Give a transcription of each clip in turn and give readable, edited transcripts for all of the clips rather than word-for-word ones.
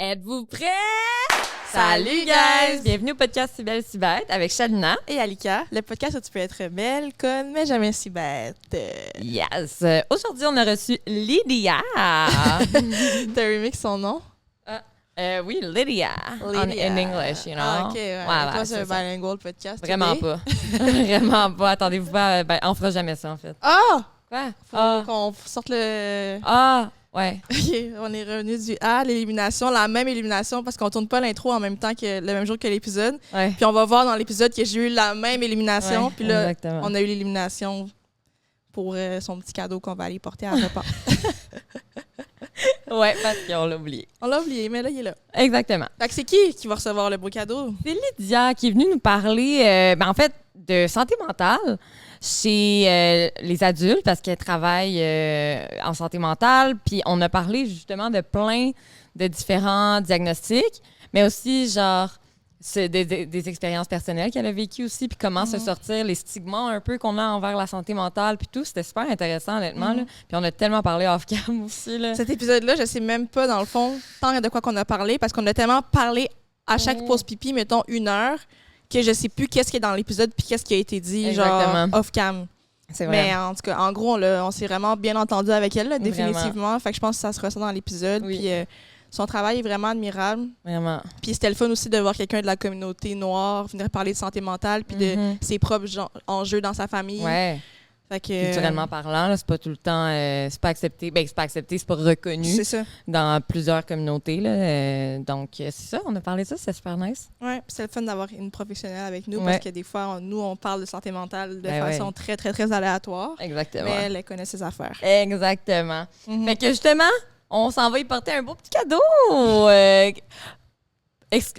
Êtes-vous prêts? Salut, guys! Bienvenue au podcast Si belle, si bête avec Shalina. Et Alika, le podcast où tu peux être belle, conne, mais jamais si bête. Yes! Aujourd'hui, on a reçu Lydia. T'as remix son nom? Oui, Lydia. In English, you know. Ah, OK, ouais. Voilà, Toi, c'est un ça. bilingual podcast. Vraiment today. pas. Vraiment pas. Attendez-vous pas. On fera jamais ça, en fait. Ah! Quoi? Faut qu'on sorte le... Ouais. OK, on est revenu du A, l'élimination, la même élimination, parce qu'on tourne pas l'intro en même temps que le même jour que l'épisode. Ouais. Puis on va voir dans l'épisode que j'ai eu la même élimination. Ouais, Puis là, exactement. on a eu l'élimination pour son petit cadeau qu'on va aller porter à repas. Ouais, parce qu'on l'a oublié. On l'a oublié, mais là, il est là. Exactement. Fait que c'est qui va recevoir le beau cadeau? C'est Lydia qui est venue nous parler, en fait, de santé mentale chez les adultes parce qu'elle travaille en santé mentale. Puis on a parlé justement de plein de différents diagnostics, mais aussi genre c'est des expériences personnelles qu'elle a vécues aussi, puis comment se sortir les stigmas un peu qu'on a envers la santé mentale, puis tout. C'était super intéressant, honnêtement. Là. Puis on a tellement parlé off-cam aussi. Là. Cet épisode-là, je sais même pas, dans le fond, tant de quoi qu'on a parlé, parce qu'on a tellement parlé à chaque pause pipi, mettons 1 heure, que je sais plus qu'est-ce qui est dans l'épisode puis qu'est-ce qui a été dit, Exactement. genre off-cam. C'est vrai. Mais en tout cas, en gros, on s'est vraiment bien entendu avec elle, là, définitivement. Fait que je pense que ça se ressent dans l'épisode. Oui. Puis son travail est vraiment admirable. Vraiment. Puis c'était le fun aussi de voir quelqu'un de la communauté noire venir parler de santé mentale puis de ses propres enjeux dans sa famille. Ouais. Fait que, Culturellement parlant, là, c'est pas tout le temps, c'est pas accepté. Ben, c'est pas accepté, c'est pas reconnu c'est ça. dans plusieurs communautés. Là. Donc, c'est ça, on a parlé de ça, c'est super nice. Oui, puis c'est le fun d'avoir une professionnelle avec nous Ouais. parce que des fois, on parle de santé mentale de Ben façon ouais. très, très, très aléatoire. Exactement. Mais elle connaît ses affaires. Exactement. Mhm. Fait que justement, on s'en va y porter un beau petit cadeau.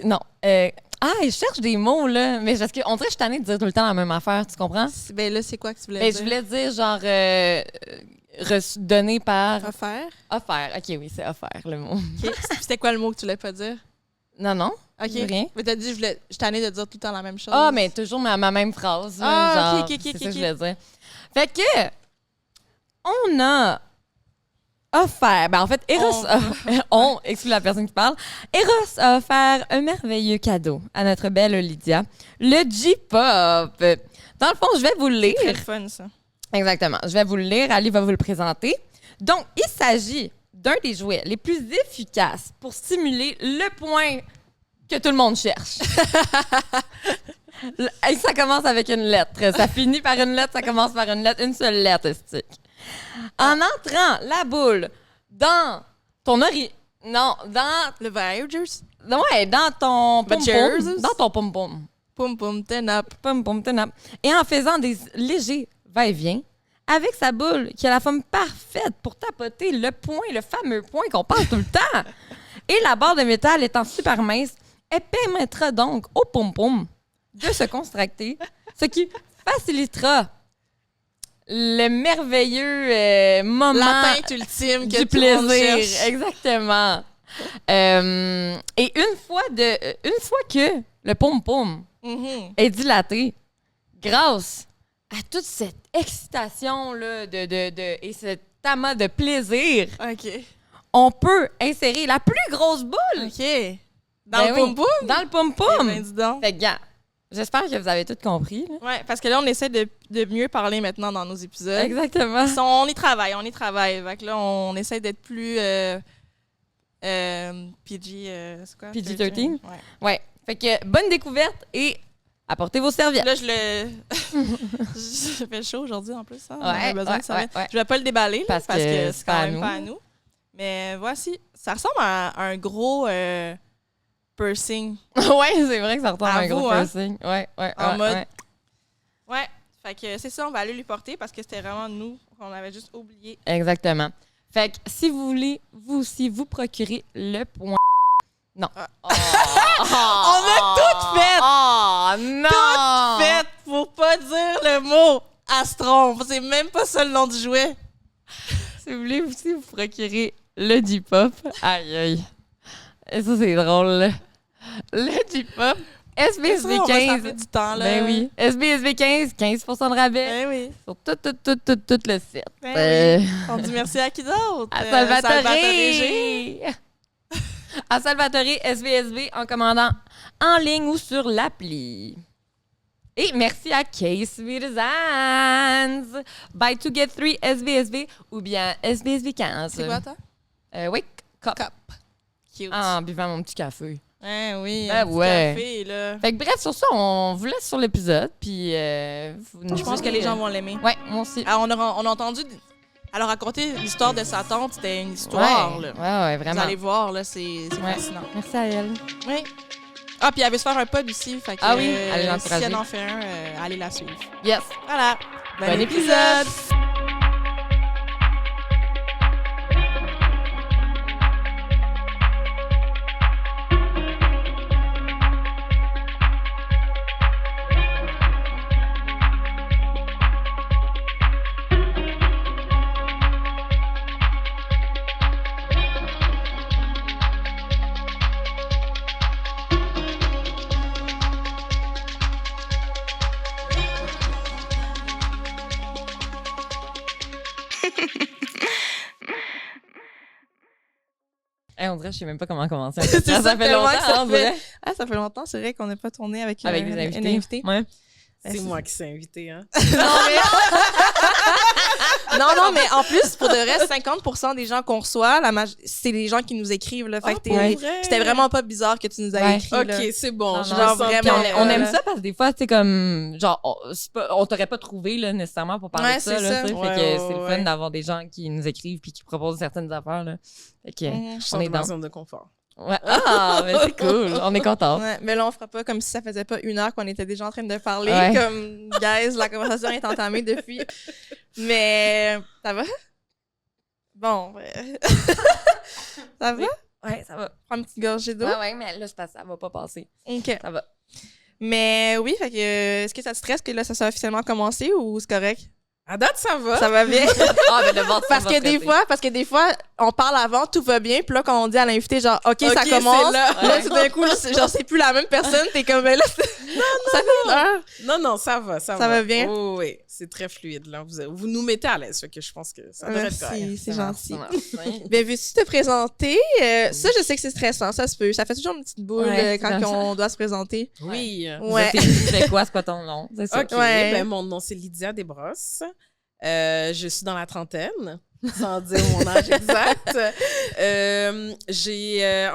Non. Je cherche des mots, là. Mais parce qu'on dirait que je suis tannée de dire tout le temps la même affaire, tu comprends? Ben là, c'est quoi que tu voulais Ben, dire? je voulais dire genre donné par. Offert? Offert. OK, oui, c'est offert le mot. OK. C'était quoi le mot que tu voulais pas dire? Non, non. OK. Rien. Mais t'as dit, je suis tannée de dire tout le temps la même chose. Ah, mais toujours ma même phrase. là, Ah, genre, ok, c'est ok, ça que je ok. voulais dire. Fait que, on a offert, ben en fait, excuse la personne qui parle, Eros a offert un merveilleux cadeau à notre belle Lydia, le J-Pop. Dans le fond, je vais vous le lire. C'est le fun, ça. Exactement. Je vais vous le lire. Ali va vous le présenter. Donc, il s'agit d'un des jouets les plus efficaces pour stimuler le point que tout le monde cherche. Et ça commence avec une lettre. Ça finit par une lettre, ça commence par une lettre. Une seule lettre, stick. En entrant la boule dans ton Non, dans... Le Voyagers? Ouais, dans ton Voyagers? pom-pom. Dans ton pom-pom. Poum, poum, ten up. Pom, pom, tenap. Et en faisant des légers va-et-vient, avec sa boule qui a la forme parfaite pour tapoter le point, le fameux point qu'on parle tout le temps. Et la barre de métal étant super mince, elle permettra donc au pom-pom de se contracter, ce qui facilitera le merveilleux moment L'atteinte ultime que du tout le monde plaisir. cherche. Exactement. Et une fois que le pom-pom Mhm. est dilaté grâce à toute cette excitation là, et cet amas de plaisir, OK. on peut insérer la plus grosse boule OK. Dans Ben le oui, poum-poum? dans le Eh pom-pom. ben, dis donc. Fait que, gars, j'espère que vous avez tout compris. Là. Ouais, parce que là, on essaie de mieux parler maintenant dans nos épisodes. Exactement. On y travaille. Fait que là, on essaie d'être plus PG, c'est quoi? PG-13? Ouais. Ouais. Fait que bonne découverte et apportez vos serviettes. Là, je fais chaud aujourd'hui en plus. Hein? On Ouais, avait besoin de serviettes. ouais. Je vais pas le déballer là, Parce parce que que c'est c'est pas quand à même nous. pas à nous. Mais voici, ça ressemble à un gros piercing Ouais, c'est vrai que ça ressemble à un À gros vous, hein? piercing. Ouais. en mode. Ouais. Ouais. Fait que c'est ça, on va aller lui porter parce que c'était vraiment nous qu'on avait juste oublié. Exactement. Fait que si vous voulez, vous aussi, vous procurer le point. Non. On a tout fait! Oh, non! Tout fait pour pas dire le mot Astron. C'est même pas ça le nom du jouet. Si vous voulez aussi vous procurer le J-Pop. Aïe, aïe. Et ça, c'est drôle, là. Le J-Pop. SBSB Ça 15. fait du temps, là. Ben oui. SBSB 15, 15% de rabais Ben oui. sur tout le site. Ben oui. On dit merci à qui d'autre? À Salvatore G. à Salvatore SVSV en commandant en ligne ou sur l'appli. Et merci à Case Designs. Buy 2 get 3 SVSV ou bien SVSV 15. C'est quoi, toi? Oui, cup. Cute. Ah, en buvant mon petit café. Oui, Ben un petit ouais. café, là. Fait que bref, sur ça, on vous laisse sur l'épisode. Puis, Je pense que les gens vont l'aimer. Ouais, moi aussi. Alors, on a entendu... Alors, raconter l'histoire de sa tante, c'était une histoire, là. Ouais, Vous vraiment. allez voir, là, c'est Ouais. fascinant. Merci à elle. Oui. Ah, puis elle veut se faire un pub ici. Fait que, Ah oui, allez si l'encourager. elle en fait un, allez la suivre. Yes. Voilà. Bon épisode. On dirait, je sais même pas comment commencer. C'est ça fait tellement longtemps, que ça on fait- dirait. Ah, ça fait longtemps, c'est vrai qu'on n'a pas tourné avec, Avec des invités. Ouais. C'est moi qui suis invitée, hein? Non, mais en plus, pour de vrai, 50% des gens qu'on reçoit, c'est les gens qui nous écrivent. Là. Fait que ouais. c'était vraiment pas bizarre que tu nous aies Ouais. écrit. OK, là. c'est bon. Non, je non, me genre sens vraiment, bien. On aime ça parce que des fois, c'est comme, genre, on t'aurait pas trouvé, là, nécessairement pour parler Ouais, de ça, c'est là, ça. tu sais. Ouais, Fait que ouais, c'est le ouais. fun d'avoir des gens qui nous écrivent puis qui proposent certaines affaires, là. Fait que, Mhm. Je on sens est dans ma dans. zone de confort. Ouais. Ah, mais c'est cool. On est contents. Ouais, mais là, on fera pas comme si ça faisait pas 1 heure qu'on était déjà en train de parler. Ouais. Comme, guys, la conversation est entamée depuis. Mais, ça va? Bon, ouais. Ça va? Ouais, ça va. Prends une petite gorgée d'eau? Ouais, mais là, c'est parce que ça va pas passer. OK. Ça va. Mais oui, fait que, est-ce que ça te stresse que là, ça soit officiellement commencé ou c'est correct? À date, ça va. Ça va bien? Ah, mais d'abord, Parce que des fois, on parle avant, tout va bien, puis là, quand on dit à l'invité, genre, OK, ça c'est commence, là. là, tout d'un coup, genre, c'est plus la même personne, t'es comme, ben là, ça fait 1 heure. Non, ça va. Ça va bien? Oh, oui, c'est très fluide. Là. Vous nous mettez à l'aise, fait que je pense que ça devrait être correct. Merci, c'est gentil. Ouais. Ben, veux-tu te présenter? Ça, je sais que c'est stressant, ça se peut. Ça fait toujours une petite boule Ouais, quand c'est on doit se présenter. Oui. Ouais. Tu fais quoi, c'est quoi ton nom? C'est ça. OK, Ouais. ben, mon nom, c'est Lydia Desbrosses. Je suis dans la trentaine, sans dire mon âge exact.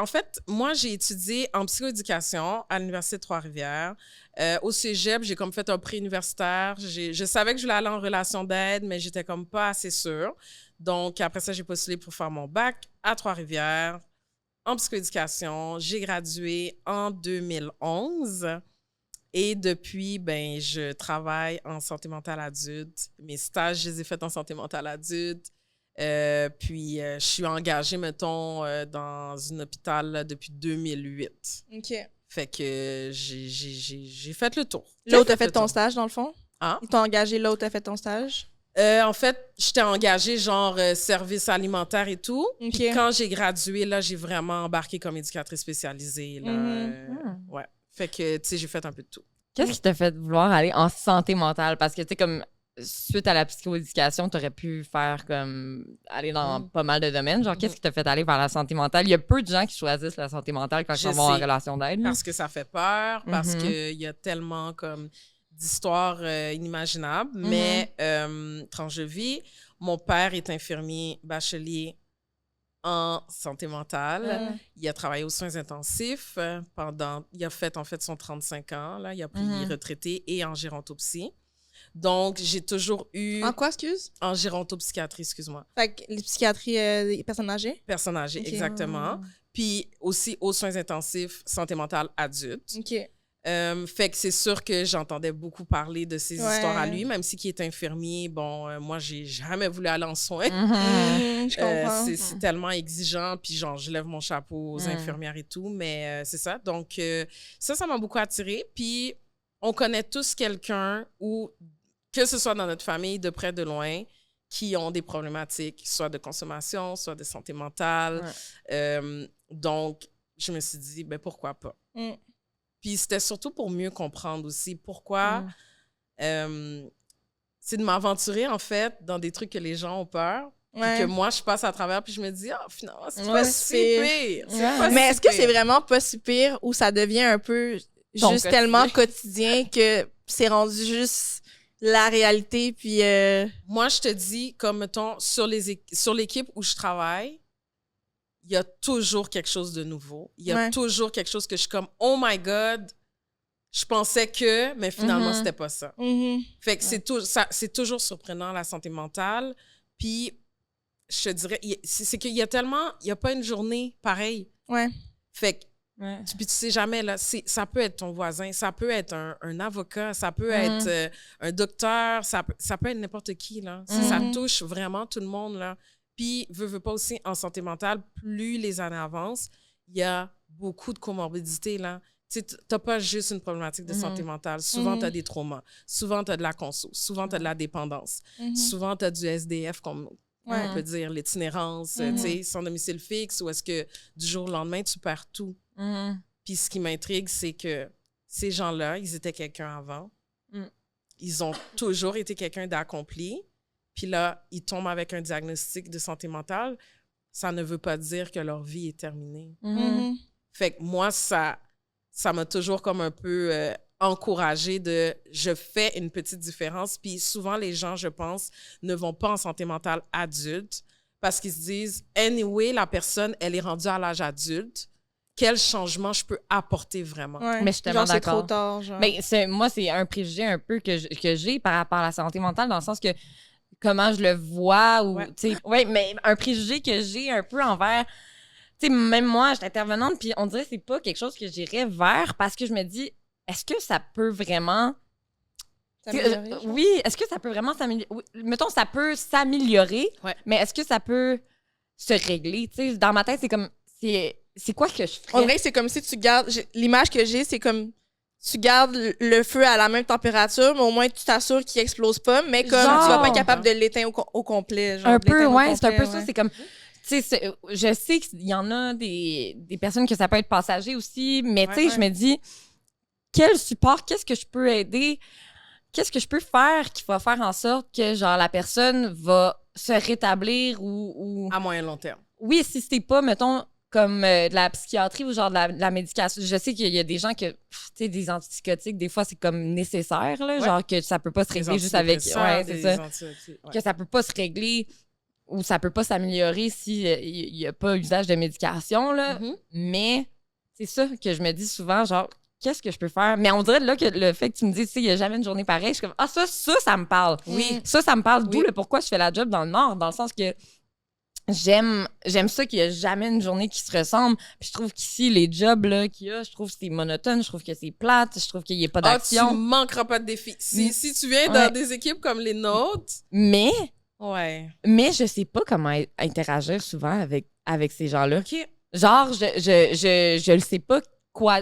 En fait, moi, j'ai étudié en psychoéducation à l'Université de Trois-Rivières. Au cégep, j'ai comme fait un pré-universitaire. Je savais que je voulais aller en relation d'aide, mais j'étais comme pas assez sûre. Donc, après ça, j'ai postulé pour faire mon bac à Trois-Rivières en psychoéducation. J'ai gradué en 2011. Et depuis, ben, je travaille en santé mentale adulte. Mes stages, je les ai faits en santé mentale adulte. Puis, je suis engagée, mettons, dans un hôpital là, depuis 2008. OK. Fait que j'ai fait le tour. Là où J'ai t'as fait le ton tour. stage, dans le fond? Hein? Ils t'ont engagé là où t'as fait ton stage? En fait, j'étais engagée genre service alimentaire et tout. OK. Puis quand j'ai gradué, là, j'ai vraiment embarqué comme éducatrice spécialisée. Là, ouais. Fait que, tu sais, j'ai fait un peu de tout. Qu'est-ce qui t'a fait vouloir aller en santé mentale? Parce que, tu sais, comme suite à la psychoéducation, tu aurais pu faire comme aller dans pas mal de domaines. Genre, qu'est-ce qui t'a fait aller vers la santé mentale? Il y a peu de gens qui choisissent la santé mentale quand Je ils vont en sais. relation d'aide. là. Parce que ça fait peur, parce Mhm. qu'il y a tellement comme d'histoires inimaginables. Mais quand je vis, mon père est infirmier bachelier en santé mentale. Il a travaillé aux soins intensifs il a fait en fait son 35 ans. Là. Il a pris retraité et en gérontopsie. Donc, j'ai toujours eu... En quoi, excuse? En gérontopsychiatrie, excuse-moi. Fait que les psychiatries des personnes âgées? Personne âgée, Ok. exactement. Puis aussi aux soins intensifs, santé mentale adulte. OK. Fait que c'est sûr que j'entendais beaucoup parler de ces Ouais. histoires à lui, même si qui est infirmier. Bon, moi, j'ai jamais voulu aller en soins. Mhm. Je comprends. C'est tellement exigeant, puis genre, je lève mon chapeau aux Mm. infirmières et tout, mais c'est ça. Donc, ça m'a beaucoup attirée. Puis, on connaît tous quelqu'un ou que ce soit dans notre famille, de près, de loin, qui ont des problématiques, soit de consommation, soit de santé mentale. Donc, je me suis dit, ben pourquoi pas? Mm. Puis c'était surtout pour mieux comprendre aussi pourquoi c'est de m'aventurer, en fait, dans des trucs que les gens ont peur. Puis Ouais. que moi, je passe à travers, puis je me dis, finalement, c'est Ouais. pas si pire. C'est Ouais. pas Mais si est-ce que pire. c'est vraiment pas si pire ou ça devient un peu Ton juste quotidien. tellement quotidien que c'est rendu juste la réalité, puis... Moi, je te dis, comme, mettons, sur l'équipe où je travaille, il y a toujours quelque chose de nouveau. Il y a Ouais. toujours quelque chose que je suis comme, oh my God, je pensais que, mais finalement, c'était pas ça. Mhm. Fait que c'est toujours surprenant, la santé mentale. Puis, je te dirais, c'est qu'il y a tellement, il n'y a pas une journée pareille. Ouais. Fait que, Ouais. puis tu sais jamais, là, ça peut être ton voisin, ça peut être un avocat, ça peut être un docteur, ça peut être n'importe qui, là. Ça touche vraiment tout le monde, là. Puis, veux pas aussi, en santé mentale, plus les années avancent, il y a beaucoup de comorbidités, là. Tu sais, t'as pas juste une problématique de santé mentale. Souvent, t'as des traumas. Souvent, t'as de la conso. Souvent, t'as de la dépendance. Souvent, t'as du SDF, comme on peut dire, l'itinérance, tu sais, sans domicile fixe, ou est-ce que du jour au lendemain, tu perds tout. Puis ce qui m'intrigue, c'est que ces gens-là, ils étaient quelqu'un avant. Ils ont toujours été quelqu'un d'accompli. Puis là, ils tombent avec un diagnostic de santé mentale. Ça ne veut pas dire que leur vie est terminée. Fait que moi, ça m'a toujours comme un peu encouragée de... Je fais une petite différence. Puis souvent, les gens, je pense, ne vont pas en santé mentale adulte parce qu'ils se disent, anyway, la personne, elle est rendue à l'âge adulte. Quel changement je peux apporter vraiment? Ouais. Mais je suis tellement Genre, c'est trop d'accord. tard, genre. Mais moi, c'est un préjugé un peu que j'ai par rapport à la santé mentale, dans le sens que comment je le vois, ou, tu sais, mais un préjugé que j'ai un peu envers, tu sais, même moi, je suis intervenante, puis on dirait que c'est pas quelque chose que j'irais vers, parce que je me dis, est-ce que ça peut vraiment... S'améliorer, genre? Oui, est-ce que ça peut vraiment s'améliorer? Oui, mettons, ça peut s'améliorer, mais est-ce que ça peut se régler? Tu sais, dans ma tête, c'est comme... C'est quoi que je ferais? On dirait que c'est comme si tu gardes... L'image que j'ai, c'est comme... Tu gardes le feu à la même température, mais au moins tu t'assures qu'il explose pas, mais comme Genre. tu vas pas être capable de l'éteindre au complet. Genre, Un de l'éteindre peu, au ouais, c'est un peu complet, ça. ouais. C'est comme, tu sais, je sais qu'il y en a des personnes que ça peut être passager aussi, mais tu sais, je me dis, quel support, qu'est-ce que je peux aider, qu'est-ce que je peux faire qui va faire en sorte que, genre, la personne va se rétablir ou... À moyen long terme. Oui, si c'était pas, mettons, comme de la psychiatrie ou genre de la médication. Je sais qu'il y a des gens que, tu sais, des antipsychotiques, des fois, c'est comme nécessaire, là, genre que ça peut pas se régler juste avec... Ouais, c'est ça. Que ça peut pas se régler ou ça peut pas s'améliorer s'il y a pas usage de médication, là. Mais c'est ça que je me dis souvent, genre, qu'est-ce que je peux faire? Mais on dirait là que le fait que tu me dis, tu sais, il y a jamais une journée pareille, je suis comme, ah, ça me parle. Oui. Ça me parle, d'où le pourquoi je fais la job dans le Nord, dans le sens que j'aime ça qu'il y a jamais une journée qui se ressemble. Puis je trouve qu'ici, les jobs là, qu'il y a, je trouve que c'est monotone, je trouve que c'est plate, je trouve qu'il n'y a pas d'action. Tu manqueras pas de défis. Si tu viens dans des équipes comme les nôtres... Mais je sais pas comment interagir souvent avec ces gens-là. OK. Genre, je le sais pas quoi...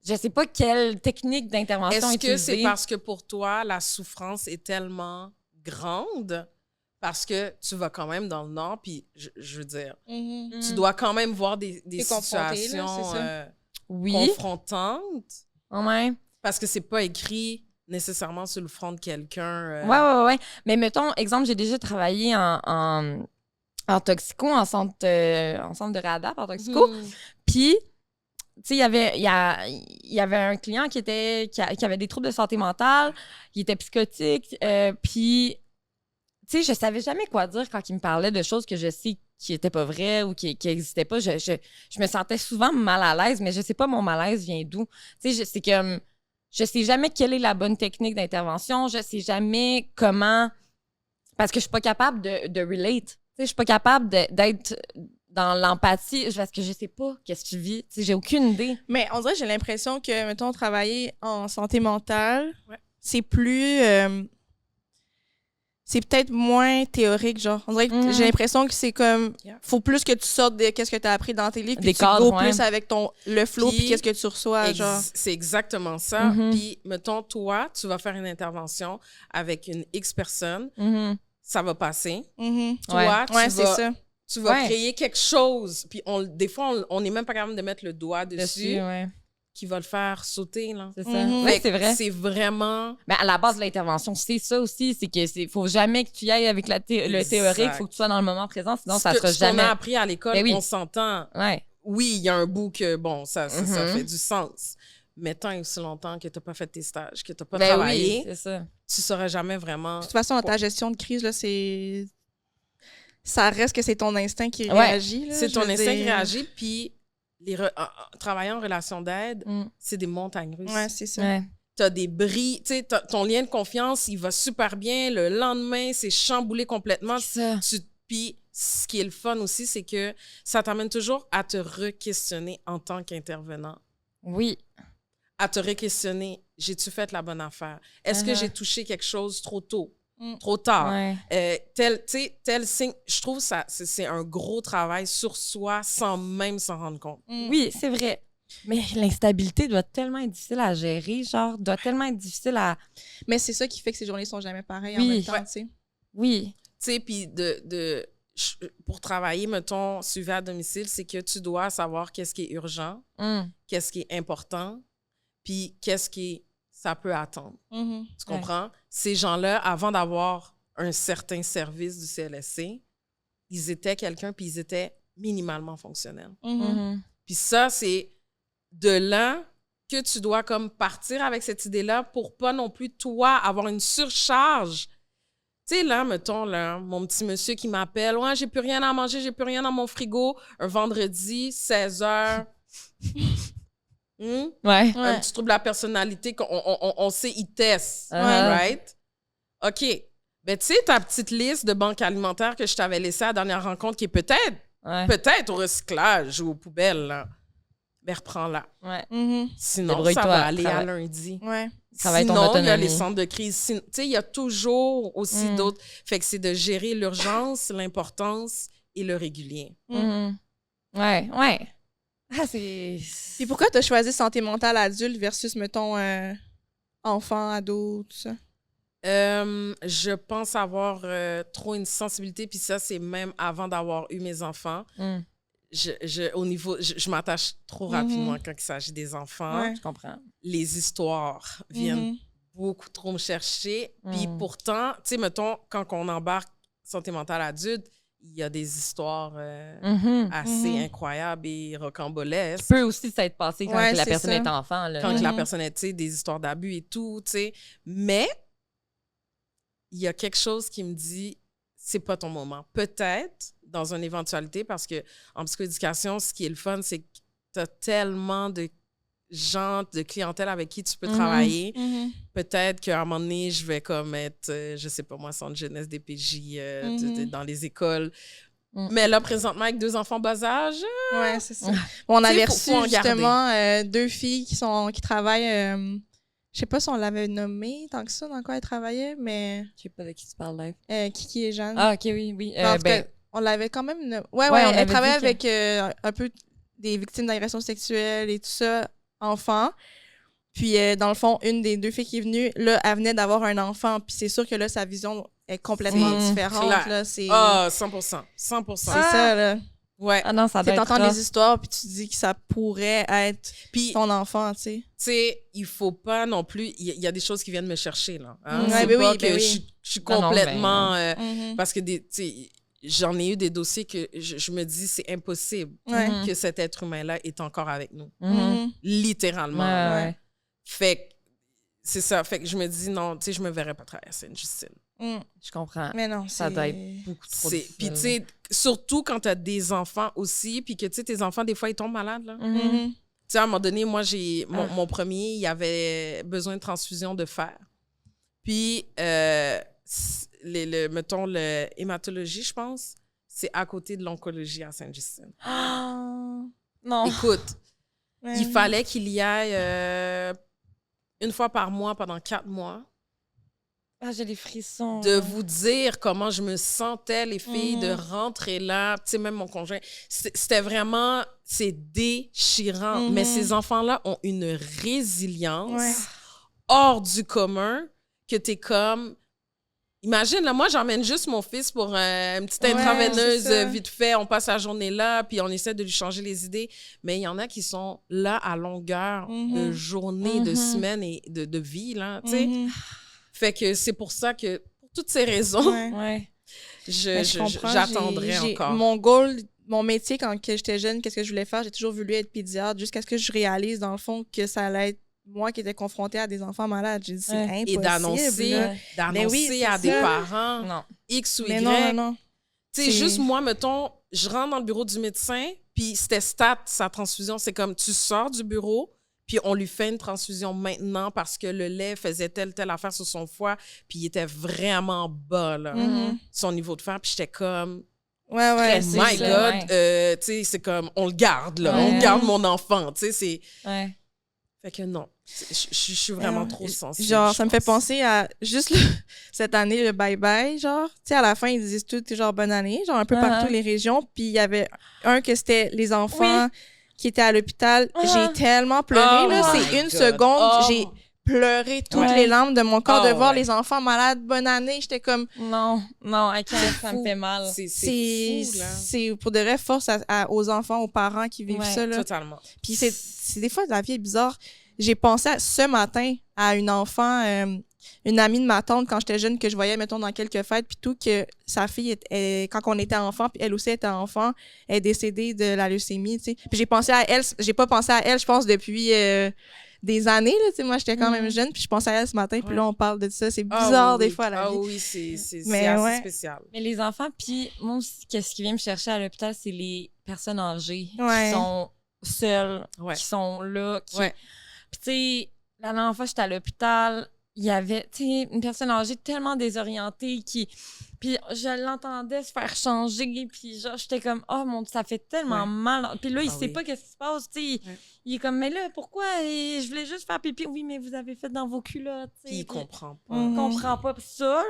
Je sais pas quelle technique d'intervention utiliser. Est-ce que c'est parce que pour toi, la souffrance est tellement grande? Parce que tu vas quand même dans le Nord, puis je veux dire, tu dois quand même voir des situations confrontantes. Ouais. Parce que c'est pas écrit nécessairement sur le front de quelqu'un. Ouais. Mais mettons, exemple, j'ai déjà travaillé en toxico, en centre de réadap, en toxico. Puis, tu sais, il y avait un client qui avait des troubles de santé mentale, il était psychotique, puis... Tu sais, je savais jamais quoi dire quand il me parlait de choses que je sais qui étaient pas vraies ou qui existaient pas. Je me sentais souvent mal à l'aise, mais je sais pas mon malaise vient d'où. Tu sais, c'est comme... Je sais jamais quelle est la bonne technique d'intervention. Je sais jamais comment... Parce que je suis pas capable de relate. Tu sais, je suis pas capable d'être dans l'empathie parce que je sais pas qu'est-ce que tu vis. Tu sais, j'ai aucune idée. Mais on dirait que j'ai l'impression que, mettons, travailler en santé mentale, c'est plus... c'est peut-être moins théorique, genre. On dirait que j'ai l'impression que c'est comme... Faut plus que tu sortes de qu'est-ce que tu as appris dans tes livres, puis tu go plus avec le flow, puis qu'est-ce que tu reçois, genre. C'est exactement ça. Puis, mettons, toi, tu vas faire une intervention avec une X personne, ça va passer. Toi, tu vas créer quelque chose, puis des fois, on n'est même pas capable de mettre le doigt dessus. qui va le faire sauter, là. C'est ça. Mhm. Oui, Fait c'est que vrai. c'est vraiment... Mais à la base de l'intervention, c'est ça aussi, c'est que faut jamais que tu y ailles avec le théorique, il faut que tu sois dans le moment présent, sinon ça sera Ce qu'on jamais. a appris à l'école, Ben oui. on s'entend. Ouais. Oui, il y a un bout que, bon, ça Mhm. fait du sens. Mais tant et aussi longtemps que tu n'as pas fait tes stages, que tu n'as pas Ben travaillé, oui, c'est ça. tu ne sauras jamais vraiment... De toute façon, dans ta gestion de crise, là, ça reste que c'est ton instinct qui Ouais. réagit. là, C'est je ton veux instinct qui dire. réagit, puis travailler en relation d'aide, Mm. c'est des montagnes russes. Ouais, c'est ça. Ouais. Tu as des bris, tu sais, ton lien de confiance, il va super bien. Le lendemain, c'est chamboulé complètement. C'est ça. Puis, ce qui est le fun aussi, c'est que ça t'amène toujours à te re-questionner en tant qu'intervenant. Oui. À te re-questionner, j'ai-tu fait la bonne affaire? Est-ce que Uh-huh. j'ai touché quelque chose trop tôt? Mm. Trop tard? Ouais. Tel signe. Je trouve ça, c'est un gros travail sur soi sans même s'en rendre compte. Mm. Oui, c'est vrai. Mais l'instabilité doit tellement être difficile à gérer, genre, doit tellement être difficile à. Mais c'est ça qui fait que ces journées sont jamais pareilles Oui. en même temps, Ouais. tu sais. Oui. Tu sais, puis pour travailler, mettons, suivi à domicile, c'est que tu dois savoir qu'est-ce qui est urgent, Mm. qu'est-ce qui est important, puis qu'est-ce qui ça peut attendre. Mhm. Tu comprends? Ces gens-là, avant d'avoir un certain service du CLSC, ils étaient quelqu'un, puis ils étaient minimalement fonctionnels. Mhm. Mhm. Puis ça, c'est de là que tu dois comme partir avec cette idée-là pour pas non plus, toi, avoir une surcharge. Tu sais, là, mettons, là, mon petit monsieur qui m'appelle, « Ouais, j'ai plus rien à manger, j'ai plus rien dans mon frigo. » Un vendredi, 16h. Ouais. Ouais. Un petit trouble de la personnalité qu'on sait, il teste, Ouais. right? OK. Ben, tu sais, ta petite liste de banques alimentaires que je t'avais laissée à la dernière rencontre, qui est peut-être au recyclage ou aux poubelles, là. Ben, reprends-la. Ouais. Mhm. Sinon, ça Débrouille-toi, va aller à travaille. lundi. Ouais. Travaille ton Sinon, il y a autonomie. les centres de crise. Tu sais, il y a toujours aussi Mm. d'autres. Fait que c'est de gérer l'urgence, l'importance et le régulier. Mhm. Ouais, ouais. Ah, c'est. Puis pourquoi tu as choisi santé mentale adulte versus, mettons, enfant, ado, tout ça? Je pense avoir trop une sensibilité, puis ça, c'est même avant d'avoir eu mes enfants. Mm. Je m'attache trop Mhm. rapidement quand il s'agit des enfants. Ouais. Je comprends. Les histoires viennent Mhm. beaucoup trop me chercher. Puis Mm. pourtant, tu sais, mettons, quand on embarque santé mentale adulte, il y a des histoires Mhm. assez Mhm. incroyables et rocambolesques. Peut aussi s'être passé quand Ouais, la c'est personne ça. est enfant. Là. Quand que la Mhm. personne est, tu sais, des histoires d'abus et tout, tu sais. Mais il y a quelque chose qui me dit, c'est pas ton moment. Peut-être dans une éventualité, parce que en psychoéducation, ce qui est le fun, c'est que tu as tellement de gens, de clientèle avec qui tu peux Mhm. travailler. Mhm. Peut-être qu'à un moment donné, je vais comme être, je sais pas moi, centre jeunesse DPJ dans les écoles. Mm. Mais là, présentement, avec 2 enfants bas âge, Ouais, c'est ça. On avait faut reçu en garder. justement 2 filles qui travaillent. Je sais pas si on l'avait nommé tant que ça dans quoi elles travaillaient, mais Je sais pas de qui tu parles, là. Kiki et Jeanne. Ah, ok, oui, oui. En tout Ben, cas, on l'avait quand même. Ouais, Ouais, on elle avait travaillait dit avec un peu des victimes d'agressions sexuelles et tout ça, enfants. Puis, dans le fond, une des 2 filles qui est venue, là, elle venait d'avoir un enfant. Puis c'est sûr que là, sa vision est complètement C'est différente. clair. Là, c'est 100%. 100%. ça, là. Ouais. ah non, ça Tu doit être t'entends rough. des histoires, puis tu te dis que ça pourrait être Puis, ton enfant, tu sais. tu sais, il faut pas non plus... Il y a des choses qui viennent me chercher, là. Hein? Ouais, C'est ben pas oui, que ben oui. je suis Non, non, complètement... Mhm. parce que, tu sais, j'en ai eu des dossiers que je me dis, c'est impossible Ouais. Mhm. que cet être humain-là est encore avec nous. Mhm. Mhm. Littéralement. Ouais, Ouais. ouais. Fait que c'est ça. Fait que je me dis, non, tu sais, je me verrais pas travailler à Sainte-Justine. Mhm. Je comprends. Mais non, Ça c'est... doit être beaucoup trop Puis, difficile. tu sais, surtout quand tu as des enfants aussi, puis que, tu sais, tes enfants, des fois, ils tombent malades, là. Mhm. Mhm. Tu sais, à un moment donné, moi, Ah. mon premier, il avait besoin de transfusion de fer. Puis, mettons, le hématologie, je pense, c'est à côté de l'oncologie à Sainte-Justine. Ah, non. Écoute, Ouais. il fallait qu'il y aille une fois par mois pendant 4 mois. Ah, j'ai des frissons. De vous dire comment je me sentais, les filles, de Mhm. rentrer là, tu sais, même mon conjoint. C'était vraiment, c'est déchirant. Mhm. Mais ces enfants-là ont une résilience Ouais. hors du commun que t'es comme, Imagine, là, moi, j'emmène juste mon fils pour une petite Ouais, intraveineuse c'est ça. vite fait. On passe la journée là, puis on essaie de lui changer les idées. Mais il y en a qui sont là à longueur de journée, de semaine et de vie, là, tu sais. Fait que c'est pour ça que, pour toutes ces raisons, Ouais. Ouais. Mais je comprends, j'attendrai encore. Mon goal, mon métier quand que j'étais jeune, qu'est-ce que je voulais faire? J'ai toujours voulu être pédiatre jusqu'à ce que je réalise, dans le fond, que ça allait être moi qui étais confrontée à des enfants malades. J'ai dit, c'est impossible. Et d'annoncer là. Mais oui, c'est à des ça. parents Non. X ou Y. Mais non. Tu sais, C'est- juste moi, mettons, je rentre dans le bureau du médecin, puis c'était sa transfusion. C'est comme, tu sors du bureau, puis on lui fait une transfusion maintenant parce que le lait faisait telle affaire sur son foie, puis il était vraiment bas, là, son niveau de fer. Puis j'étais comme, Ouais, C'est my ça, God, tu sais, c'est comme, on le garde, là, Ouais. on garde mon enfant, tu sais, c'est... Ouais. Fait que non, je suis vraiment trop sensible. Genre, je ça me fait pense. penser à juste cette année, le bye-bye, genre. Tu sais, à la fin, ils disent tout, genre, bonne année, genre, un peu partout les régions. Puis il y avait un que c'était les enfants qui étaient à l'hôpital. J'ai tellement pleuré, Oh là. my C'est une God. seconde. Oh. J'ai pleuré toutes Ouais. les larmes de mon corps de voir ouais. les enfants malades. Bonne année. J'étais comme... Non, I can't, ça me fou. fait mal. C'est fou, là. C'est pour de vrai force aux enfants, aux parents qui vivent Ouais, ça, là. Totalement. Puis c'est des fois, la vie est bizarre. J'ai pensé ce matin à une enfant, une amie de ma tante quand j'étais jeune que je voyais, mettons, dans quelques fêtes, puis tout, que sa fille, quand on était enfant, puis elle aussi était enfant, elle est décédée de la leucémie, tu sais. Puis j'ai pensé à elle, j'ai pas pensé à elle, je pense, depuis des années, là, tu sais. Moi, j'étais quand même jeune, puis je pensais à elle ce matin, puis là, on parle de ça. C'est bizarre, des fois, la vie. Ah oui, c'est Mais assez ouais. spécial. Mais les enfants, puis moi aussi, qu'est-ce qui vient me chercher à l'hôpital, c'est les personnes âgées Ouais. qui sont seules, Ouais. qui sont là. Ouais. Puis tu sais, la dernière fois, j'étais à l'hôpital, il y avait, tu sais, une personne âgée tellement désorientée qui... Puis je l'entendais se faire changer, puis genre, j'étais comme, oh mon Dieu, ça fait tellement mal. Puis là, il sait pas qu'est-ce qui se passe, tu sais. Il est comme, mais là, pourquoi? Et je voulais juste faire pipi. Oui, mais vous avez fait dans vos culottes, tu sais. Puis il comprend pas. Il comprend pas. Puis ça,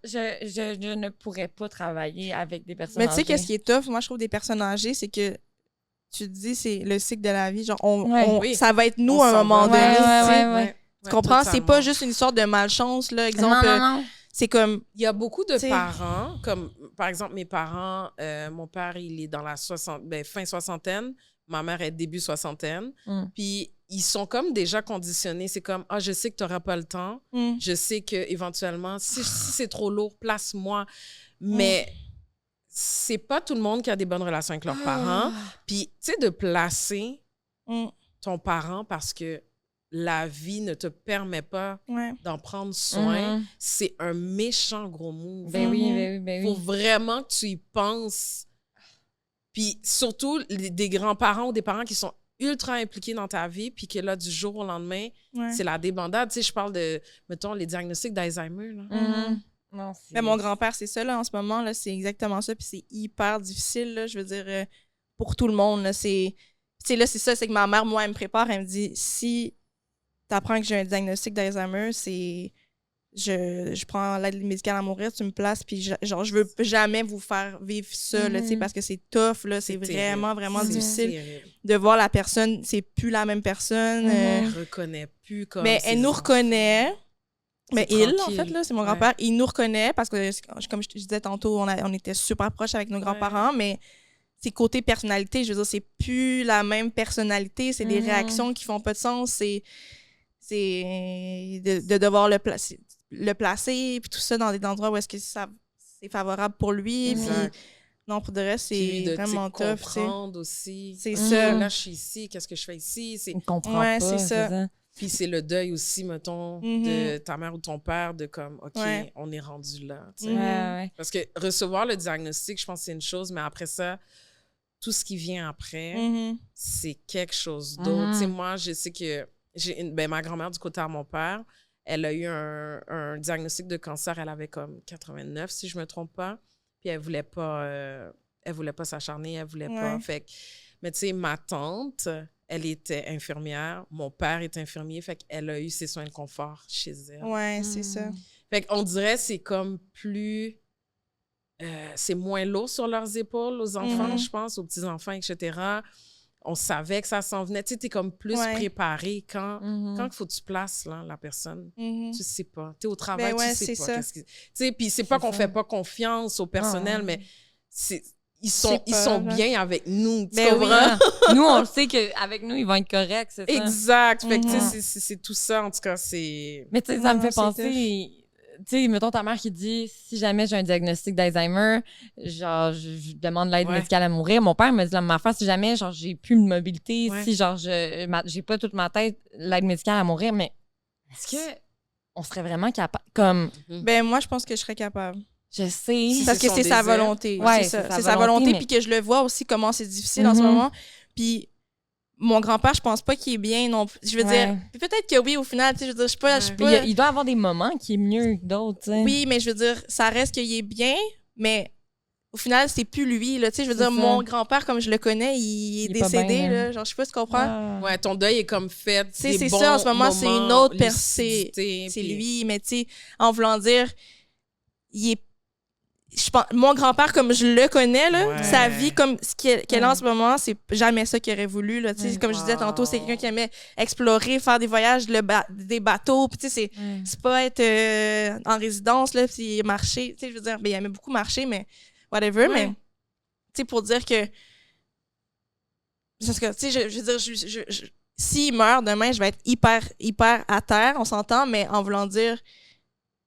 je ne pourrais pas travailler avec des personnes Mais tu sais, âgées. qu'est-ce qui est tough, moi, je trouve, des personnes âgées, c'est que tu te dis, c'est le cycle de la vie. Genre, Oui. ça va être nous On à un s'en moment va. donné. tu sais. Ouais. Tu comprends? C'est totalement. pas juste une histoire de malchance, là. Exemple, Non. c'est comme... Il y a beaucoup de T'sais. parents, comme par exemple mes parents, mon père, il est dans la fin soixantaine, ma mère est début soixantaine, puis ils sont comme déjà conditionnés. C'est comme, ah, je sais que tu n'auras pas le temps, je sais qu'éventuellement, si c'est trop lourd, place-moi. Mais c'est pas tout le monde qui a des bonnes relations avec leurs parents. Puis, tu sais, de placer ton parent parce que la vie ne te permet pas Ouais. d'en prendre soin, c'est un méchant gros move. Ben oui. Faut vraiment que tu y penses. Puis surtout, des grands-parents ou des parents qui sont ultra impliqués dans ta vie, puis que là, du jour au lendemain, c'est la débandade. Tu sais, je parle de, mettons, les diagnostics d'Alzheimer, là. Non, Mais mon grand-père, c'est ça, là, en ce moment, là, c'est exactement ça, puis c'est hyper difficile, là, je veux dire, pour tout le monde, là, c'est ça, c'est que ma mère, moi, elle me prépare, elle me dit, si t'apprends que j'ai un diagnostic d'Alzheimer, c'est... Je prends l'aide médicale à mourir, tu me places, puis je veux jamais vous faire vivre ça, là, tu sais, parce que c'est tough, là, c'est vraiment, vraiment difficile terrible. de voir la personne, c'est plus la même personne. Elle reconnaît plus comme Mais elle nous reconnaît. Mais il, en tranquille. fait, là, c'est mon grand-père, il nous reconnaît parce que, comme je te disais tantôt, on était super proches avec nos grands-parents, mais c'est côté personnalité, je veux dire, c'est plus la même personnalité, c'est des réactions qui font pas de sens, c'est de devoir le placer, puis tout ça dans des endroits où est-ce que c'est favorable pour lui, puis non, pour de reste, Puis c'est de vraiment tough, tu sais. comprendre aussi. C'est ça. Là, je suis ici, qu'est-ce que je fais ici? On comprend Ouais, pas, c'est ça. Puis c'est le deuil aussi, mettons, de ta mère ou ton père, de comme, OK, on est rendu là. Tu sais. Ouais. Parce que recevoir le diagnostic, je pense que c'est une chose, mais après ça, tout ce qui vient après, c'est quelque chose d'autre. Tu sais, moi, je sais que ma grand-mère du côté à mon père, elle a eu un diagnostic de cancer, elle avait comme 89, si je me trompe pas. Puis elle voulait pas s'acharner, elle voulait pas. Fait que, mais tu sais, ma tante, elle était infirmière, mon père est infirmier, fait qu'elle a eu ses soins de confort chez elle. Ouais, c'est ça. Fait qu'on dirait que c'est comme plus... c'est moins lourd sur leurs épaules, aux enfants, je pense, aux petits-enfants, etc. On savait que ça s'en venait. Tu sais, t'es comme plus Ouais. préparé quand Mhm. il faut que tu places là, la personne. Mhm. Tu sais pas. T'es au travail, ouais, tu sais c'est pas. ça. Qu'est-ce qui... Tu sais, puis c'est pas C'est qu'on ça. fait pas confiance au personnel, Ah. mais ils C'est sont pas, bien avec nous. Tu Ben oui. comprends? Nous, on le sait qu'avec nous, ils vont être corrects, c'est ça. Exact. Fait que, tu Mhm. sais, c'est tout ça, en tout cas, c'est... Mais tu sais, ça me Non, fait c'est penser, tu sais, mettons ta mère qui dit si jamais j'ai un diagnostic d'Alzheimer, genre, je demande l'aide Ouais. médicale à mourir. Mon père me dit la même affaire si jamais, genre, j'ai plus de mobilité, Ouais. si, genre, j'ai pas toute ma tête, l'aide médicale à mourir. Mais est-ce que on serait vraiment capable, comme, Ben, moi, je pense que je serais capable. je sais. Si Parce c'est que son c'est sa désir. volonté. Ouais, c'est ça. c'est sa C'est sa volonté, volonté, mais- puis que je le vois aussi comment c'est difficile en ce Mhm. moment. Puis mon grand-père, je pense pas qu'il est bien non plus. Je veux Ouais. dire, puis peut-être que oui, au final, tu sais, je veux dire, je suis pas... je suis Mais pas- il doit avoir des moments qui est mieux que d'autres, tu sais. Oui, mais je veux dire, ça reste qu'il est bien, mais au final, c'est plus lui, là. Tu sais, je veux C'est dire, ça. mon grand-père, comme je le connais, il est Il est pas décédé, bien, là. Genre, je sais pas si tu comprends. Ah. Ouais, ton deuil est comme fait. C'est des ça, en ce bons moment, c'est une moments, autre personne. lucidité, C'est puis- lui, mais tu sais, en voulant dire, il est... Je pense, mon grand-père, comme je le connais, là, Ouais. sa vie, comme ce qu'elle a en Ouais. ce moment, c'est jamais ça qu'il aurait voulu. Là, tu sais. Ouais. Comme je disais tantôt, c'est Wow. quelqu'un qui aimait explorer, faire des voyages, des bateaux. Puis, tu sais, Ouais. c'est pas être en résidence, là, puis marcher. Tu sais, je veux dire, ben, il aimait beaucoup marcher, mais whatever. Ouais. Mais, tu sais, pour dire que. Parce que, tu sais, je veux dire, s'il meurt demain, je vais être hyper à terre, on s'entend, mais en voulant dire.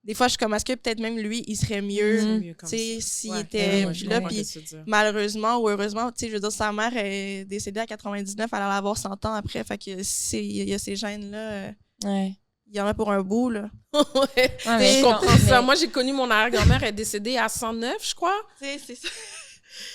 Des fois, je suis comme, est-ce que peut-être même lui, il serait mieux, C'est Mhm. mieux comme tu sais, ça. s'il Ouais. était Ouais, plus je là. comprends Puis ce que tu veux dire. malheureusement ou heureusement, tu sais, je veux dire, sa mère est décédée à 99, elle allait avoir 100 ans après. Fait que il y a ces gènes-là, Ouais. il y en a pour un bout, là. Ouais. Ouais, mais Je comprends ça. mais- Moi, j'ai connu mon arrière-grand-mère, elle est décédée à 109, je crois. Tu sais, c'est ça.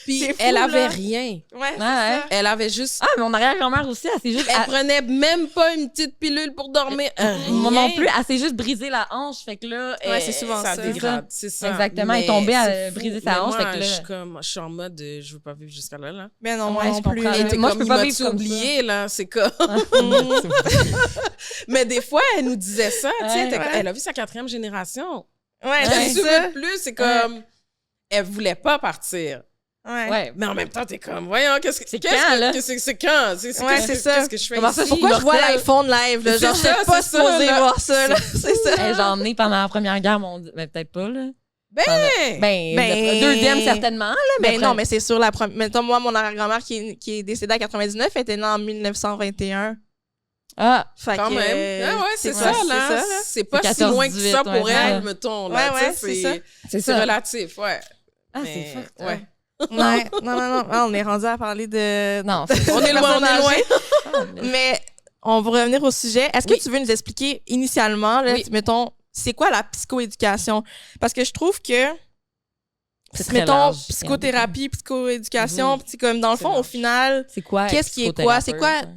Puis C'est fou, elle avait là. rien. Ouais, c'est ouais. ça. Elle avait juste... Ah, mais mon arrière-grand-mère aussi, elle s'est juste. Elle prenait même pas une petite pilule pour dormir. Rien. Moi non plus, elle s'est juste brisé la hanche. Fait que là. Ouais, c'est souvent Ça ça. dégrade, c'est ça. Exactement, elle est Mais tombée, elle c'est a fou. brisé sa Mais hanche, moi, fait que là- je suis en mode, je veux pas vivre jusqu'à là, là. Mais non, moi Ouais, non je plus. comprends. Elle là. était Moi, je comme, peux pas il vivre m'a-tu comme ça. oublié, là? C'est comme... Mais des fois, elle nous disait ça, tu sais. Ouais, elle était- ouais. Elle a vu sa 4e génération. Ouais, Elle c'est se ça. veut plus, c'est comme... Elle voulait pas partir. Ouais. Ouais. Mais en même temps, t'es comme, voyons, qu'est-ce que C'est quand, là? c'est quand? Ouais, c'est ça. Qu'est-ce que je fais Comment ça, ici? Pourquoi je vois Mortel. l'iPhone live, là? C'est Genre, je ça, suis pas c'est ça, supposée là. voir ça, là. C'est ça. Hey, j'en ai pendant la Première Guerre mondiale. Ben, peut-être pas, là. Ben! Ben, Ben- le deuxième, certainement, là. Ben non, mais c'est sûr, la première. Mettons, moi, mon arrière-grand-mère qui est décédée à 99, elle était née en 1921. Ah, Fait Quand que, même. Ah ouais, c'est quoi, ça, là. C'est pas si 14, loin que 18, ça pour ouais, elle, ouais. mettons. Ouais, Là, ouais, tu sais, c'est ça. c'est c'est ça. relatif, ouais. Ah, Mais, c'est fucked, ouais. Ouais, non. Ah, on est rendu à parler de. Non, On est loin, on est loin. Mais on va revenir au sujet. Est-ce que Oui. tu veux nous expliquer initialement, là, Oui. mettons, c'est quoi la psychoéducation? Parce que je trouve que, C'est très mettons, large. psychothérapie, psychoéducation, Mhm. puis comme dans le C'est fond, au large. final, C'est quoi? qu'est-ce qui est quoi? C'est quoi psychothérapeute?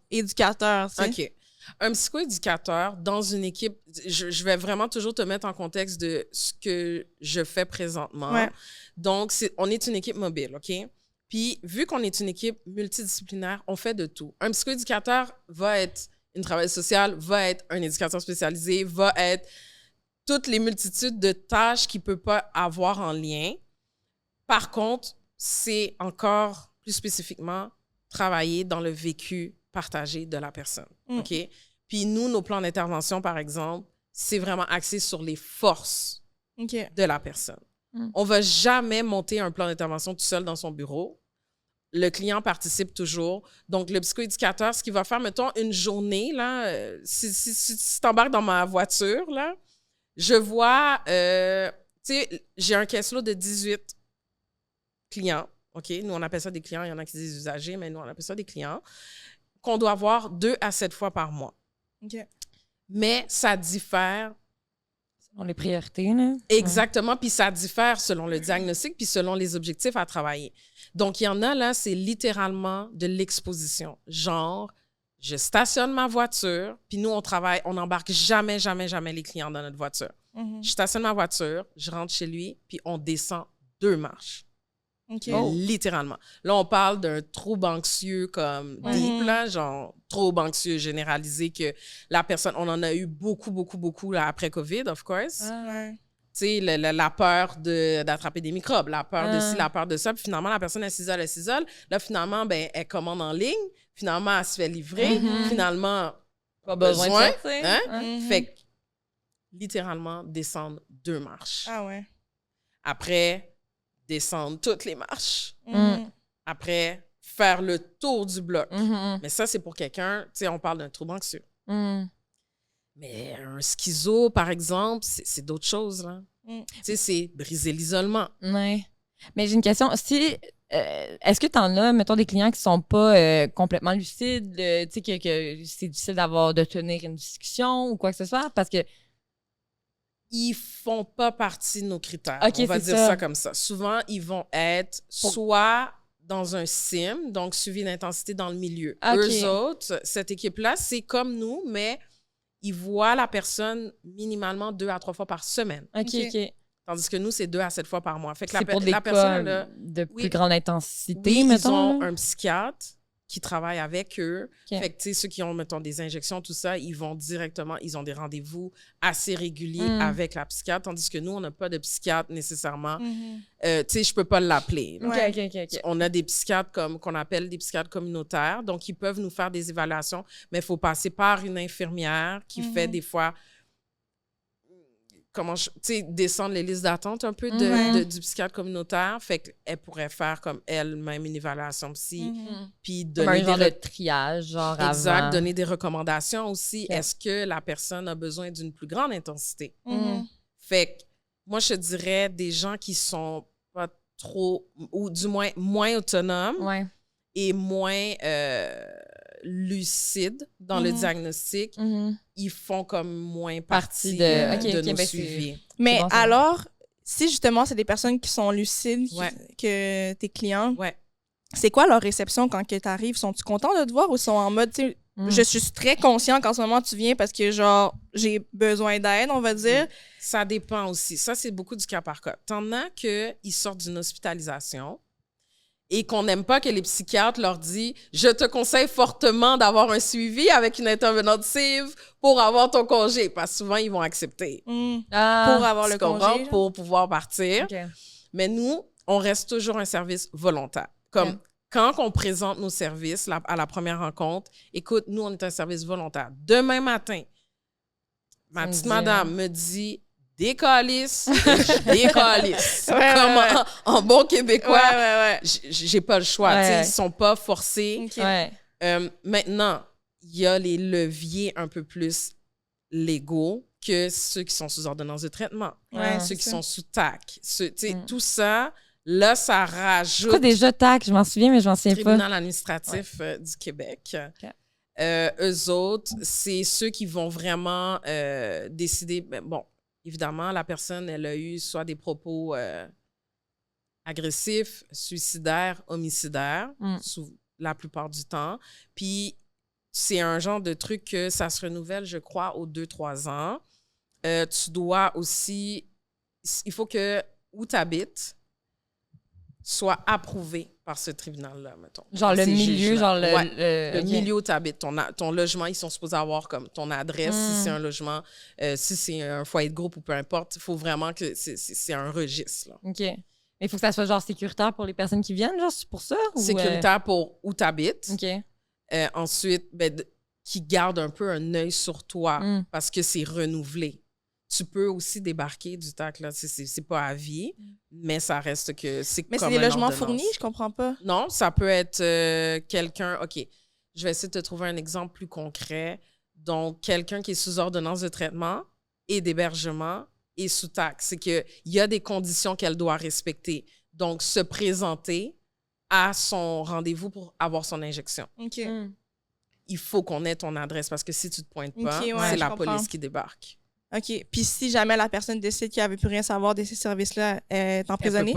psychoéducateur? tu sais? OK. Un psychoéducateur dans une équipe, je vais vraiment toujours te mettre en contexte de ce que je fais présentement. Ouais. Donc, on est une équipe mobile, OK? Puis, vu qu'on est une équipe multidisciplinaire, on fait de tout. Un psychoéducateur va être une travailleuse sociale, va être un éducateur spécialisé, va être toutes les multitudes de tâches qu'il ne peut pas avoir en lien. Par contre, c'est encore plus spécifiquement travailler dans le vécu partagé de la personne. Mm. OK? Puis nous, nos plans d'intervention, par exemple, c'est vraiment axé sur les forces OK. de la personne. Mm. On ne va jamais monter un plan d'intervention tout seul dans son bureau. Le client participe toujours. Donc, le psychoéducateur, ce qu'il va faire, mettons, une journée, là, si tu t'embarques dans ma voiture, là, je vois, tu sais, j'ai un caseload de 18 clients. OK? Nous, on appelle ça des clients. Il y en a qui disent usagers, mais nous, on appelle ça des clients qu'on doit voir 2 à 7 fois par mois. OK. Mais ça diffère On les priorités, là. exactement, puis ça diffère selon le diagnostic puis selon les objectifs à travailler. Donc, il y en a, là, c'est littéralement de l'exposition. Genre, je stationne ma voiture, puis nous, on n'embarque jamais les clients dans notre voiture. Mhm. Je stationne ma voiture, je rentre chez lui, puis on descend 2 marches. OK. Littéralement. Là, on parle d'un trouble anxieux comme Ouais. deep, là, genre trouble anxieux généralisé que la personne, on en a eu beaucoup, là, après COVID, of course. Ouais. sais, la peur d'attraper des microbes, la peur de ci, la peur de ça. Puis finalement, la personne, elle s'isole. Là, finalement, ben, elle commande en ligne. Finalement, elle se fait livrer. Finalement, Pas besoin de ça, tu sais. Hein? Fait que, littéralement, descendre 2 marches. Ah ouais. Après, descendre toutes les marches. Après, faire le tour du bloc. Mais ça, c'est pour quelqu'un, tu sais, on parle d'un trouble anxieux. Mais un schizo, par exemple, c'est d'autres choses, là. Tu sais, c'est briser l'isolement. Ouais. Mais j'ai une question. Si, est-ce que tu en as, mettons, des clients qui sont pas complètement lucides, tu sais, que c'est difficile de tenir une discussion ou quoi que ce soit? Parce que. Ils font pas partie de nos critères. OK, on va c'est dire ça. ça comme ça. Souvent, ils vont être soit dans un CIM, donc suivi d'intensité dans le milieu. OK. Eux autres, cette équipe-là, c'est comme nous, mais ils voient la personne minimalement 2 à 3 fois par semaine. OK. Tandis que nous, c'est 2 à 7 fois par mois. Fait que C'est pour des la cas personne, là, de oui. plus grande intensité, oui, mettons. ils ont là. un psychiatre qui travaille avec eux. OK. Fait que, tu sais, ceux qui ont, mettons, des injections, tout ça, ils vont directement, ils ont des rendez-vous assez réguliers avec la psychiatre, tandis que nous, on n'a pas de psychiatre nécessairement. Tu sais, je peux pas l'appeler. là. OK. On a des psychiatres qu'on appelle des psychiatres communautaires, donc ils peuvent nous faire des évaluations, mais il faut passer par une infirmière qui fait des fois, tu sais, descendre les listes d'attente un peu du psychiatre communautaire. Fait qu'elle pourrait faire comme elle-même une évaluation psy, puis Comme un donner genre de triage, genre exact, avant. donner des recommandations aussi. OK. Est-ce que la personne a besoin d'une plus grande intensité? Mhm. Fait que moi, je te dirais des gens qui sont pas trop, ou du moins moins autonomes Ouais. et moins lucides dans le diagnostic, ils font comme moins partie de- de OK, nos ben suivis. Mais C'est bon, ça. alors, si justement c'est des personnes qui sont lucides, Ouais. que tes clients, Ouais. c'est quoi leur réception quand tu arrives? Sont-ils contents de te voir ou sont en mode, tu sais, je suis très conscient qu'en ce moment tu viens parce que, genre, j'ai besoin d'aide, on va dire. Ça dépend aussi. Ça, c'est beaucoup du cas par cas. T'en as qu'ils sortent d'une hospitalisation et qu'on n'aime pas que les psychiatres leur disent « Je te conseille fortement d'avoir un suivi avec une intervenante CIV pour avoir ton congé. » Parce que souvent, ils vont accepter. Ah, Pour avoir Tu le comprends? congé. Pour pouvoir partir. OK. Mais nous, on reste toujours un service volontaire. Comme OK. quand on présente nos services à la première rencontre, écoute, nous, on est un service volontaire. Demain matin, ma petite madame me dit décalisse, je décalisse. Comme en bon québécois, j'ai pas le choix. Ouais. Tu sais, ils sont pas forcés. OK. Ouais. Maintenant, il y a les leviers un peu plus légaux que ceux qui sont sous ordonnance de traitement, Ouais, ceux c'est qui ça. sont sous TAC. Tout ça, là, ça rajoute Quoi déjà TAC? Je m'en souviens, mais je m'en souviens pas. tribunal administratif du Québec. Eux autres, c'est ceux qui vont vraiment décider. Bon, évidemment, la personne, elle a eu soit des propos agressifs, suicidaires, homicidaires, la plupart du temps. Puis, c'est un genre de truc que ça se renouvelle, je crois, aux 2-3 ans. Tu dois aussi... Il faut que où tu habites soit approuvé par ce tribunal-là, mettons. Genre le Ces milieu, juges-là. genre le... Ouais. Le OK. milieu où tu habites. Ton logement, ils sont supposés avoir comme ton adresse, si c'est un logement, si c'est un foyer de groupe ou peu importe. Il faut vraiment que c'est un registre. Là. OK. Mais il faut que ça soit genre sécuritaire pour les personnes qui viennent, genre, c'est pour ça? Ou, Sécuritaire pour où tu habites. OK. Ensuite, qui garde un peu un œil sur toi parce que c'est renouvelé. Tu peux aussi débarquer du TAC, là. C'est pas à vie, mais ça reste que c'est Mais comme c'est des une logements ordonnance. fournis, je comprends pas. Non, ça peut être quelqu'un... OK, je vais essayer de te trouver un exemple plus concret. Donc, quelqu'un qui est sous ordonnance de traitement et d'hébergement et sous TAC. C'est qu'il y a des conditions qu'elle doit respecter. Donc, se présenter à son rendez-vous pour avoir son injection. OK. Il faut qu'on ait ton adresse parce que si tu te pointes pas, OK, ouais, c'est je la comprends. police qui débarque. OK. Puis si jamais la personne décide qu'elle veut plus rien savoir de ces services-là, elle est emprisonnée?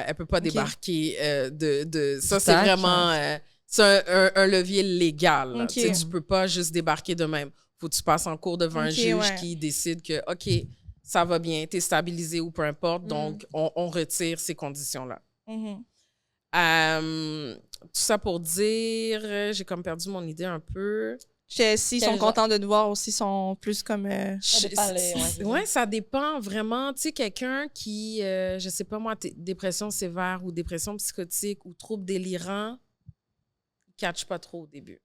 Elle peut pas débarquer de... Ça, Du c'est TAC, vraiment... c'est un levier légal. Là. OK. Tu sais, tu peux pas juste débarquer de même. Faut que tu passes en cours devant un OK, juge ouais. qui décide que, OK, ça va bien, t'es stabilisé ou peu importe, donc on retire ces conditions-là. Mhm. Tout ça pour dire... J'ai comme perdu mon idée un peu. S'ils sont contents de nous voir aussi, ils sont plus comme... Ça dépend vraiment. Tu sais, quelqu'un qui, je sais pas moi, dépression sévère ou dépression psychotique ou trouble délirant, il ne catch pas trop au début.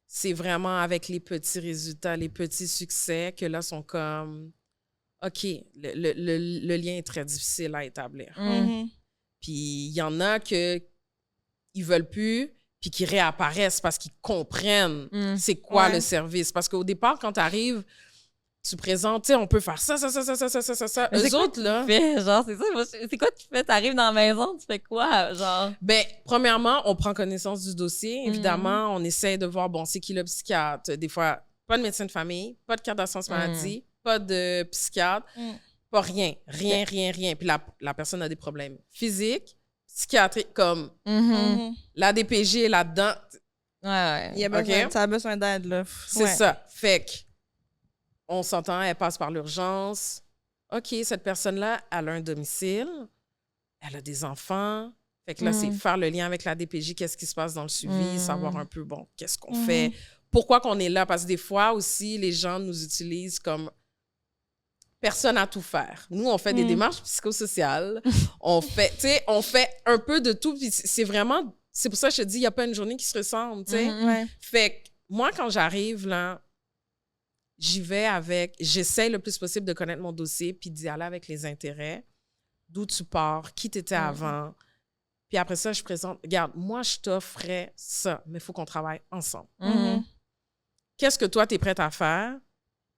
C'est vraiment avec les petits résultats, les petits succès que là, sont comme, OK, le lien est très difficile à établir. Puis il y en a que ils veulent plus, puis qui réapparaissent parce qu'ils comprennent c'est quoi le service. Parce qu'au départ, quand tu arrives, tu présentes, tu sais, on peut faire ça. Eux autres, là... Genre, c'est ça. C'est quoi tu fais? T'arrives dans la maison, tu fais quoi? Genre... Ben, premièrement, on prend connaissance du dossier. Évidemment, on essaie de voir, bon, c'est qui le psychiatre? Des fois, pas de médecin de famille, pas de carte d'assurance maladie, pas de psychiatre, pas rien. Rien. Puis la personne a des problèmes physiques, psychiatriques, comme la DPJ est là-dedans. Ouais. Ça a besoin d'aide, là. C'est ça. Fait que, on s'entend, elle passe par l'urgence. OK, cette personne-là, elle a un domicile, elle a des enfants. Fait que là, c'est faire le lien avec la DPJ, qu'est-ce qui se passe dans le suivi, savoir un peu, bon, qu'est-ce qu'on fait, pourquoi qu'on est là. Parce que des fois aussi, les gens nous utilisent comme personne à tout faire. Nous, on fait des démarches psychosociales. On fait un peu de tout. Puis c'est vraiment, c'est pour ça que je te dis, il n'y a pas une journée qui se ressemble, tu sais. Fait que moi, quand j'arrive, là, j'essaie le plus possible de connaître mon dossier puis d'y aller avec les intérêts, d'où tu pars, qui t'étais avant. Puis après ça, je présente, regarde, moi, je t'offrais ça, mais il faut qu'on travaille ensemble. Qu'est-ce que toi, tu es prête à faire?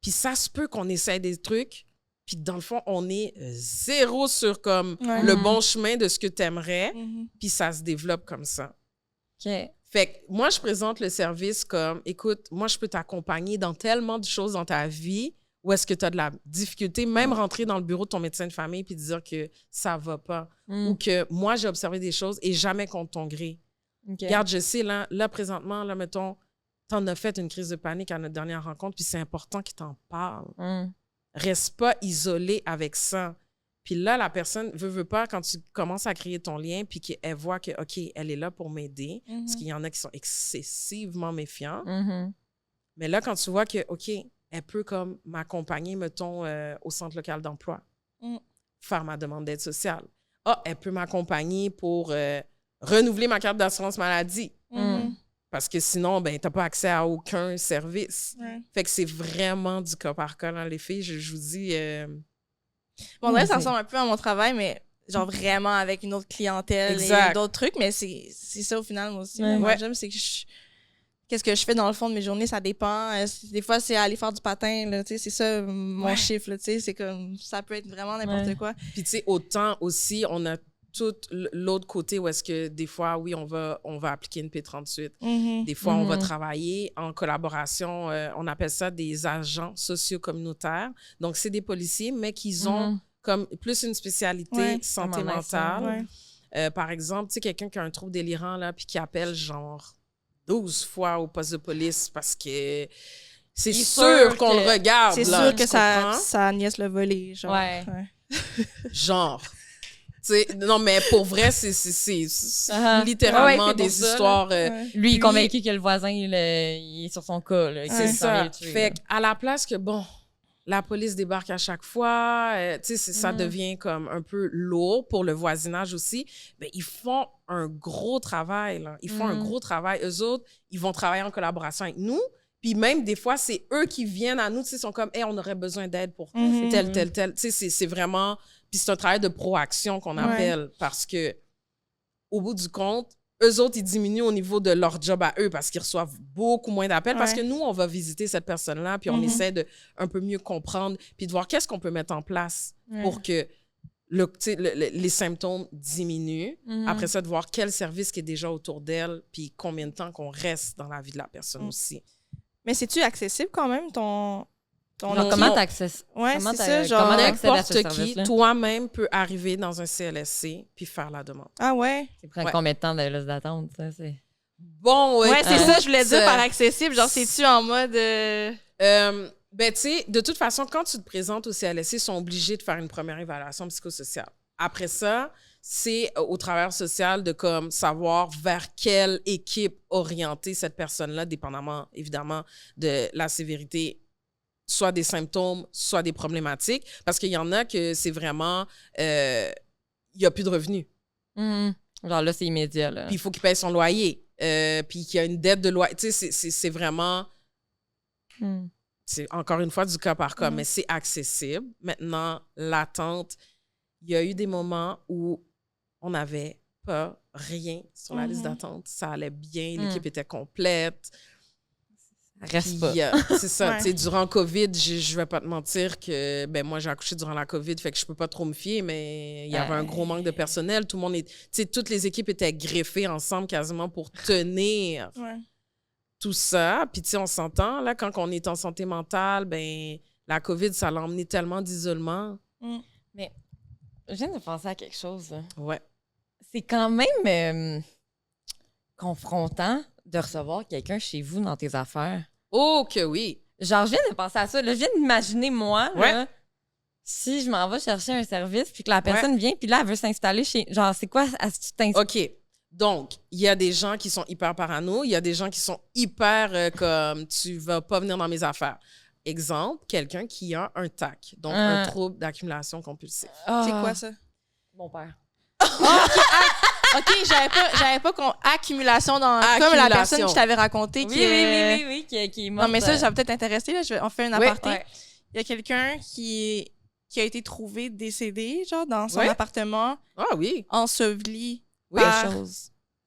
Puis ça se peut qu'on essaie des trucs, puis dans le fond, on est zéro sur comme le bon chemin de ce que tu aimerais, puis ça se développe comme ça. OK. Fait que moi, je présente le service comme, écoute, moi, je peux t'accompagner dans tellement de choses dans ta vie où est-ce que tu as de la difficulté, même rentrer dans le bureau de ton médecin de famille puis dire que ça va pas. Ou que moi, j'ai observé des choses et jamais contre ton gré. Okay. Regarde, je sais, là présentement, là, mettons, t'en as fait une crise de panique à notre dernière rencontre puis c'est important qu'il t'en parle. Reste pas isolé avec ça. Puis là, la personne veut pas, quand tu commences à créer ton lien, puis qu'elle voit que, OK, elle est là pour m'aider, parce qu'il y en a qui sont excessivement méfiants. Mais là, quand tu vois que, OK, elle peut comme m'accompagner, mettons, au centre local d'emploi, faire ma demande d'aide sociale. Ah, elle peut m'accompagner pour renouveler ma carte d'assurance maladie. Parce que sinon, ben, t'as pas accès à aucun service. Fait que c'est vraiment du cas par cas, dans les filles. Je vous dis... Bon, ça ressemble un peu à mon travail, mais genre vraiment avec une autre clientèle et d'autres trucs, mais c'est ça au final, moi aussi. Moi, j'aime, c'est que qu'est-ce que je fais dans le fond de mes journées, ça dépend. Des fois, c'est aller faire du patin, là, tu sais, c'est ça mon chiffre, tu sais, c'est comme, ça peut être vraiment n'importe quoi. Puis tu sais, autant aussi, on a tout l'autre côté où est-ce que des fois, oui, on va appliquer une P38. Des fois, on va travailler en collaboration, on appelle ça des agents socio-communautaires. Donc, c'est des policiers, mais qui ont comme plus une spécialité santé mentale. Par exemple, tu sais, quelqu'un qui a un trouble délirant, là, puis qui appelle genre 12 fois au poste de police parce que c'est sûr qu'on le regarde. C'est sûr que sa nièce l'a volé, genre. Genre. Non, mais pour vrai, c'est littéralement des histoires... Lui, il est convaincu que le voisin, il est sur son cas. Là. C'est ça. Fait qu'à la place que, bon, la police débarque à chaque fois, ça devient comme un peu lourd pour le voisinage aussi, mais ils font un gros travail. Là. Ils font un gros travail. Eux autres, ils vont travailler en collaboration avec nous. Puis même, des fois, c'est eux qui viennent à nous, ils sont comme, hey, on aurait besoin d'aide pour tel. C'est vraiment... Puis c'est un travail de proaction qu'on appelle parce que, au bout du compte, eux autres, ils diminuent au niveau de leur job à eux parce qu'ils reçoivent beaucoup moins d'appels parce que nous, on va visiter cette personne-là puis on essaie de un peu mieux comprendre puis de voir qu'est-ce qu'on peut mettre en place pour que les symptômes diminuent. Après ça, de voir quel service qui est déjà autour d'elle puis combien de temps qu'on reste dans la vie de la personne aussi. Mais c'est-tu accessible quand même, ton comment t'accèdes? Ouais, c'est ça, genre n'importe qui, toi-même, peut arriver dans un CLSC puis faire la demande. Ah ouais? Ça prend combien de temps de liste d'attente, ça? Bon, ouais, c'est ça, je voulais dire par accessible. Genre, c'est-tu en mode... Ben, tu sais, de toute façon, quand tu te présentes au CLSC, ils sont obligés de faire une première évaluation psychosociale. Après ça, c'est au travailleur social de comme savoir vers quelle équipe orienter cette personne-là, dépendamment, évidemment, de la sévérité, soit des symptômes, soit des problématiques. Parce qu'il y en a que c'est vraiment... il n'y a plus de revenus. Genre là, c'est immédiat. Là. Puis il faut qu'il paye son loyer. Puis qu'il y a une dette de loyer. Tu sais, c'est vraiment... C'est encore une fois du cas par cas, mais c'est accessible. Maintenant, l'attente, il y a eu des moments où on n'avait pas rien sur la liste d'attente. Ça allait bien, l'équipe était complète. Reste pas. C'est ça. Tu sais, durant COVID, je vais pas te mentir que moi, j'ai accouché durant la COVID, fait que je peux pas trop me fier, mais il y avait un gros manque de personnel. Tout le monde tu sais, toutes les équipes étaient greffées ensemble quasiment pour tenir tout ça. Puis, tu sais, on s'entend, là, quand on est en santé mentale, la COVID, ça l'a emmené tellement d'isolement. Mais je viens de penser à quelque chose. Là. Ouais. C'est quand même confrontant de recevoir quelqu'un chez vous dans tes affaires. Oh, que oui! Genre, je viens de penser à ça. Là, je viens d'imaginer, moi, là, si je m'en vais chercher un service puis que la personne vient puis là, elle veut s'installer chez... Genre, c'est quoi? OK. Donc, il y a des gens qui sont hyper parano. Il y a des gens qui sont hyper comme « tu vas pas venir dans mes affaires ». Exemple, quelqu'un qui a un TAC, donc un trouble d'accumulation compulsive. C'est quoi ça? Mon père. OK, j'avais pas accumulation dans comme la personne que je t'avais raconté qui qui est morte. Non, mais ça va peut-être t'intéresser là, on fait un aparté. Ouais. Il y a quelqu'un qui a été trouvé décédé genre dans son appartement. Ah oui. Enseveli par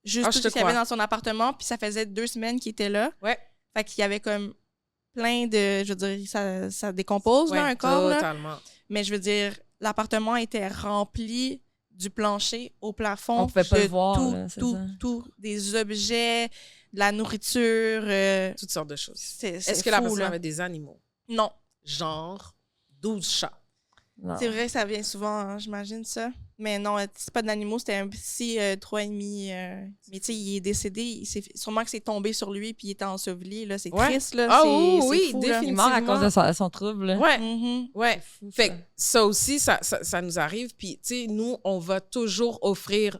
juste tout ce qu'il y avait dans son appartement, puis ça faisait 2 semaines qu'il était là. Ouais. Fait qu'il y avait comme plein de, je veux dire, ça décompose là, un corps totalement. Là. Mais je veux dire, l'appartement était rempli du plancher au plafond. On pouvait pas le voir. Tout, des objets, de la nourriture. Toutes sortes de choses. Est-ce que la personne avait des animaux? Non. Genre 12 chats. Non. C'est vrai que ça vient souvent, hein, j'imagine ça. Mais non, c'est pas d'animaux, c'était un petit 3,5. Mais tu sais, il est décédé. Sûrement que c'est tombé sur lui puis il était enseveli. Là, c'est triste. Là, ah c'est oui, fou, définitivement. Il est mort à cause de son trouble. Là. Ouais. Ouais. Fou, fait que ça aussi, ça nous arrive. Puis, tu sais, nous, on va toujours offrir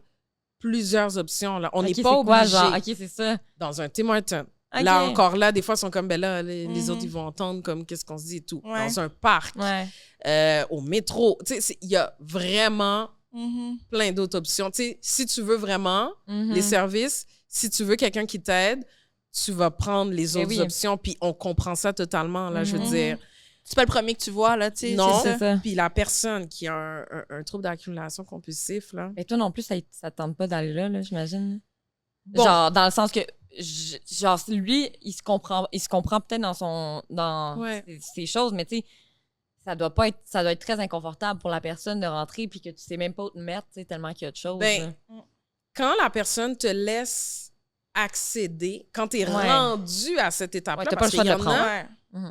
plusieurs options. Là. On n'est pas obligé. Genre? OK, c'est ça. Dans un Tim Hortons. Okay. Là, encore là, des fois, ils sont comme, les autres, ils vont entendre comme qu'est-ce qu'on se dit et tout. Dans un parc, au métro. Tu sais, il y a vraiment plein d'autres options. Tu sais, si tu veux vraiment les services, si tu veux quelqu'un qui t'aide, tu vas prendre les autres options. Puis on comprend ça totalement, là, je veux dire. C'est pas le premier que tu vois, là, tu sais. Non, c'est ça. Puis la personne qui a un trouble d'accumulation compulsif, là. Mais toi non plus, ça ne tente pas d'aller là, j'imagine. Bon. Genre, dans le sens que, genre, lui, il se comprend peut-être dans ses choses, mais tu sais, ça doit être très inconfortable pour la personne de rentrer puis que tu sais même pas où te mettre, tu sais, tellement qu'il y a de choses. Quand la personne te laisse accéder, quand tu es rendu à cette étape-là, t'as pas le choix de le prendre.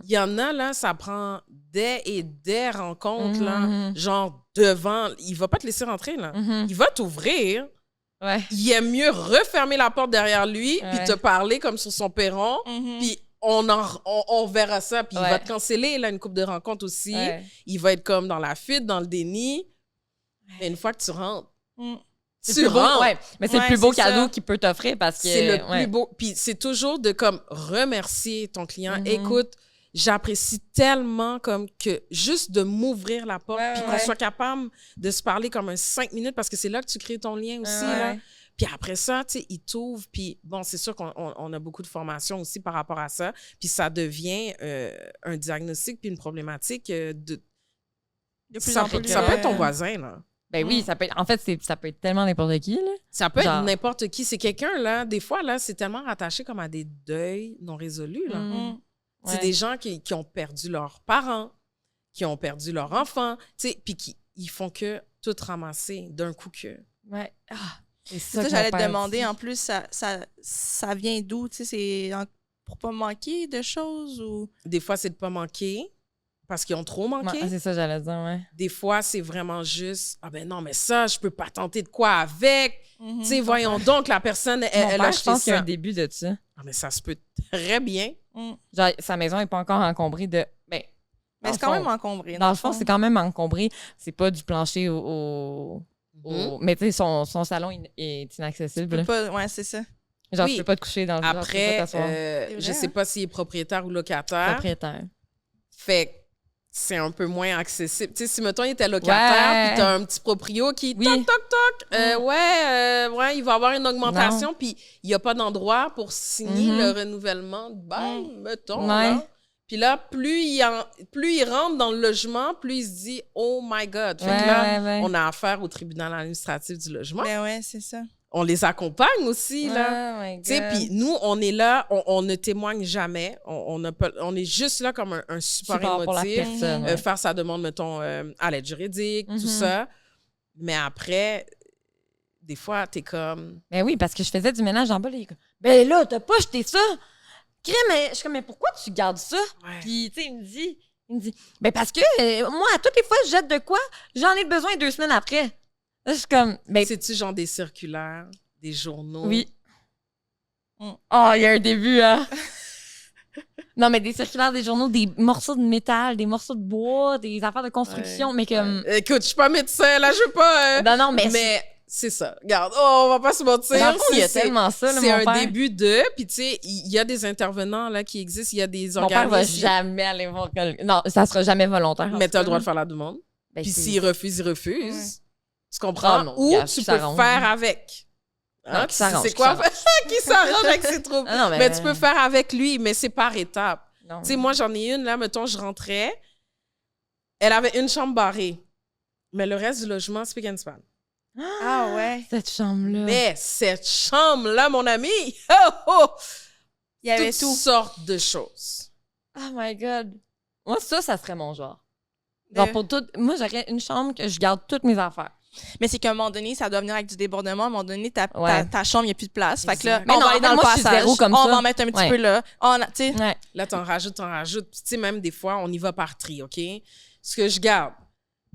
Il y en a, là, ça prend des rencontres, là, genre devant. Il va pas te laisser rentrer, là. Il va t'ouvrir. Ouais. Il est mieux refermer la porte derrière lui puis te parler comme sur son perron. Puis on verra ça. Puis il va te canceller, là, une couple de rencontres aussi. Il va être comme dans la fuite, dans le déni. Mais une fois que tu rentres, tu rentres. Mais c'est le plus beau cadeau qu'il peut t'offrir parce que... C'est le plus beau. Puis c'est toujours de comme remercier ton client. Écoute, j'apprécie tellement comme que juste de m'ouvrir la porte puis qu'on soit capable de se parler comme un 5 minutes parce que c'est là que tu crées ton lien aussi. Là. Puis après ça, tu sais, il t'ouvre. Puis bon, c'est sûr qu'on a beaucoup de formations aussi par rapport à ça. Puis ça devient un diagnostic puis une problématique de plus en plus. Ça peut être ton voisin, là. Ben oui, ça peut être tellement n'importe qui, là. Ça peut être n'importe qui. C'est quelqu'un, là, des fois, là, c'est tellement rattaché comme à des deuils non résolus, là. C'est des gens qui ont perdu leurs parents, qui ont perdu leurs enfants, tu sais, puis ils font que tout ramasser d'un coup que... Ouais. C'est ça que j'allais te demander. En plus, ça vient d'où? Tu sais, c'est pour pas manquer de choses ou... Des fois, c'est de pas manquer parce qu'ils ont trop manqué. C'est ça, j'allais dire, ouais. Des fois, c'est vraiment juste, ah ben non, mais ça, je peux pas tenter de quoi avec. Tu sais, voyons donc, la personne, elle a acheté ça. Je pense qu'il y a un début de ça. Ah, mais ça se peut très bien. Genre, sa maison n'est pas encore encombrée de... Mais c'est quand même encombré. Dans le fond, c'est quand même encombré. C'est pas du plancher au Mais tu sais, son salon est inaccessible. là. Ouais, c'est ça. Genre, Oui. tu peux pas te coucher dans le genre, tu peux pas Après, t'asseoir. je sais pas s'il est propriétaire ou locataire. Propriétaire. Fait que c'est un peu moins accessible. Tu sais, si, mettons, il était locataire, puis t'as un petit proprio qui, toc, toc, toc, ouais, il va avoir une augmentation, puis il n'y a pas d'endroit pour signer le renouvellement de bail, mettons. Là. Puis là, plus il rentre dans le logement, plus il se dit « Oh my God! » Fait que là, on a affaire au tribunal administratif du logement. Ben ouais, c'est ça. On les accompagne aussi, là. Tu sais, puis nous, on est là, on ne témoigne jamais. On est juste là comme un support pour la émotif. personne, Faire sa demande, mettons, à l'aide juridique, tout ça. Mais après, des fois, t'es comme... Ben oui, parce que je faisais du ménage en bas. Là, ben là, t'as pas jeté ça. Mais je suis comme, mais pourquoi tu gardes ça? Ouais. Puis, tu sais, il me dit, ben parce que moi, à toutes les fois, je jette de quoi, j'en ai besoin 2 semaines après. Là, je suis comme, ben. C'est-tu genre des circulaires, des journaux? Oui. Oh, il y a un début, hein? Non, mais des circulaires, des journaux, des morceaux de métal, des morceaux de bois, des affaires de construction, mais comme. Écoute, je suis pas médecin, là, je veux pas. Non, mais. C'est ça. Regarde, on va pas se mentir. Dans le fond, il y a tellement ça, là, c'est mon un père. début de... Puis, tu sais, il y a des intervenants là qui existent. Il y a des Mon père organismes... va jamais aller voir... Non, ça sera jamais volontaire. Mais t'as le droit de faire la demande. Ben, Puis c'est- s'il refuse, il refuse. Tu comprends? Ah non, Ou gars, tu qui peux s'arrange. faire avec. Non, qui s'arrange, C'est quoi? qui Qui s'arrange avec ses troubles. Ah non, mais tu peux faire avec lui, mais c'est par étapes. Non. Tu sais, moi, j'en ai une, là, mettons, je rentrais. Elle avait une chambre barrée. Mais le reste du logement, c'est pick and span. Ah ouais. Cette chambre-là. Mais cette chambre-là, mon ami, oh, oh, Il y avait toutes tout. sortes de choses. Oh my God. Moi, ça serait mon genre. Genre, pour tout... Moi, j'aurais une chambre que je garde toutes mes affaires. Mais c'est qu'à un moment donné, ça doit venir avec du débordement. À un moment donné, ta chambre, il n'y a plus de place. Fait que là, Exact. Mais on non, va aller dans le moi, je suis passage. zéro comme on ça. va en mettre un petit peu là. Tu sais. Ouais. Là, t'en rajoutes. Puis, tu sais, même des fois, on y va par tri, OK? Ce que je garde,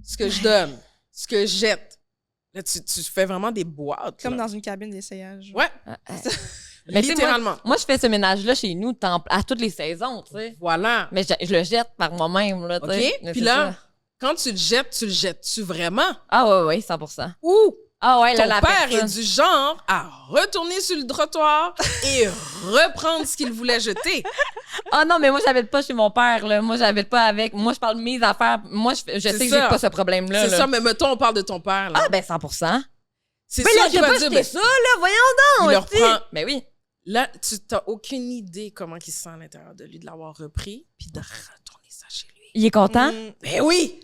ce que je donne, ce que je jette. Là, tu fais vraiment des boîtes. Comme là. dans une cabine d'essayage. Ouais, Mais tu sais, littéralement. moi, je fais ce ménage-là chez nous à toutes les saisons, tu sais. Voilà. Mais je le jette par moi-même, là, tu OK? sais. Mais Puis c'est là, ça. quand tu le jettes-tu vraiment? Ah ouais, 100%. Ou Ah ouais, là, ton la père personne... est du genre à retourner sur le trottoir et reprendre ce qu'il voulait jeter. Ah non, mais moi, j'habite pas chez mon père, là. Moi, j'habite pas avec... Moi, je parle de mes affaires. Moi, je sais que j'ai ça. pas ce problème-là, C'est là. ça, mais mettons, on parle de ton père. Là. Ah ben 100%. c'est Mais sûr là, qu'il t'as va pas dire, jeté ben, ça, là, voyons donc! il le hostie. reprend. Ben oui. Là, tu n'as aucune idée comment il se sent à l'intérieur de lui de l'avoir repris puis de retourner ça chez lui. Il est content? Ben oui!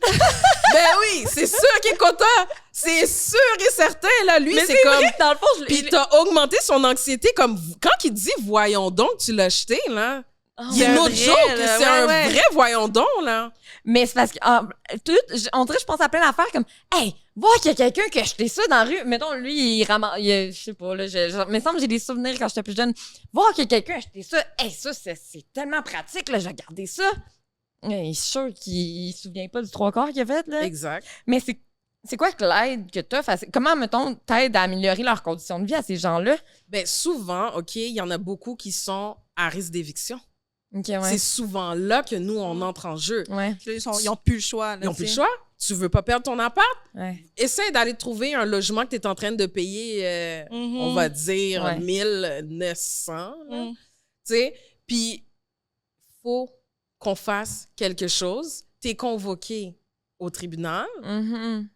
Ben oui! C'est sûr qu'il est content! C'est sûr et certain, là. Lui, Mais c'est comme... vrai, dans le fond, je Puis t'as augmenté son anxiété comme... Quand il dit « voyons donc, tu l'as jeté », là... Il y a c'est une un autre vrai, joke, là, c'est un ouais. vrai « voyons donc », là. Mais c'est parce que, on dirait que je pense à plein d'affaires comme, hey, voir qu'il y a quelqu'un qui a jeté ça dans la rue. Mettons, lui, je sais pas, là, il me semble que j'ai des souvenirs quand j'étais plus jeune. Voir qu'il y a quelqu'un qui a jeté ça, hey, ça, c'est tellement pratique, là, j'ai gardé ça. Il est sûr qu'il se souvient pas du 3/4 qu'il a fait, là. Exact. Mais c'est quoi que l'aide que t'as? Comment, mettons, t'aides à améliorer leurs conditions de vie à ces gens-là? Ben souvent, OK, il y en a beaucoup qui sont à risque d'éviction. OK, ouais. C'est souvent là que nous, on entre en jeu. Ouais, Là, ils n'ont plus le choix. Là, Ils n'ont plus tu le sais. choix. Tu veux pas perdre ton appart? ouais. Essaye d'aller trouver un logement que tu es en train de payer, Mhm. on va dire, Ouais. 1900. là. Mm. Tu sais, puis faut qu'on fasse quelque chose. Tu es convoqué au tribunal. Mhm.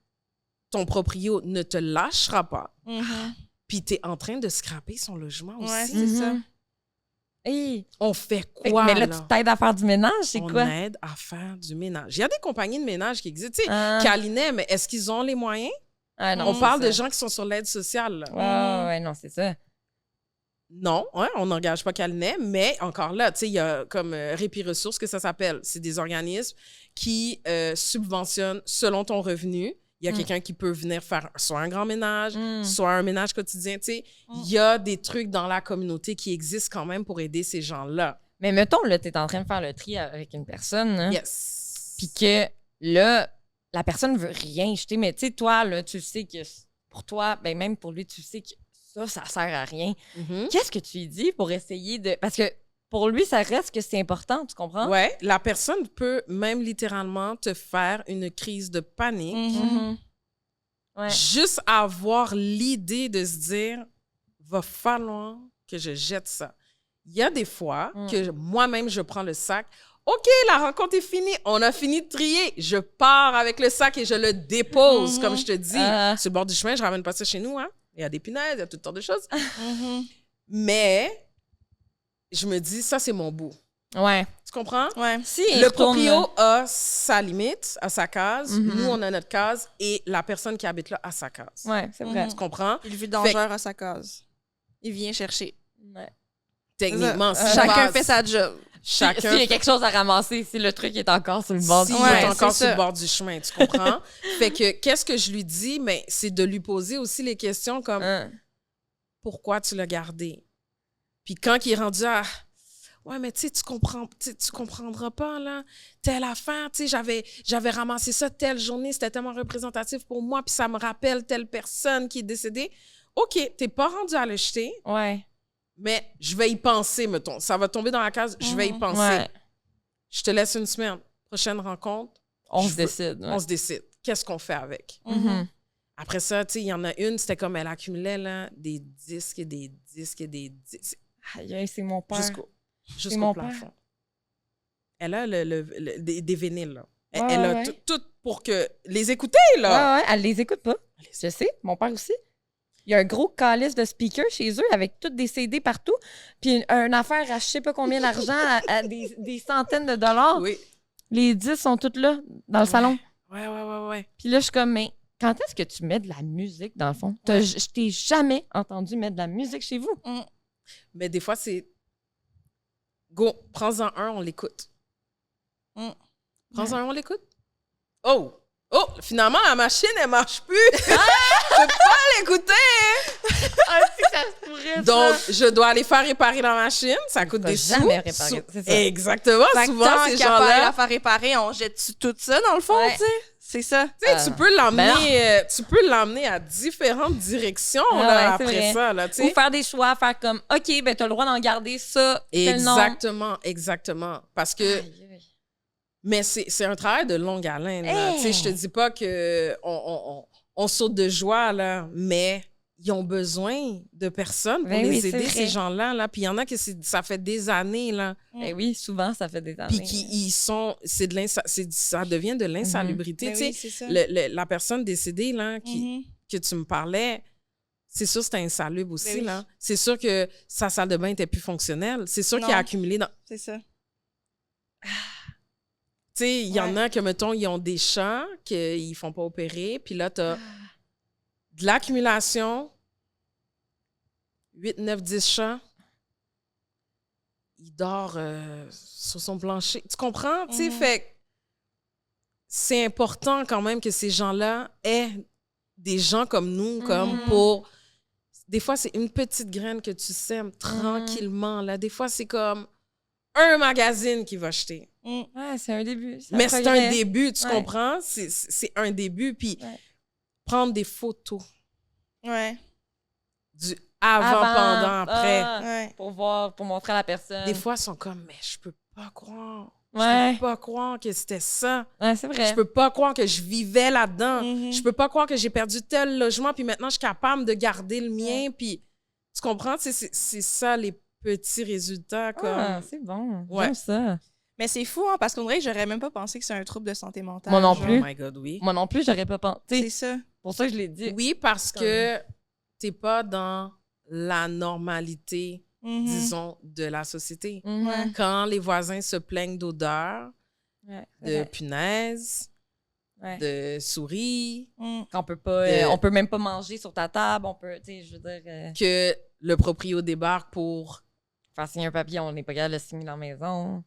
Ton proprio ne te lâchera pas. Mhm. Puis tu es en train de scraper son logement aussi. Ouais, c'est ça. Mhm. Hey. On fait Fait que- quoi, mais là, là? tu t'aides à faire du ménage, c'est On quoi? aide à faire du ménage. Il y a des compagnies de ménage qui existent. Tu sais, Ah. Calinet, mais est-ce qu'ils ont les moyens? Ah, non, On c'est parle ça. de gens qui sont sur l'aide sociale. là. Ouais, non, c'est ça. Non, hein, on n'engage pas Calinet, mais encore là, tu sais, il y a comme Répit Ressources que ça s'appelle. C'est des organismes qui subventionnent selon ton revenu. Il y a quelqu'un qui peut venir faire soit un grand ménage, soit un ménage quotidien. Tu sais, il y a des trucs dans la communauté qui existent quand même pour aider ces gens-là. Mais mettons, là, t'es en train de faire le tri avec une personne, hein, Yes. puis que là, la personne veut rien jeter, mais tu sais, toi, là, tu sais que pour toi, ben même pour lui, tu sais que ça sert à rien. Mhm. Qu'est-ce que tu lui dis pour essayer de... Parce que pour lui, ça reste que c'est important, tu comprends? Ouais, la personne peut même littéralement te faire une crise de panique. Mhm. Ouais. Juste avoir l'idée de se dire, va falloir que je jette ça. Il y a des fois que moi-même, je prends le sac. OK, la rencontre est finie. On a fini de trier. Je pars avec le sac et je le dépose, comme je te dis. Sur le bord du chemin, je ramène pas ça chez nous. Hein? Il y a des punaises, il y a toutes sortes de choses. Mais je me dis, ça, c'est mon bout. Ouais. Tu comprends? Ouais. Si, Le proprio a sa limite, a sa case. Nous, on a notre case et la personne qui habite là a sa case. Ouais, c'est vrai. Tu comprends? Puis le vidangeur à sa case. Il vient chercher. Ouais. Techniquement, si Chacun je fait sa job. Chacun S'il y a quelque chose à ramasser, si le truc est encore sur le bord si du il Ouais, est encore c'est sur ça. le bord du chemin, tu comprends? Fait que, qu'est-ce que je lui dis? Mais c'est de lui poser aussi les questions comme pourquoi tu l'as gardé? Puis quand il est rendu à ouais, mais tu sais, tu comprendras pas, là. Telle affaire, tu sais, j'avais ramassé ça telle journée, c'était tellement représentatif pour moi, puis ça me rappelle telle personne qui est décédée. OK, t'es pas rendu à le jeter, Ouais. mais je vais y penser, mettons. Ça va tomber dans la case, je vais y penser. Ouais. Je te laisse une semaine. Prochaine rencontre, On je se veux- décide. Ouais. on se décide. Qu'est-ce qu'on fait avec? Mhm. Après ça, tu sais, il y en a une, c'était comme elle accumulait là, des disques et des disques et des disques Aïe, aïe, c'est mon père. jusqu'au mon plafond. Elle a des vinyles, là. Elle, Ouais, elle a ouais. tout pour que... Les écouter, là! Ouais, ouais, elle les écoute pas. Je sais, mon père aussi. Il y a un gros calice de speakers chez eux avec toutes des CD partout. Puis une affaire à je sais pas combien d'argent, à des centaines de dollars. Oui. Les 10 sont toutes là, dans le salon. Ouais. Puis là, je suis comme, mais quand est-ce que tu mets de la musique, dans le fond? Je t'ai jamais entendu mettre de la musique chez vous. Mais des fois, c'est... Go, prends-en un, on l'écoute. Prends-en un, on l'écoute. Oh! Oh! Finalement, la machine, elle marche plus! Je peux pas l'écouter! Ah, si, ça se pourrait, Donc, je dois aller faire réparer la machine. Ça coûte des sous. jamais réparer, c'est ça. Exactement. Fait que Souvent, tant ces qu'à pas aller gens-là... la faire réparer, on jette tout ça dans le fond, Ouais. tu sais? C'est ça. Tu sais, tu peux l'emmener, ben tu peux l'emmener à différentes directions Ah là, ouais, c'est après vrai. ça, là, tu Ou sais. faire des choix, faire comme, OK, ben t'as le droit d'en garder ça, tel nom. Exactement. Parce que, Aïe, aïe. mais c'est un travail de longue haleine. Là. Tu sais, je te dis pas que on saute de joie là, mais ils ont besoin de personnes pour Ben les oui, c'est aider vrai. ces gens-là là. Puis il y en a que ça fait des années là. Ben oui, souvent, ça fait des années. Puis ils sont, ça devient de l'insalubrité. Ben Tu sais, oui, c'est ça. la personne décédée là que tu me parlais, c'est sûr que c'était insalubre aussi, Ben oui. là. C'est sûr que sa salle de bain était plus fonctionnelle. C'est sûr qu'il Non. a accumulé dans... C'est ça. Tu sais, il y en Ouais. a que, mettons, ils ont des chats qu'ils font pas opérer, puis là, t'as de l'accumulation, 8, 9, 10 chats. Il dort sur son plancher. Tu comprends? Tu sais, fait que c'est important quand même que ces gens-là aient des gens comme nous, comme pour... Des fois, c'est une petite graine que tu sèmes tranquillement, là. Des fois, c'est comme un magazine qui va jeter. Ouais, c'est un début. Mais c'est un progrès. début, tu Ouais. comprends? C'est un début. Puis Ouais. prendre des photos Ouais. du avant, pendant, après. Ouais. Pour voir, pour montrer à la personne. Des fois, ils sont comme, mais je peux pas croire. Ouais. Je peux pas croire que c'était ça. Ouais, c'est vrai. Je peux pas croire que je vivais là-dedans. Mhm. Je peux pas croire que j'ai perdu tel logement, puis maintenant, je suis capable de garder le mien. Puis, tu comprends? C'est ça, les petits résultats. Comme... Ah, c'est bon. Ouais. J'aime ça. Mais c'est fou, hein, parce qu'on dirait que j'aurais même pas pensé que c'est un trouble de santé mentale. Moi non genre. plus. Oh my God, oui. Moi non plus, j'aurais pas pensé. C'est ça. Pour ça que je l'ai dit. Oui, parce que t'es pas dans la normalité, Mhm. disons, de la société. Mhm. Ouais. Quand les voisins se plaignent d'odeurs, Ouais, c'est de vrai. punaises, Ouais. de souris, Qu'on peut pas, on peut même pas manger sur ta table, on peut, tu sais, je veux dire, que le proprio débarque pour faire signer un papier, on n'est pas capable de le signer dans la maison.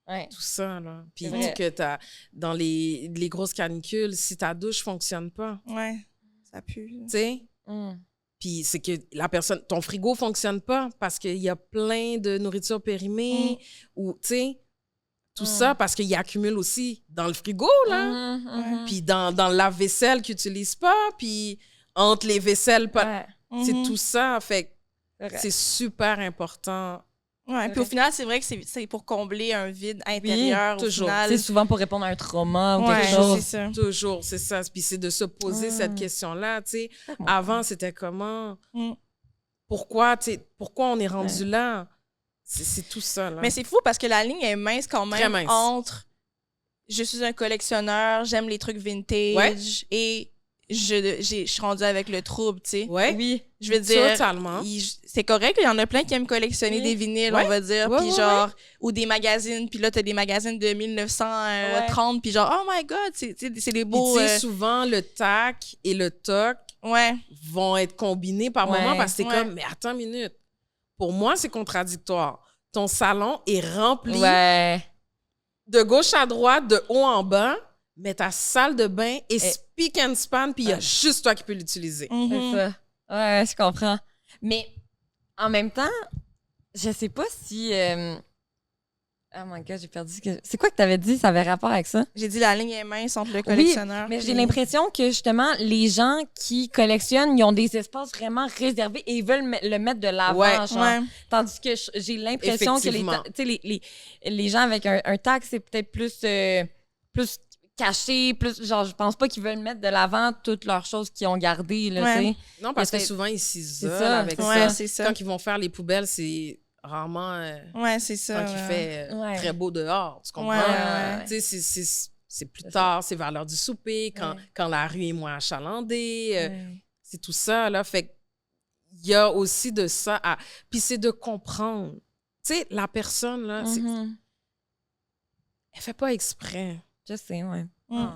Ouais. tout ça, là. Puis C'est vrai. que dans les grosses canicules, si ta douche fonctionne pas, Ouais. Ça pue. tu sais, Mm. puis c'est que ton frigo fonctionne pas parce qu'il y a plein de nourriture périmée ou, tu sais, tout ça parce qu'il accumule aussi dans le frigo, là. Mhm, mhm. Puis dans le lave-vaisselle qu'ils n'utilisent pas, puis entre les vaisselles, Ouais. c'est Mhm. tout ça. Fait que C'est vrai. c'est super important Ouais, puis au final, c'est vrai que c'est pour combler un vide intérieur. Au toujours. final. C'est souvent pour répondre à un trauma ou Ouais, quelque chose. c'est ça. Toujours, c'est ça. Puis c'est de se poser cette question-là, tu sais. Avant, c'était comment? Mm. Pourquoi on est rendu là? C'est tout ça, là. Mais c'est fou parce que la ligne est mince quand Très même mince. entre je suis un collectionneur, j'aime les trucs vintage et je suis rendue avec le trouble, tu sais. Ouais. Oui. Je veux dire, Totalement. c'est correct, il y en a plein qui aiment collectionner des vinyles, Ouais. on va dire, Ouais, puis ouais, genre, ou des magazines, puis là, t'as des magazines de 1930, puis genre, oh my God, c'est des Puis beaux... tu sais, souvent, le tac et le toc ouais, vont être combinés par Ouais. moment parce que c'est Ouais. comme, mais attends une minute. Pour moi, c'est contradictoire. Ton salon est rempli Ouais. de gauche à droite, de haut en bas, mais ta salle de bain est spick and span, puis il y a juste toi qui peux l'utiliser. mhm. C'est ça. Ouais, je comprends. Mais en même temps, je sais pas si. Oh my God, j'ai perdu. C'est quoi que t'avais dit? Ça avait rapport avec ça? J'ai dit la ligne est mince entre le collectionneur. Mais j'ai puis- l'impression que justement, les gens qui collectionnent, ils ont des espaces vraiment réservés et ils veulent le mettre de l'avant. Ouais. genre. Ouais. Tandis que j'ai l'impression que Effectivement. tu sais, les gens avec un tag, c'est peut-être plus caché, plus genre, je pense pas qu'ils veulent mettre de l'avant toutes leurs choses qu'ils ont gardées. Là, Ouais. tu sais. Non, parce que C'est- souvent, ils s'isolent ça, avec c'est ça. Ouais, c'est ça. Quand ils vont faire les poubelles, c'est rarement Ouais, c'est ça. quand il fait Ouais. très beau dehors. Tu comprends? Ouais, ouais. Tu sais, c'est plus C'est tard, c'est vers l'heure du souper, Ouais. quand la rue est moins achalandée. Ouais. C'est tout ça, là. Fait qu'il y a aussi de ça à... Puis c'est de comprendre. Tu sais, la personne, là, Mhm. elle fait pas exprès. Je sais, ouais. Mm.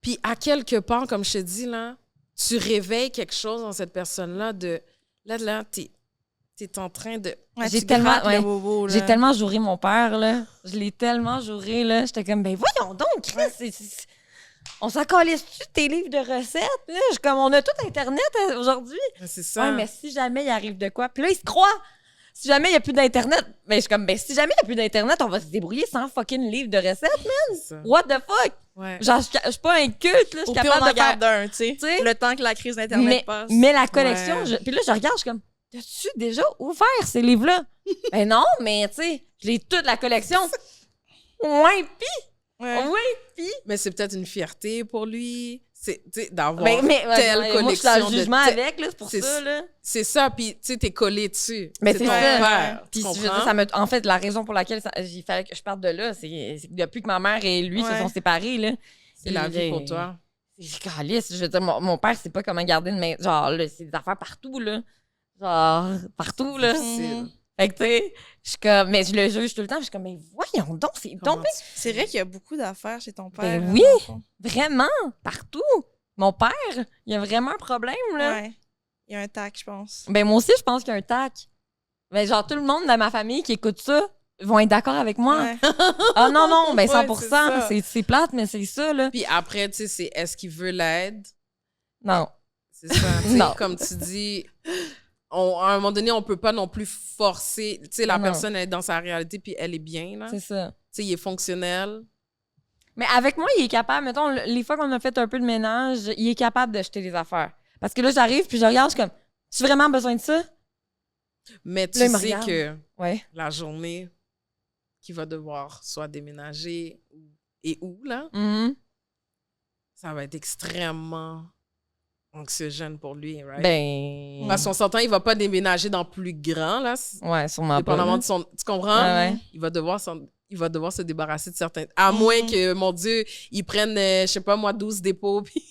Puis à quelque part, comme je te dis, là, tu réveilles quelque chose dans cette personne-là de... Là, t'es en train de... Ouais, J'ai tu tellement- grattes le ouais. bobo, là. J'ai tellement jouré mon père, là. Je l'ai tellement jouré, là. J'étais comme, ben voyons donc, Chris, on s'en calisse-tu tes livres de recettes, là? Comme, on a tout Internet aujourd'hui. C'est ça. Ouais, mais si jamais il arrive de quoi? Puis là, il se croit. Si jamais il n'y a plus d'Internet, ben je suis comme, ben si jamais il n'y a plus d'Internet, on va se débrouiller sans fucking livre de recettes, man. C'est ça. What the fuck? Ouais. Genre, je suis pas un culte, là. Je Au suis pire, on capable en de faire... garde un, tu sais. Tu sais? Le temps que la crise d'Internet passe. Mais la collection, Ouais. puis là, je regarde, je suis comme, as-tu déjà ouvert ces livres-là? Ben non, mais tu sais, j'ai toute la collection. Ouais, pis, Ouais. Mais c'est peut-être une fierté pour lui, c'est, tu sais, d'avoir mais telle ouais, moi, je suis dans collection le jugement de... avec, là, c'est pour c'est- ça, là. C'est ça, puis tu sais, t'es collé dessus. Mais c'est c'est ton ça. père, Puis tu je veux dire, comprends? en fait, la raison pour laquelle il fallait que je parte de là, c'est que depuis que ma mère et lui se Ouais. sont séparés, là. C'est la vie il- pour toi. C'est caliste. Je veux dire, mon père sait pas comment garder une main. Genre, là, c'est des affaires partout, là. Genre, partout, là. Difficile. Fait que, tu sais, je suis comme, mais je le juge tout le temps. Je suis comme, mais voyons donc, c'est Comment donc tu- C'est vrai qu'il y a beaucoup d'affaires chez ton père. Ben oui. dans le fond. vraiment partout. Mon père, il y a vraiment un problème, là. Ouais. Il y a un tac, je pense. Ben, moi aussi, je pense qu'il y a un tac. Mais genre, tout le monde de ma famille qui écoute ça vont être d'accord avec moi. Ouais. Ah non, non, ben Ouais, 100%. c'est ça. C'est plate, mais c'est ça, là. Puis après, tu sais, c'est est-ce qu'il veut l'aide? Non. C'est ça, tu sais, Non. comme tu dis, à un moment donné, on peut pas non plus forcer. Tu sais, la Non. personne elle est dans sa réalité, puis elle est bien, là. C'est Tu ça. sais, il est fonctionnel. Mais avec moi, il est capable, mettons, les fois qu'on a fait un peu de ménage, il est capable de jeter les affaires. Parce que là, j'arrive, puis je regarde, je suis comme, tu as vraiment besoin de ça? Mais tu Là, il me sais regarde. que Ouais. la journée qu'il va devoir soit déménager et où, là, Mhm. ça va être extrêmement anxiogène pour lui, right? Ben. Parce qu'on s'entend, il va pas déménager dans plus grand, là. Ouais, sûrement pas. Dépendamment là. de son... Tu comprends? Ouais, ouais. Il va devoir se débarrasser de certains... À moins que, mon Dieu, ils prennent, je sais pas moi, 12 dépôts. Puis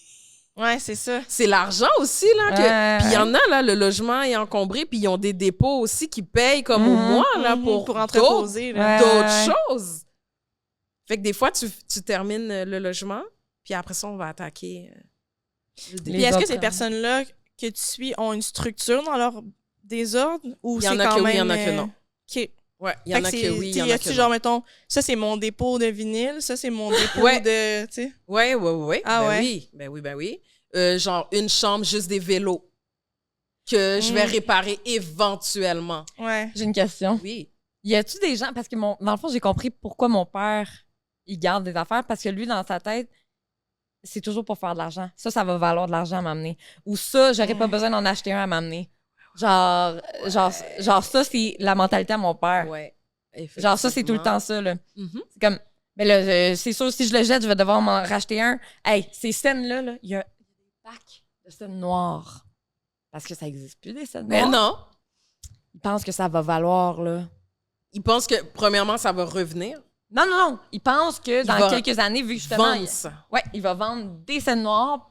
Ouais, c'est ça. c'est l'argent aussi, là. Que... Ouais. Puis il y en a, là, le logement est encombré, puis ils ont des dépôts aussi qui payent comme au Mhm, mois, là, Mhm, pour pour d'autres entreposer. là. Ouais. choses. Fait que des fois, tu termines le logement, puis après ça, on va attaquer le Les dépôt. Puis est-ce que autres, ces personnes-là que tu suis ont une structure dans leur désordre ou Il y en c'est a quand que même... oui, il y en a que non. OK. Ouais, il y en a que oui, il y en a que genre, non. mettons, ça, c'est mon dépôt de vinyle, ça, c'est mon dépôt Ouais. de... Tu sais? Ouais, ouais, ouais. Ah ben ouais? oui, ben oui, ben oui. Genre une chambre, juste des vélos que je vais réparer éventuellement. Ouais. J'ai une question. Oui. Y a-tu des gens, parce que dans le fond, j'ai compris pourquoi mon père, il garde des affaires, parce que lui, dans sa tête, c'est toujours pour faire de l'argent. Ça va valoir de l'argent à m'amener. Ou ça, j'aurais pas besoin d'en acheter un à m'amener. Genre ça, c'est la mentalité à mon père. Ouais. Genre ça, c'est tout le temps ça, là. Mhm. C'est comme, mais là, c'est sûr, si je le jette, je vais devoir m'en racheter un. Hey, ces scènes-là, là, il y a des packs de scènes noires. Parce que ça n'existe plus, des scènes Mais noires. non. Ils pensent que ça va valoir, là. Ils pensent que, premièrement, ça va revenir. Non, non, non. Ils pensent que dans va quelques années, vu que justement... Vendre ça. Ouais, il va vendre des scènes noires.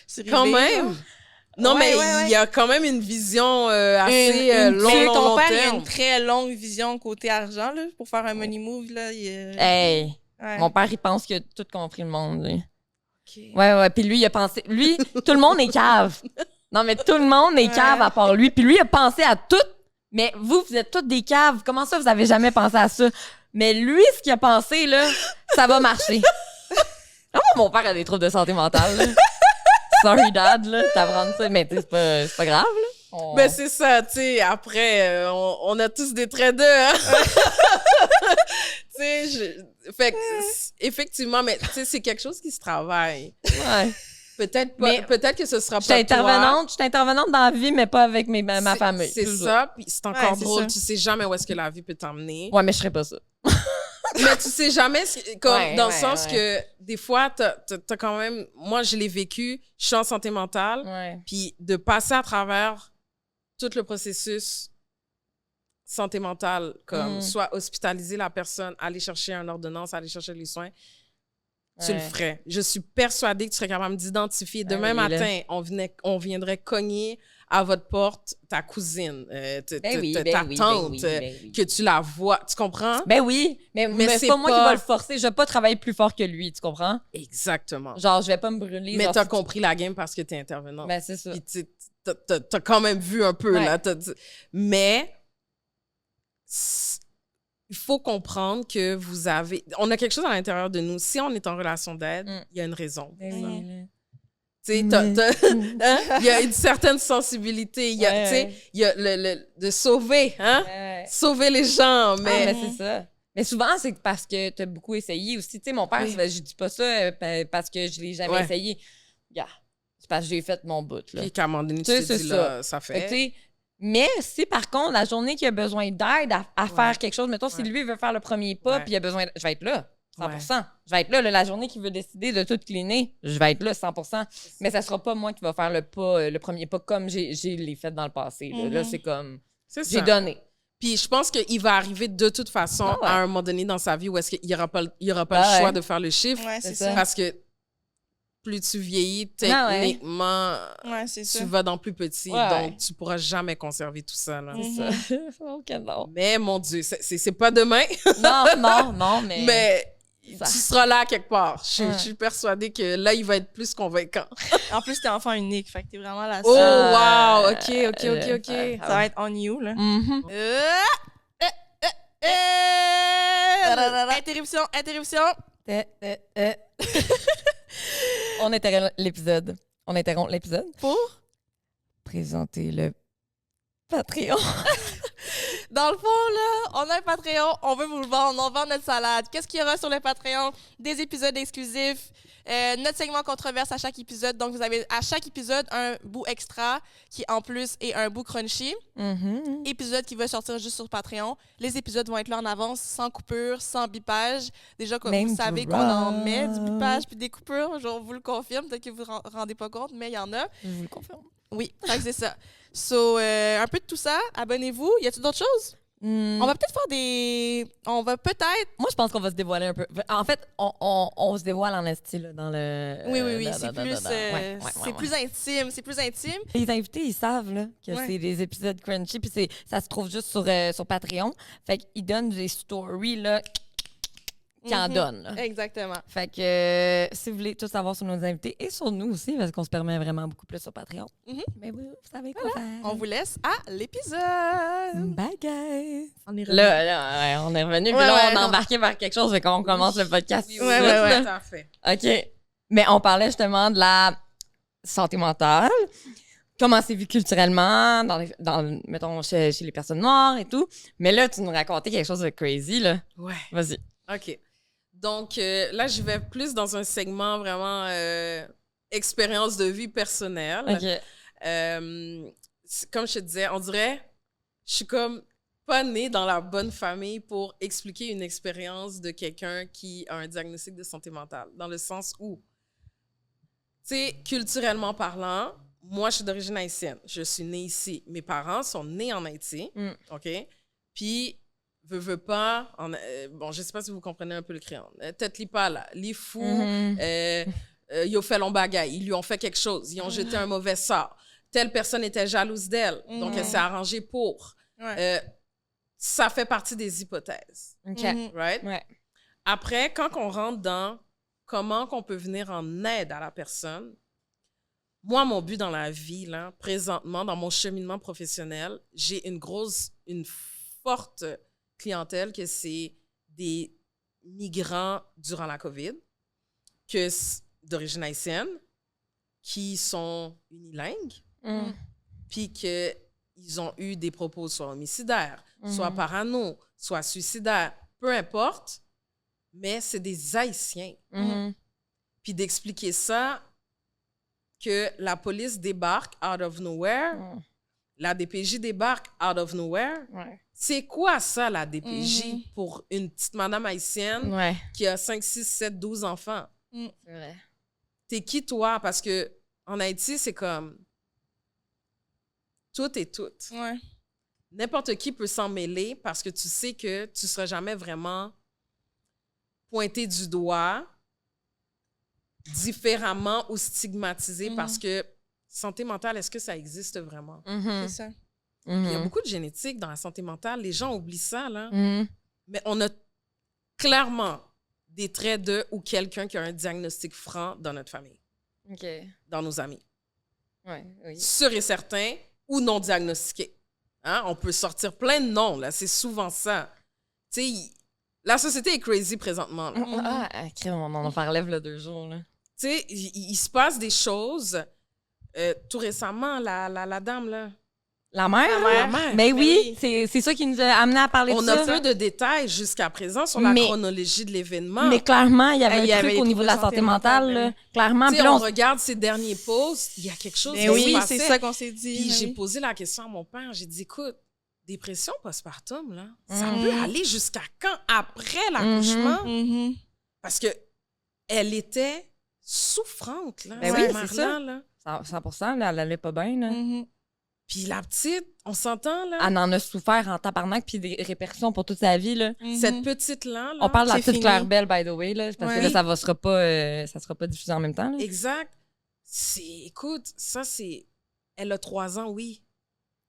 C'est Quand rêvé, même. là. Non, Ouais, mais ouais, il y a quand même une vision assez Une- long ton père, il a terme. une très longue vision côté argent, là, pour faire un money move, là. Hey, Ouais. mon père, il pense qu'il a tout compris le monde, lui. Ok. Ouais. Puis lui, il a pensé... Lui, tout le monde est cave. Non, mais tout le monde est cave Ouais. à part lui. Puis lui, il a pensé à tout. Mais vous êtes toutes des caves. Comment ça, vous avez jamais pensé à ça? Mais lui, ce qu'il a pensé, là, ça va marcher. Ah, moi, mon père a des troubles de santé mentale, là. Sorry, dad, là, t'apprends ça. Mais c'est pas grave, là. Ben, c'est ça, tu sais. Après, on a tous des traders, hein? Tu sais, fait que, effectivement, mais tu sais, c'est quelque chose qui se travaille. Ouais. Peut-être pas, Mais peut-être que ce sera Je pas suis toi. intervenante dans la vie, mais pas avec ma famille. C'est Toujours. ça, puis c'est encore Ouais, c'est drôle. ça. Tu sais jamais où est-ce que la vie peut t'emmener. Ouais, mais je ferais pas ça. Mais tu sais jamais, comme Ouais, dans le ouais, sens ouais. que des fois, t'as quand même... Moi, je l'ai vécu, je suis en santé mentale, Ouais. puis de passer à travers tout le processus santé mentale, comme soit hospitaliser la personne, aller chercher une ordonnance, aller chercher les soins, tu le ferais. Je suis persuadée que tu serais capable d'identifier. Demain oui, là. matin, on viendrait cogner à votre porte ta cousine, ta tante, que tu la vois. Tu comprends? Ben oui, mais c'est c'est pas moi qui pas- va le forcer. Je vais pas travailler plus fort que lui, tu comprends? Exactement. Genre, je vais pas me brûler. Mais genre, t'as si compris la game parce que t'es intervenante. Ben, c'est ça. Puis t'as quand même vu un peu, Ouais. là. Mais il faut comprendre que vous avez... On a quelque chose à l'intérieur de nous. Si on est en relation d'aide, il y a une raison. Ben pour ça. oui, là. Tu sais, hein? Il y a une certaine sensibilité. Il y a, Ouais, tu sais, ouais. il y a de sauver, hein? Ouais. Sauver les gens, Mais, mais... c'est ça. Mais souvent, c'est parce que t'as beaucoup essayé aussi. Tu sais, mon père, Oui. je dis pas ça parce que je l'ai jamais Ouais. essayé. Yeah. C'est parce que j'ai fait mon bout, là. Puis qu'à un moment donné, tu Tu sais, te c'est dis, ça. là, ça Fait que, fait... tu sais, mais si par contre, la journée qu'il a besoin d'aide à faire quelque chose, mettons, si Ouais. lui veut faire le premier pas, Ouais. puis il a besoin je vais être là, 100%. Ouais. Je vais être là, la journée qu'il veut décider de tout cleaner, je vais être là, 100%. Mais ça sera pas moi qui va faire le pas, le premier pas comme j'ai les fait dans le passé. Là, Là, c'est comme, C'est j'ai ça. donné. Puis je pense qu'il va arriver de toute façon Ah ouais. à un moment donné dans sa vie où est-ce qu'il n'y aura pas, Ah le choix ouais. de faire le chiffre. Ouais, c'est C'est ça. ça. Parce que plus tu vieillis, Ah ouais. techniquement, Ouais, c'est ça. tu vas dans plus petit. Ouais. Donc, tu pourras jamais conserver tout ça. Là. Mhm. Ça. Ok, non. Mais mon Dieu, c'est pas demain, Non, mais. mais Ça. tu seras là quelque part. Ouais. Je suis persuadée que là, il va être plus convaincant. En plus, t'es enfant unique, fait que t'es vraiment la Oh, seule. wow! OK. Ça va être on you, là. Mhm. Interruption. On interrompt l'épisode. On interrompt l'épisode. Pour? Présenter le Patreon. Dans le fond, là, on a un Patreon, on veut vous le vendre, on vend notre salade. Qu'est-ce qu'il y aura sur le Patreon? Des épisodes exclusifs, notre segment controverse à chaque épisode. Donc, vous avez à chaque épisode un bout extra qui, en plus, est un bout crunchy. Mhm. Épisode qui va sortir juste sur Patreon. Les épisodes vont être là en avance, sans coupure, sans bipage. Déjà, comme Name vous savez drop. qu'on en met du bipage puis des coupures, je vous le confirme, peut-être que vous ne vous rendez pas compte, mais il y en a. Je vous le confirme. Oui, fait que c'est ça. So, un peu de tout ça, abonnez-vous. Y a-t-il d'autres choses? Hmm. On va peut-être faire des... On va peut-être... Moi, je pense qu'on va se dévoiler un peu. En fait, on se dévoile en esti là, dans le. Oui, dans- c'est dans- plus, dans- ouais, ouais. plus intime. C'est plus intime. Les invités, ils savent là, que Ouais. c'est des épisodes crunchy, puis ça se trouve juste sur Patreon. Fait qu'ils donnent des stories là, qui en Mhm. donnent. Là. Exactement. Fait que si vous voulez tout savoir sur nos invités et sur nous aussi, parce qu'on se permet vraiment beaucoup plus sur Patreon, Mhm. mais vous savez quoi faire. On vous laisse à l'épisode. Bye, guys! On est Là, ouais, on est revenu, puis Ouais, là, ouais, on a non. embarqué vers quelque chose, fait qu'on commence le podcast. Oui, tout de Ouais, suite, ouais, ouais. là. Tout à fait. OK. Mais on parlait justement de la santé mentale, comment c'est vu culturellement, mettons, chez les personnes noires et tout. Mais là, tu nous racontais quelque chose de crazy, là. Ouais. Vas-y. OK. Donc, là, je vais plus dans un segment vraiment expérience de vie personnelle. OK. Comme je te disais, on dirait, je suis comme pas née dans la bonne famille pour expliquer une expérience de quelqu'un qui a un diagnostic de santé mentale. Dans le sens où, tu sais, culturellement parlant, moi, je suis d'origine haïtienne. Je suis née ici. Mes parents sont nés en Haïti, OK? Puis, veux pas... bon, je sais pas si vous comprenez un peu le créole. Tête li pas là, li fou, ils ont fait long bagaille, ils lui ont fait quelque chose, ils ont jeté un mauvais sort. Telle personne était jalouse d'elle, donc elle s'est arrangée pour. Ouais. Ça fait partie des hypothèses. OK. Right? Ouais. Après, quand on rentre dans comment qu'on peut venir en aide à la personne, moi, mon but dans la vie, là, présentement, dans mon cheminement professionnel, j'ai une forte clientèle que c'est des migrants durant la COVID, d'origine haïtienne, qui sont unilingues, puis qu'ils ont eu des propos soit homicidaires, soit parano, soit suicidaires, peu importe, mais c'est des Haïtiens. Puis d'expliquer ça, que la police débarque out of nowhere, la DPJ débarque out of nowhere. Ouais. C'est quoi ça, la DPJ, pour une petite madame haïtienne qui a 5, 6, 7, 12 enfants? C'est vrai. T'es qui, toi? Parce que en Haïti, c'est comme tout et tout. Ouais. N'importe qui peut s'en mêler parce que tu sais que tu ne seras jamais vraiment pointé du doigt différemment ou stigmatisé parce que santé mentale, est-ce que ça existe vraiment? C'est ça. Il y a beaucoup de génétique dans la santé mentale. Les gens oublient ça, là. Mais on a clairement des traits de ou quelqu'un qui a un diagnostic franc dans notre famille, OK. dans nos amis. Ouais, oui. Sûr et certain ou non diagnostiqué. Hein? On peut sortir plein de noms, là. C'est souvent ça. Tu sais, la société est crazy présentement, là. Crème, on en parlait il y a 2 jours, là. Tu sais, il se passe des choses. Tout récemment, la dame, là. La mère? La mère. Mais oui, c'est ça qui nous a amené à parler On de a ça. peu de détails jusqu'à présent sur la chronologie de l'événement. Mais clairement, il y avait Il y un avait truc au les niveau de la troubles santé mentale. Là. Clairement. Tu sais, Puis là, on regarde ses derniers posts, il y a quelque chose qui oui, se passait. c'est ça qu'on s'est dit. Puis j'ai oui. posé la question à mon père. J'ai dit, écoute, dépression postpartum, là, ça peut aller jusqu'à quand après l'accouchement? Parce que elle était souffrante, là, Ben cette oui, mère-là, c'est ça. là. 100%, là, elle allait pas bien. Là. Puis la petite, on s'entend, là? Elle en a souffert en tabarnak puis des répercussions pour toute sa vie. Là. Cette petite-là, là, On parle de la C'est petite fini. Claire Belle, by the way, là, parce que Ouais. là, ça sera pas diffusé en même temps. Là. exact. Écoute, ça, c'est... Elle a 3 ans, oui,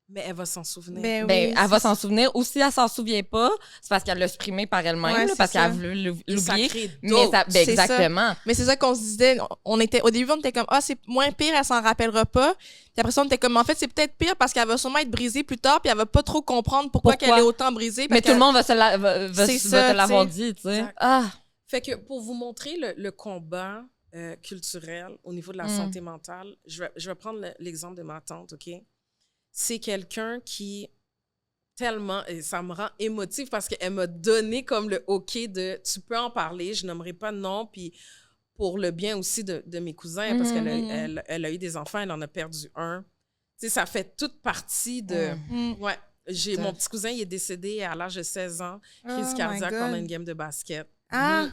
mais elle va s'en souvenir. Ben Ben, oui, elle va c'est s'en souvenir. Ou si elle s'en souvient pas, c'est parce qu'elle l'a supprimé par elle-même, Ouais, là, c'est parce ça. qu'elle a voulu Et ça l'oublier. crée Mais d'autres. ça, ben, C'est ça. exactement. Mais c'est ça qu'on se disait. Au début, on était comme, c'est moins pire, elle s'en rappellera pas. Puis après ça, on était comme, en fait, c'est peut-être pire parce qu'elle va sûrement être brisée plus tard, puis elle va pas trop comprendre pourquoi qu'elle est autant brisée. Mais parce tout le qu'elle- monde va C'est te ça, l'avoir tu sais. dit, tu sais. Exact. Ah! Fait que pour vous montrer le combat culturel au niveau de la santé mentale, je vais prendre l'exemple de ma tante, OK? C'est quelqu'un qui tellement, et ça me rend émotive parce qu'elle m'a donné comme le OK de « tu peux en parler, je nommerai pas de nom », puis pour le bien aussi de mes cousins, parce qu'elle a eu des enfants, elle en a perdu un. Tu sais, ça fait toute partie de... Ouais. Mon petit cousin, il est décédé à l'âge de 16 ans, crise Oh cardiaque my pendant God. une game de basket. Ah!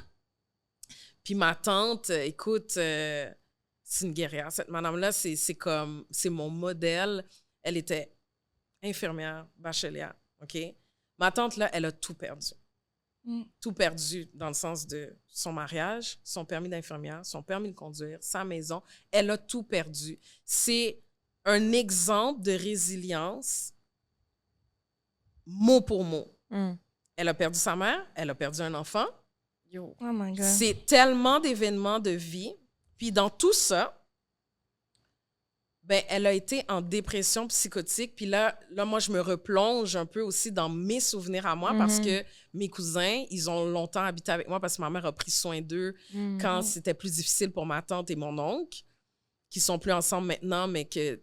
Puis ma tante, écoute, c'est une guerrière. Cette madame-là, c'est mon modèle. Elle était infirmière, bachelière, OK? Ma tante, là, elle a tout perdu. Tout perdu dans le sens de son mariage, son permis d'infirmière, son permis de conduire, sa maison. Elle a tout perdu. C'est un exemple de résilience mot pour mot. Elle a perdu sa mère, elle a perdu un enfant. Yo. Oh my God. C'est tellement d'événements de vie. Puis dans tout ça, ben, elle a été en dépression psychotique. Puis là, moi, je me replonge un peu aussi dans mes souvenirs à moi parce que mes cousins, ils ont longtemps habité avec moi parce que ma mère a pris soin d'eux quand c'était plus difficile pour ma tante et mon oncle, qui sont plus ensemble maintenant, mais que, tu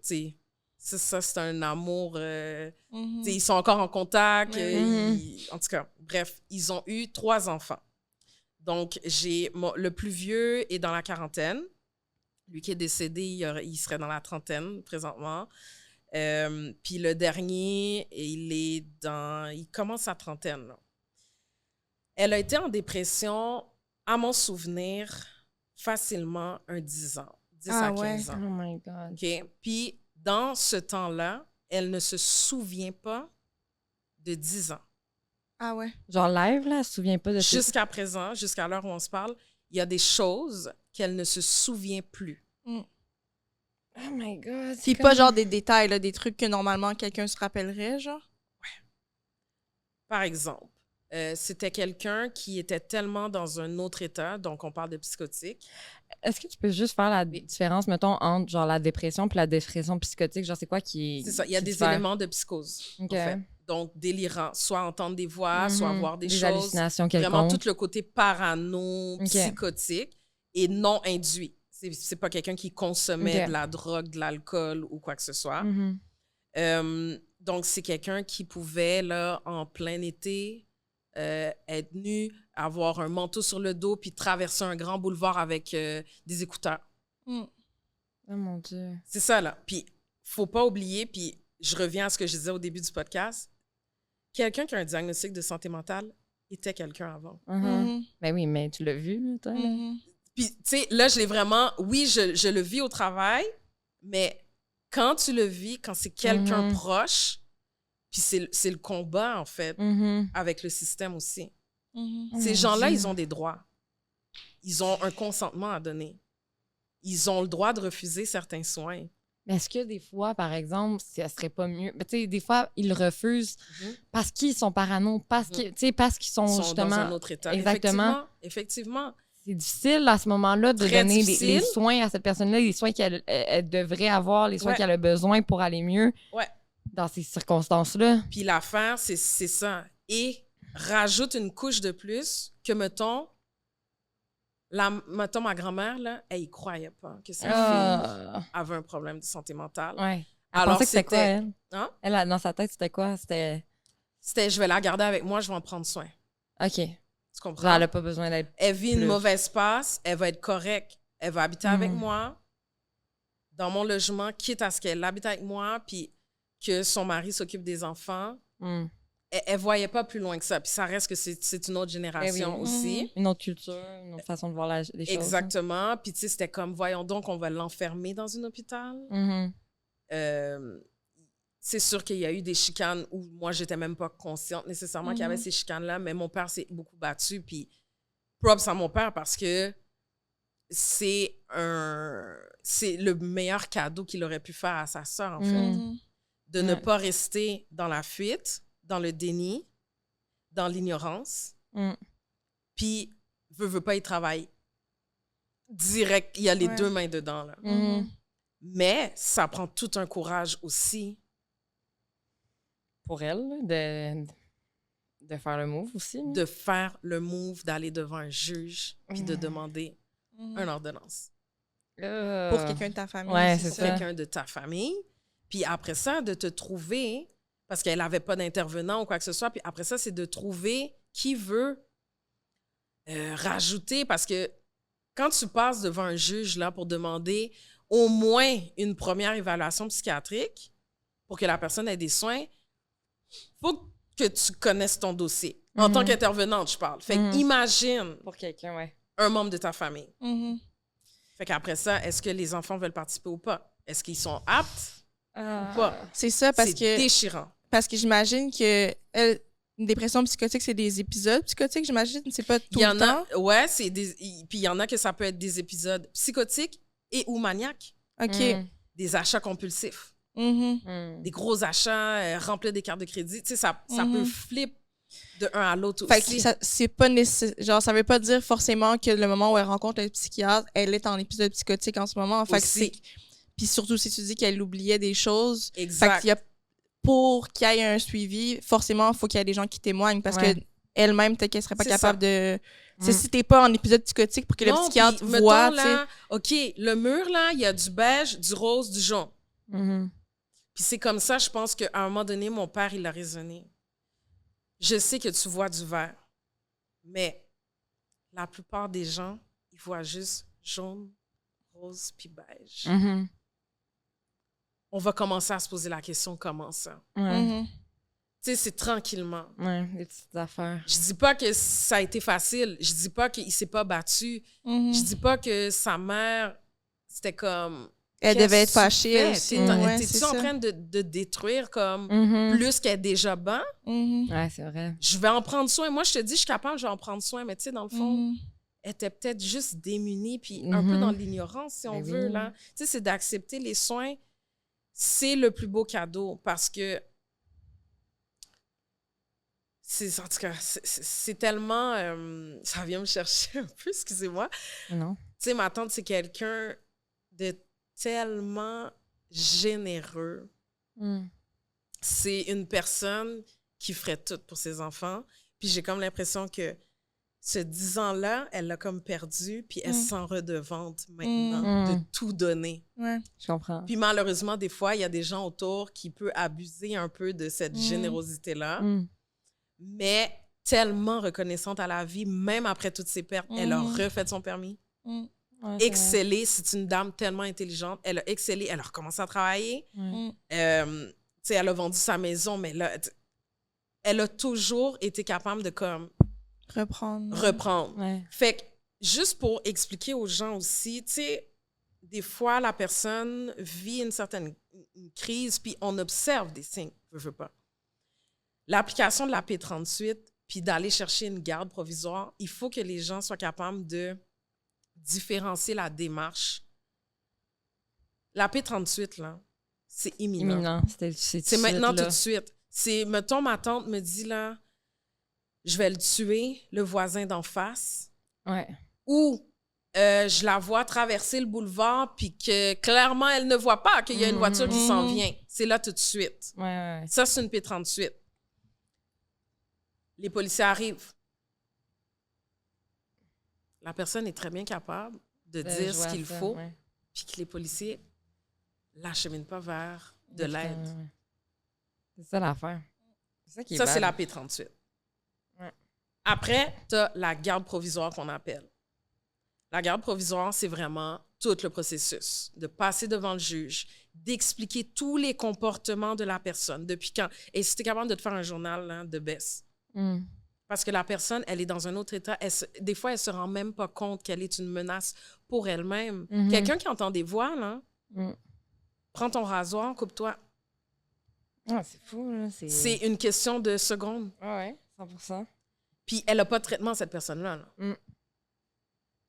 sais, ça, c'est un amour... tu sais, ils sont encore en contact. En tout cas, bref, ils ont eu 3 enfants. Donc, le plus vieux est dans la quarantaine. Lui qui est décédé, il serait dans la trentaine présentement. Puis le dernier, il commence sa trentaine, là. Elle a été en dépression, à mon souvenir, facilement 10 ans. 10 à 15 Oh ans. my God. OK? Puis, dans ce temps-là, elle ne se souvient pas de 10 ans. Ah ouais. Genre live, là, elle se souvient pas de ça. Jusqu'à présent, jusqu'à l'heure où on se parle, il y a des choses qu'elle ne se souvient plus. Oh my God. C'est pas genre des détails, là, des trucs que normalement quelqu'un se rappellerait, genre? Par exemple, c'était quelqu'un qui était tellement dans un autre état, donc on parle de psychotique. Est-ce que tu peux juste faire la différence, mettons, entre genre la dépression puis la dépression psychotique? Genre, c'est quoi qui. C'est ça, il y a qui des diffère? éléments de psychose, OK. en fait. Donc, délirant, soit entendre des voix, soit voir des choses. hallucinations Vraiment quelconques. tout le côté parano, OK. psychotique et non induit. C'est pas quelqu'un qui consommait OK. de la drogue, de l'alcool ou quoi que ce soit. Mhm. Donc, c'est quelqu'un qui pouvait, là, en plein été, être nu, avoir un manteau sur le dos, puis traverser un grand boulevard avec des écouteurs. Mm. Oh mon Dieu. C'est ça, là. Puis, faut pas oublier, puis je reviens à ce que je disais au début du podcast, quelqu'un qui a un diagnostic de santé mentale était quelqu'un avant. Mhm. Ben oui, mais tu l'as vu, là, toi? là? Mhm. Puis, tu sais, là, je l'ai vraiment... Oui, je le vis au travail, mais quand tu le vis, quand c'est quelqu'un proche, puis c'est le combat, en fait, Mhm. avec le système aussi. Mhm. Oh Ces mon gens-là, Dieu. ils ont des droits. Ils ont un consentement à donner. Ils ont le droit de refuser certains soins. Mais est-ce que des fois, par exemple, ça serait pas mieux? Tu sais, des fois, ils refusent parce qu'ils sont parano, parce qu'ils sont, Ils sont justement. dans un autre état. Exactement. Effectivement. C'est difficile à ce moment-là de Très donner les difficile. soins à cette personne-là, les soins elle devrait avoir, les soins Ouais. qu'elle a besoin pour aller mieux Ouais. dans ces circonstances-là. Puis l'affaire, c'est ça. Et rajoute une couche de plus que, mettons, ma grand-mère, là, elle y croyait pas que sa fille Ah. avait un problème de santé mentale. Ouais. Elle Alors, pensait que c'était quoi, elle? Hein? Elle, dans sa tête, c'était quoi? C'était... C'était, je vais la garder avec moi, je vais en prendre soin. OK. Tu Genre, comprends? elle n'a pas besoin d'être... Elle vit une plus. mauvaise passe, elle va être correcte. Elle va habiter avec moi dans mon logement, quitte à ce qu'elle habite avec moi, puis que son mari s'occupe des enfants. Mm. Elle voyait pas plus loin que ça. Puis ça reste que c'est une autre génération Eh oui. aussi. Une autre culture, une autre façon de voir les choses. Exactement. Puis tu sais, c'était comme, voyons donc, on va l'enfermer dans un hôpital. Mhm. C'est sûr qu'il y a eu des chicanes où moi, j'étais même pas consciente nécessairement qu'il y avait ces chicanes-là, mais mon père s'est beaucoup battu. Puis props à mon père parce que c'est le meilleur cadeau qu'il aurait pu faire à sa sœur, en fait. Mhm. De ne pas rester dans la fuite, dans le déni, dans l'ignorance. Mm. Puis, veut pas, il travaille direct. Il y a les deux mains dedans, là. Mhm. Mais ça prend tout un courage aussi. Pour elle, là, de faire le move aussi. là. De faire le move, d'aller devant un juge, puis de demander une ordonnance. Pour quelqu'un de ta famille. Ouais, Pour c'est ça. quelqu'un de ta famille. Puis après ça, de te trouver, parce qu'elle n'avait pas d'intervenant ou quoi que ce soit, puis après ça, c'est de trouver qui veut rajouter, parce que quand tu passes devant un juge là pour demander au moins une première évaluation psychiatrique pour que la personne ait des soins, faut que tu connaisses ton dossier. En tant qu'intervenante, je parle. Fait que imagine Pour quelqu'un, ouais. un membre de ta famille. Mhm. Fait qu'après ça, est-ce que les enfants veulent participer ou pas? Est-ce qu'ils sont aptes ou pas? C'est ça, parce C'est que déchirant. j'imagine que une dépression psychotique, c'est des épisodes psychotiques, j'imagine. C'est pas tout Il y le en temps. a, ouais, puis il y en a que ça peut être des épisodes psychotiques et ou maniaques. OK. Des achats compulsifs. Mhm. Mm. Des gros achats, remplir des cartes de crédit. Tu sais, ça peut flip de un à l'autre Fait aussi. que c'est pas genre ça veut pas dire forcément que le moment où elle rencontre un psychiatre, elle est en épisode psychotique en ce moment. Fait que Aussi. puis surtout si tu dis qu'elle oubliait des choses, Exact. fait que pour qu'il y ait un suivi, forcément, il faut qu'il y ait des gens qui témoignent parce Ouais. que elle-même peut-être qu'elle serait pas C'est capable ça. de c'est si t'es pas en épisode psychotique pour que le Non, psychiatre puis, voit, mettons, tu sais. là, OK, le mur, là, il y a du beige, du rose, du jaune. Mhm. Puis c'est comme ça, je pense qu'à un moment donné, mon père, il a raisonné. Je sais que tu vois du vert, mais la plupart des gens, ils voient juste jaune, rose puis beige. Mhm. On va commencer à se poser la question comment ça. Ouais. Mhm. Tu sais, c'est tranquillement. Ouais, des petites affaires. Je dis pas que ça a été facile. Je dis pas qu'il s'est pas battu. Mhm. Je dis pas que sa mère, c'était comme... Elle devait être fâchée, elle Qu'est-ce aussi. que tu fais? Ouais, T'es-tu c'est en ça. train de détruire comme Mhm. plus qu'elle est déjà bien? Mhm. Ouais, c'est vrai. Je vais en prendre soin. Moi, je te dis, je suis capable, je vais en prendre soin. Mais tu sais, dans le fond, Mhm. elle était peut-être juste démunie puis un peu Mhm. dans l'ignorance, si on Ben veut. oui. Là. Tu sais, c'est d'accepter les soins. C'est le plus beau cadeau parce que en tout cas, c'est tellement... ça vient me chercher un peu, excusez-moi. Non. Tu sais, ma tante, c'est quelqu'un de tellement généreux. Mm. C'est une personne qui ferait tout pour ses enfants. Puis j'ai comme l'impression que ce 10 ans-là, elle l'a comme perdu, puis elle se sent redevante maintenant de tout donner. Ouais. Je comprends. Puis malheureusement, des fois, il y a des gens autour qui peuvent abuser un peu de cette générosité-là. Mm. Mais tellement reconnaissante à la vie, même après toutes ses pertes, elle a refait son permis. Mhm. Ouais, c'est Excellé, c'est une dame tellement intelligente. Elle a excellé, elle a recommencé à travailler. vrai. Tu sais, elle a vendu sa maison, mais là, elle a toujours été capable de comme reprendre. Ouais. Fait que, juste pour expliquer aux gens aussi, tu sais, des fois, la personne vit une certaine crise, puis on observe des signes, je veux pas. L'application de la P38, puis d'aller chercher une garde provisoire, il faut que les gens soient capables de différencier la démarche. La P38, là, c'est imminent. Imminent. C'est maintenant tout de suite. C'est, mettons, ma tante me dit, là, je vais le tuer, le voisin d'en face, Ouais. ou je la vois traverser le boulevard, puis que clairement, elle ne voit pas qu'il y a une voiture qui s'en vient. C'est là tout de suite. Ouais. Ça, c'est une P38. Les policiers arrivent. La personne est très bien capable de dire ce qu'il faut, Ouais. puis que les policiers l'acheminent pas vers de l'aide. Ouais. C'est ça l'affaire. C'est ça qui est Ça, c'est la bad. P38. Ouais. Après, tu as la garde provisoire qu'on appelle. La garde provisoire, c'est vraiment tout le processus de passer devant le juge, d'expliquer tous les comportements de la personne, depuis quand. Et si tu es capable de te faire un journal là, de baisse. Mm. Parce que la personne, elle est dans un autre état. Des fois, elle ne se rend même pas compte qu'elle est une menace pour elle-même. Mhm. Quelqu'un qui entend des voix, là, Mm. prends ton rasoir, coupe-toi. Ah, c'est fou, là. C'est une question de secondes. Ouais, 100%. Puis elle n'a pas de traitement, cette personne-là. Là. Mm.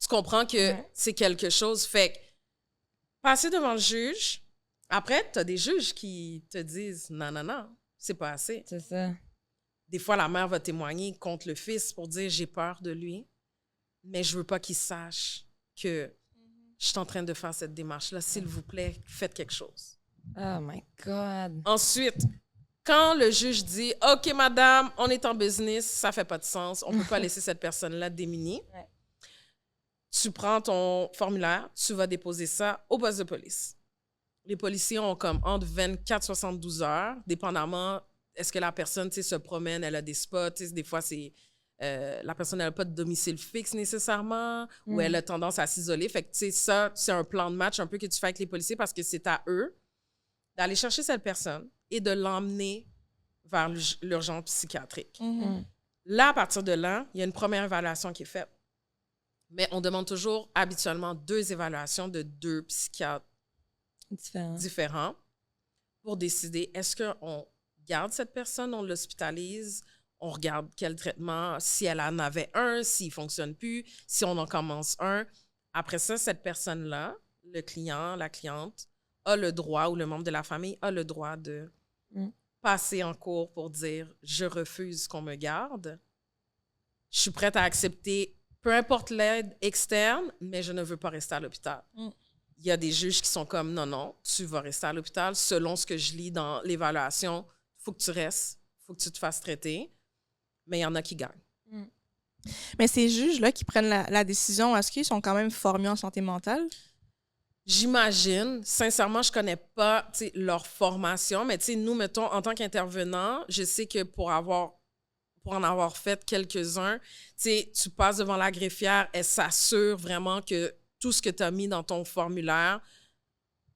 Tu comprends que Ouais. c'est quelque chose. Fait que passer devant le juge, après, tu as des juges qui te disent non, non, non, c'est pas assez. C'est ça. Des fois, la mère va témoigner contre le fils pour dire j'ai peur de lui, mais je veux pas qu'il sache que je suis en train de faire cette démarche-là. S'il vous plaît, faites quelque chose. Oh my God. Ensuite, quand le juge dit OK, madame, on est en business, ça fait pas de sens, on peut pas laisser cette personne-là démunie. Ouais. Tu prends ton formulaire, tu vas déposer ça au poste de police. Les policiers ont comme entre 24 et 72 heures, dépendamment, est-ce que la personne se promène, elle a des spots, des fois, c'est la personne n'a pas de domicile fixe nécessairement, ou elle a tendance à s'isoler. Fait que, tu sais, ça, c'est un plan de match un peu que tu fais avec les policiers parce que c'est à eux d'aller chercher cette personne et de l'emmener vers l'urgence psychiatrique. Mhm. Là, à partir de là, il y a une première évaluation qui est faite. Mais on demande toujours habituellement 2 évaluations de 2 psychiatres différents pour décider est-ce qu'on garde cette personne, on l'hospitalise, on regarde quel traitement, si elle en avait un, s'il ne fonctionne plus, si on en commence un. Après ça, cette personne-là, le client, la cliente, a le droit, ou le membre de la famille a le droit de passer en cours pour dire « je refuse qu'on me garde, je suis prête à accepter peu importe l'aide externe, mais je ne veux pas rester à l'hôpital. Il y a des juges qui sont comme « non, non, tu vas rester à l'hôpital. Selon ce que je lis dans l'évaluation, il faut que tu restes, il faut que tu te fasses traiter. » Mais il y en a qui gagnent. Mais ces juges-là qui prennent la décision, est-ce qu'ils sont quand même formés en santé mentale? J'imagine. Sincèrement, je ne connais pas leur formation, mais nous, mettons, en tant qu'intervenant, je sais que pour en avoir fait quelques-uns, tu passes devant la greffière, elle s'assure vraiment que tout ce que tu as mis dans ton formulaire,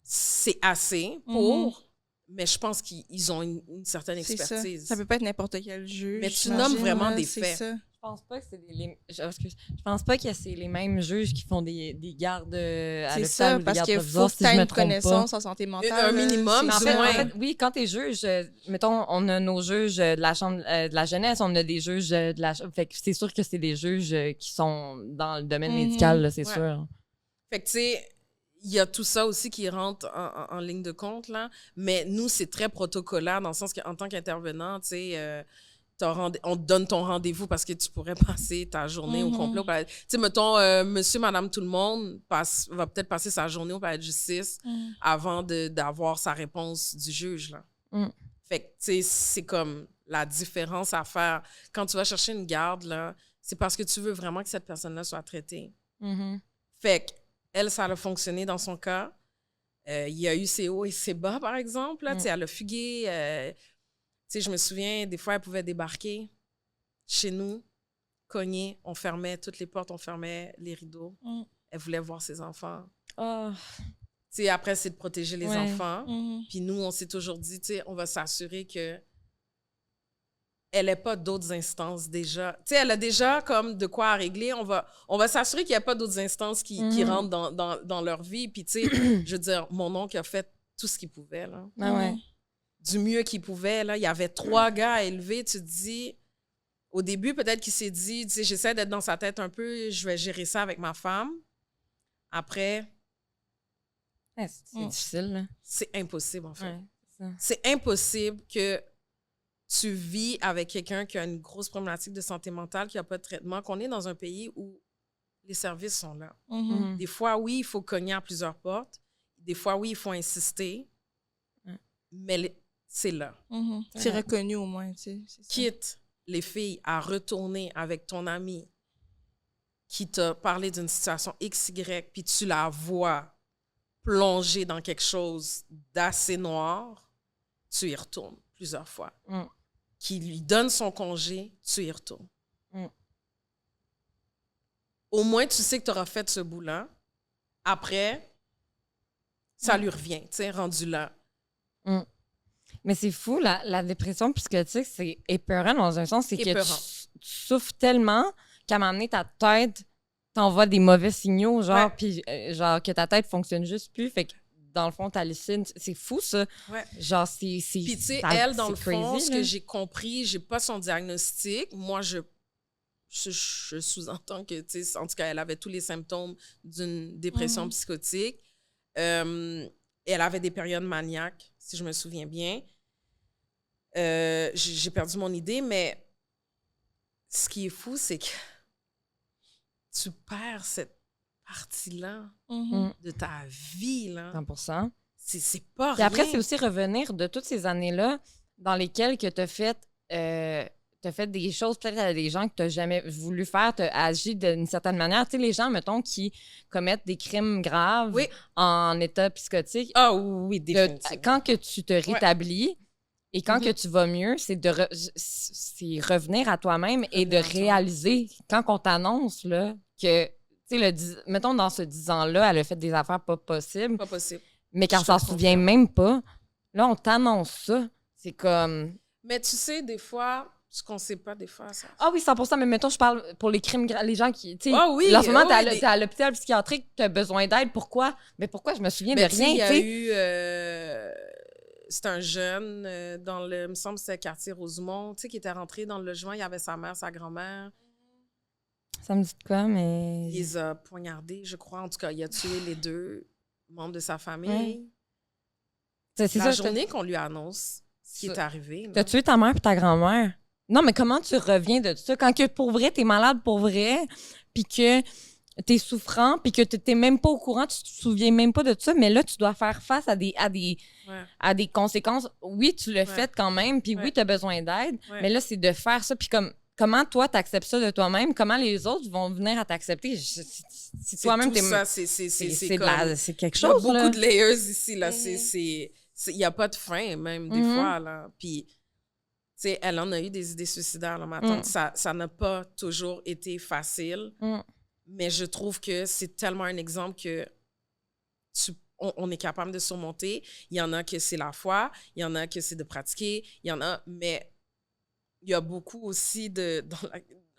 c'est assez pour... Mais je pense qu'ils ont une certaine expertise. Ça peut pas être n'importe quel juge. Mais tu nommes vraiment des c'est faits. ça. Je pense pas que c'est je pense pas que c'est les mêmes juges qui font des gardes à C'est l'hôpital ça, ou des parce gardes qu'il provisoires, faut que si tu je aies me une trompe pas. connaissance en santé mentale. Un minimum, là, du c'est ça. moins. En fait, oui, quand t'es juge, mettons, on a nos juges de la chambre de la jeunesse, on a des juges de la... Fait que c'est sûr que c'est des juges qui sont dans le domaine médical, là, c'est Ouais. sûr. Fait que, tu sais, il y a tout ça aussi qui rentre en ligne de compte, là. Mais nous, c'est très protocolaire dans le sens qu'en tant qu'intervenant, tu sais, on te donne ton rendez-vous parce que tu pourrais passer ta journée au complet. Tu sais, mettons, monsieur, madame, tout le monde va peut-être passer sa journée au palais de justice avant d'avoir sa réponse du juge, là. Fait que, tu sais, c'est comme la différence à faire. Quand tu vas chercher une garde, là, c'est parce que tu veux vraiment que cette personne-là soit traitée. Fait que, elle, ça a fonctionné dans son cas. Il y a eu ses hauts et ses bas, par exemple. Là, tu sais, elle a fugué. Tu sais, je me souviens, des fois, elle pouvait débarquer chez nous, cogner. On fermait toutes les portes, on fermait les rideaux. Elle voulait voir ses enfants. Oh. Tu sais, après, c'est de protéger les Ouais. enfants. Puis nous, on s'est toujours dit, tu sais, on va s'assurer que elle n'ait pas d'autres instances déjà. Tu sais, elle a déjà comme de quoi à régler. On va s'assurer qu'il n'y a pas d'autres instances qui rentrent dans leur vie. Puis, tu sais, je veux dire, mon oncle a fait tout ce qu'il pouvait, là. Ah ouais. Du mieux qu'il pouvait, là. Il y avait 3 gars à élever. Tu te dis, au début, peut-être qu'il s'est dit, tu sais, j'essaie d'être dans sa tête un peu, je vais gérer ça avec ma femme. Après, Ouais, c'est difficile, là. c'est impossible, en fait. Ouais, c'est ça. C'est impossible que tu vis avec quelqu'un qui a une grosse problématique de santé mentale, qui n'a pas de traitement, qu'on est dans un pays où les services sont là. Des fois, oui, il faut cogner à plusieurs portes. Des fois, oui, il faut insister. Mais c'est là. C'est reconnu au moins, tu sais. c'est ça. Quitte les filles à retourner avec ton ami qui t'a parlé d'une situation XY, puis tu la vois plonger dans quelque chose d'assez noir, tu y retournes plusieurs fois. Qui lui donne son congé, tu y retournes. Au moins, tu sais que tu auras fait ce bout-là. Après, ça lui revient, tu sais, rendu là. Mais c'est fou, la dépression, puisque tu sais, c'est épeurant dans un sens, c'est que Épeurant. tu souffres tellement qu'à un moment donné, ta tête t'envoie des mauvais signaux, genre, Ouais. puis genre que ta tête fonctionne juste plus, fait que dans le fond, t'hallucines. C'est fou, ça. Ouais. Genre, c'est... Puis, tu sais, ça- elle, dans le c'est fond, crazy, ce là. que j'ai compris, j'ai pas son diagnostic. Moi, je sous-entends que, tu sais, en tout cas, elle avait tous les symptômes d'une dépression psychotique. Elle avait des périodes maniaques, si je me souviens bien. J'ai perdu mon idée, mais ce qui est fou, c'est que tu perds cette partie-là de ta vie, là. 100%. C'est pas Puis rien. après, c'est aussi revenir de toutes ces années-là dans lesquelles que t'as fait des choses peut-être à des gens que t'as jamais voulu faire, t'as agi d'une certaine manière. Tu sais, les gens, mettons, qui commettent des crimes graves Oui. en état psychotique, Ah oui, définitivement. quand que tu te rétablis et quand que tu vas mieux, c'est c'est revenir à toi-même et de Revenir à toi-même. réaliser, quand on t'annonce là, que, tu sais, mettons, dans ce 10 ans-là, elle a fait des affaires pas possibles, Pas possible. mais qu'elle Je s'en te souvient confirme. même pas. Là, on t'annonce ça. C'est comme... Mais tu sais, des fois, ce qu'on sait pas, des fois, ça... Ah oui, 100%, mais mettons, je parle pour les crimes graves, les gens qui... Tu sais, Ah oui, là, en ce moment, ah oui, t'es à l'hôpital psychiatrique, t'as besoin d'aide. Pourquoi? Mais pourquoi? Je me souviens Mais de rien, il y a tu sais. eu... c'est un jeune dans le... Il me semble que c'était le quartier Rosemont, tu sais, qui était rentré dans le logement. Il y avait sa mère, sa grand-mère. Ça me dit de quoi, mais... Il les a poignardés, je crois. En tout cas, il a tué les 2 membres de sa famille. Ouais. C'est La ça, journée qu'on lui annonce ce qui Ça. est arrivé. là. T'as tué ta mère puis ta grand-mère. Non, mais comment tu reviens de ça? Quand que pour vrai, t'es malade pour vrai, puis que t'es souffrant, puis que t'es même pas au courant, tu te souviens même pas de ça, mais là, tu dois faire face à des Ouais. conséquences. Oui, tu l'as fait quand même, puis Ouais. oui, t'as besoin d'aide, Ouais. mais là, c'est de faire ça, puis comment toi, t'acceptes ça de toi-même? Comment les autres vont venir à t'accepter? Si C'est toi-même, tout t'es... ça, c'est c'est quelque Il y a chose, beaucoup là. de layers ici, là. Il n'y a pas de fin, même, des fois, là. Puis, tu sais, elle en a eu des idées suicidaires, là, ma tante. Ça n'a pas toujours été facile. Mais je trouve que c'est tellement un exemple que on est capable de surmonter. Il y en a que c'est la foi, il y en a que c'est de pratiquer, il y en a, mais il y a beaucoup aussi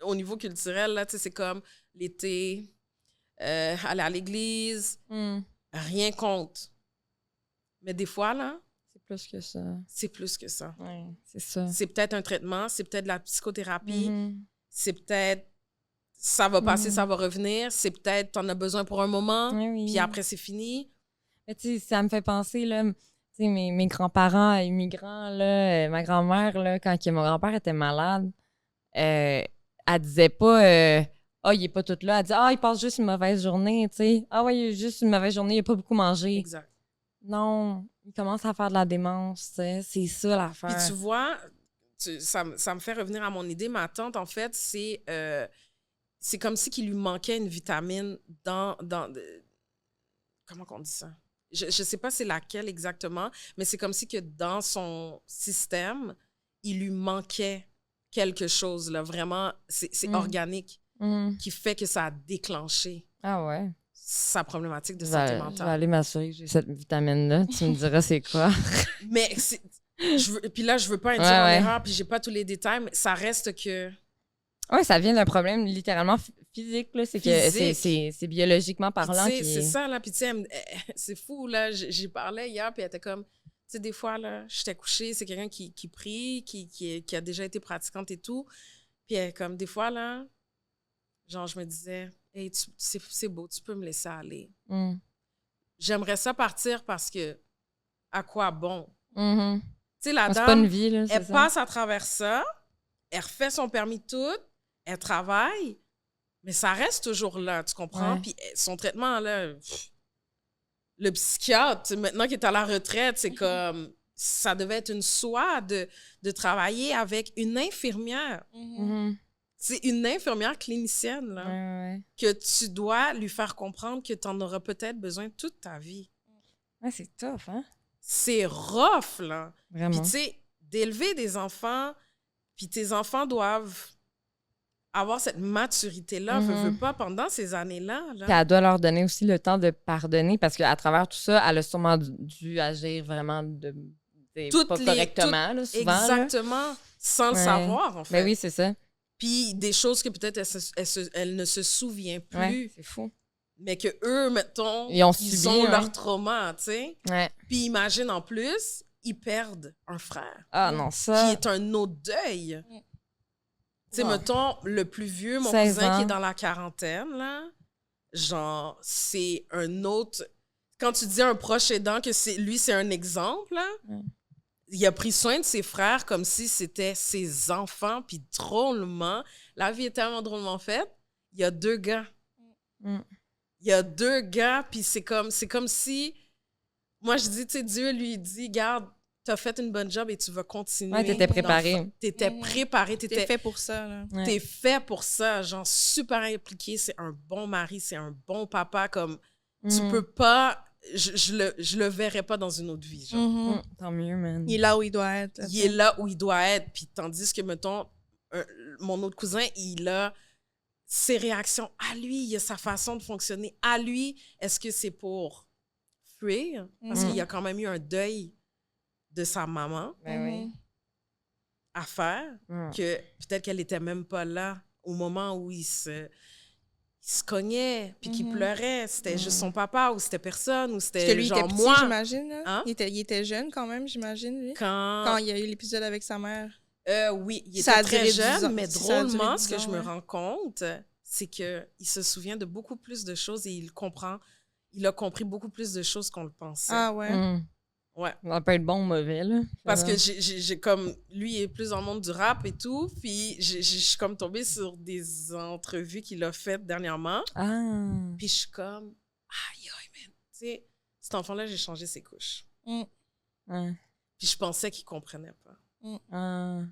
au niveau culturel, là, tu sais, c'est comme l'été, aller à l'église, rien compte. Mais des fois, là, C'est plus que ça. c'est plus que ça. Ouais, c'est ça. C'est peut-être un traitement, c'est peut-être de la psychothérapie, Mhm. c'est peut-être ça va passer, ça va revenir, c'est peut-être t'en as besoin pour un moment, Oui, oui. puis après c'est fini. Mais tu sais, ça me fait penser, là, tu sais, mes grands-parents immigrants, là, ma grand-mère, là, quand mon grand-père était malade, elle disait pas « Ah, il est pas tout là », elle disait « Ah, il passe juste une mauvaise journée, tu sais. Ah ouais, il a juste une mauvaise journée, il a pas beaucoup mangé. » Exact. Non, il commence à faire de la démence, tu sais. C'est ça l'affaire. Puis tu vois, ça me fait revenir à mon idée. Ma tante, en fait, c'est comme si qu'il lui manquait une vitamine comment qu'on dit ça? Je sais pas c'est laquelle exactement, mais c'est comme si que dans son système, il lui manquait quelque chose, là. Vraiment, c'est organique Mhm. qui fait que ça a déclenché Ah ouais. sa problématique de Je santé vais mentale. aller m'assurer que j'ai cette vitamine-là. Tu me diras c'est quoi. Mais puis là, je veux pas induire en erreur, puis j'ai pas tous les détails, mais ça reste que... Oui, ça vient d'un problème littéralement physique, là. C'est que c'est biologiquement parlant. C'est ça, là. Puis tu sais, c'est fou, là. J'y parlais hier, puis elle était comme... Tu sais, des fois, là, j'étais couchée, c'est quelqu'un qui prie, qui a déjà été pratiquante et tout. Puis elle, comme, des fois, là, genre, je me disais, hey, c'est beau, tu peux me laisser aller. Mm. J'aimerais ça partir parce que, à quoi bon? Mm-hmm. Tu sais, la C'est dame, pas une vie, là, elle ça. passe à travers ça, elle refait son permis de tout, elle travaille, mais ça reste toujours là, tu comprends? Ouais. Puis son traitement, là, le psychiatre, maintenant qu'il est à la retraite, c'est comme, ça devait être une soie de travailler avec une infirmière. Mhm. C'est une infirmière clinicienne, là, Ouais. que tu dois lui faire comprendre que tu en auras peut-être besoin toute ta vie. Ouais, c'est tough, hein? C'est rough, là. Puis, Vraiment. tu sais, d'élever des enfants, puis tes enfants doivent avoir cette maturité-là, veux pas, pendant ces années-là. Là. Puis elle doit leur donner aussi le temps de pardonner parce qu'à travers tout ça, elle a sûrement dû agir vraiment pas correctement, là, souvent. Exactement, là. sans le savoir, en fait. Ben oui, c'est ça. Puis des choses que peut-être elle ne se souvient plus, Ouais, c'est fou. mais que eux, mettons, Ils ont leur trauma, tu sais. Ouais. Puis imagine, en plus, ils perdent un frère. Ah non, ça... Qui est un autre deuil. Tu sais, mettons, le plus vieux, mon 16 cousin ans. qui est dans la quarantaine, là, genre, c'est un autre... Quand tu dis un proche aidant que lui, c'est un exemple, là, il a pris soin de ses frères comme si c'était ses enfants, puis drôlement, la vie est tellement drôlement faite, il y a 2 gars. Mm. Il y a 2 gars, puis c'est comme si... Moi, je dis, tu sais, Dieu lui dit, garde, t'as fait une bonne job et tu vas continuer. Ouais, t'étais préparé. T'étais préparé. T'es fait pour ça, là. Ouais. T'es fait pour ça, genre super impliqué. C'est un bon mari, c'est un bon papa. Comme, tu peux pas... Je le verrais pas dans une autre vie, genre. Tant mieux, man. Il est là où il doit être. Il est là où il doit être. Puis tandis que, mettons, mon autre cousin, il a ses réactions à lui, il a sa façon de fonctionner à lui. Est-ce que c'est pour fuir? Parce qu'il y a quand même eu un deuil de sa maman Ben oui. à faire, que peut-être qu'elle n'était même pas là au moment où il se cognait, puis qu'il pleurait. C'était juste son papa, ou c'était personne, ou c'était Parce que lui, genre il était petit, moi. j'imagine. Là. Hein? Il était jeune quand même, j'imagine, lui. Quand Quand il y a eu l'épisode avec sa mère. oui, il Ça a était très duré 10 jeune, ans. mais Ça a duré drôlement, 10 ce que je ans, me ouais. rends compte, c'est qu'il se souvient de beaucoup plus de choses et il comprend. Il a compris beaucoup plus de choses qu'on le pensait. Ah ouais. Ouais. Ça peut être bon ou mauvais, là. Parce que j'ai comme... Lui, il est plus dans le monde du rap et tout, puis je suis comme tombée sur des entrevues qu'il a faites dernièrement. Ah. Puis je suis comme... Aïe, aïe, man. Tu sais, cet enfant-là, j'ai changé ses couches. Ouais. Puis je pensais qu'il comprenait pas. Ah,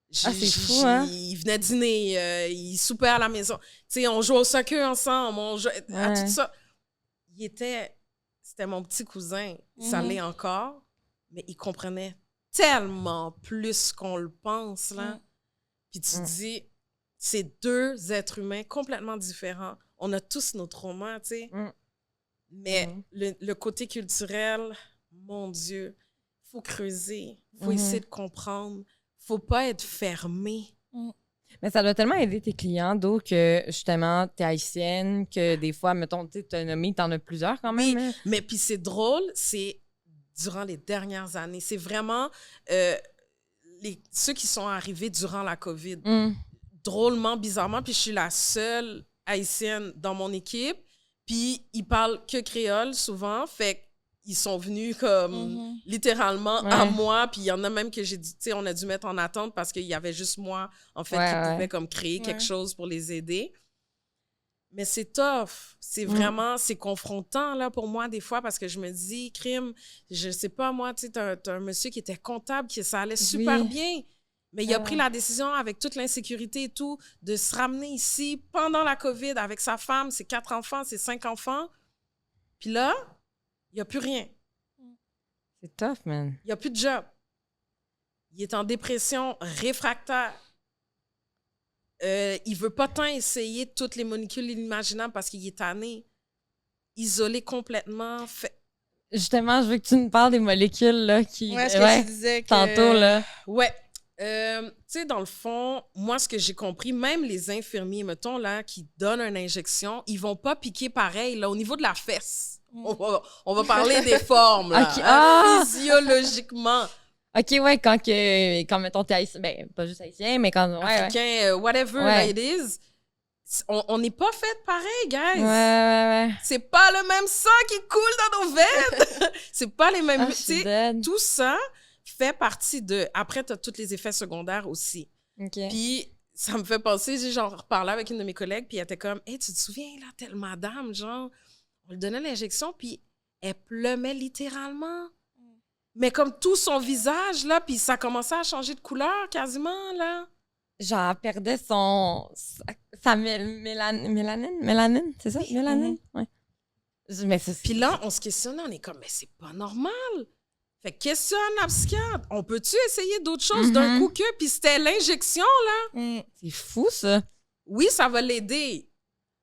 c'est fou, hein? Il venait dîner, il soupait à la maison. Tu sais, on jouait au soccer ensemble, on jouait à tout ça. C'était mon petit cousin, ça l'est encore, mais il comprenait tellement plus qu'on le pense, là. Puis tu te dis, c'est 2 êtres humains complètement différents. On a tous nos traumas, tu sais. Mm. Mais le côté culturel, mon Dieu, faut creuser, faut Mhm. essayer de comprendre, faut pas être fermé. Mais ça doit tellement aider tes clients, d'eau, que justement, t'es haïtienne, que des fois, mettons, tu t'as nommé, t'en as plusieurs quand même. hein. Mais puis c'est drôle, c'est durant les dernières années. C'est vraiment ceux qui sont arrivés durant la COVID. Mm. Drôlement, bizarrement, puis je suis la seule haïtienne dans mon équipe. Puis ils parlent que créole souvent, fait qu'ils sont venus comme littéralement à Ouais. moi. Puis il y en a même que j'ai dit, tu sais, on a dû mettre en attente parce qu'il y avait juste moi, en fait, Ouais, qui ouais. pouvait comme créer quelque Ouais. chose pour les aider. Mais c'est tough. C'est vraiment, c'est confrontant, là, pour moi, des fois, parce que je me dis, crime, je sais pas, moi, tu sais, t'as un monsieur qui était comptable, qui ça allait super Oui. bien. Mais il a pris la décision, avec toute l'insécurité et tout, de se ramener ici pendant la COVID avec sa femme, ses 4 enfants, ses 5 enfants. Puis là, il n'y a plus rien. C'est tough, man. Il n'y a plus de job. Il est en dépression réfractaire. Il veut pas tant essayer toutes les molécules inimaginables parce qu'il est tanné. Isolé complètement. Justement, je veux que tu nous parles des molécules, là, qui... Ouais, ce que tu disais que... tantôt, là. Ouais. Tu sais, dans le fond, moi, ce que j'ai compris, même les infirmiers, mettons, là, qui donnent une injection, ils vont pas piquer pareil, là, au niveau de la fesse. On va parler des formes, là, Ok. Ah! physiologiquement. OK, ouais, quand mettons, t'es haïtien, ben, pas juste haïtien, mais quand... Ouais, Africain, whatever Ouais. it is. On n'est pas fait pareil, guys. ouais. C'est pas le même sang qui coule dans nos veines. C'est pas les mêmes... Ah, tu je suis sais, dead. tout ça fait partie de... Après, tu as tous les effets secondaires aussi. OK. Puis, ça me fait penser, j'ai genre reparlé avec une de mes collègues, puis elle était comme, hey, tu te souviens, là, telle madame, genre, on lui donnait l'injection, puis elle pleumait littéralement. Mais comme tout son visage, là, puis ça commençait à changer de couleur quasiment, là. Genre, elle perdait sa mélanine, c'est ça? Mélanine? Ouais. Mais c'est... Puis là, on se questionnait, on est comme, mais c'est pas normal. Fait que questionne la psychiatre. On peut-tu essayer d'autres choses d'un coup que, puis c'était l'injection, là? C'est fou, ça. Oui, ça va l'aider.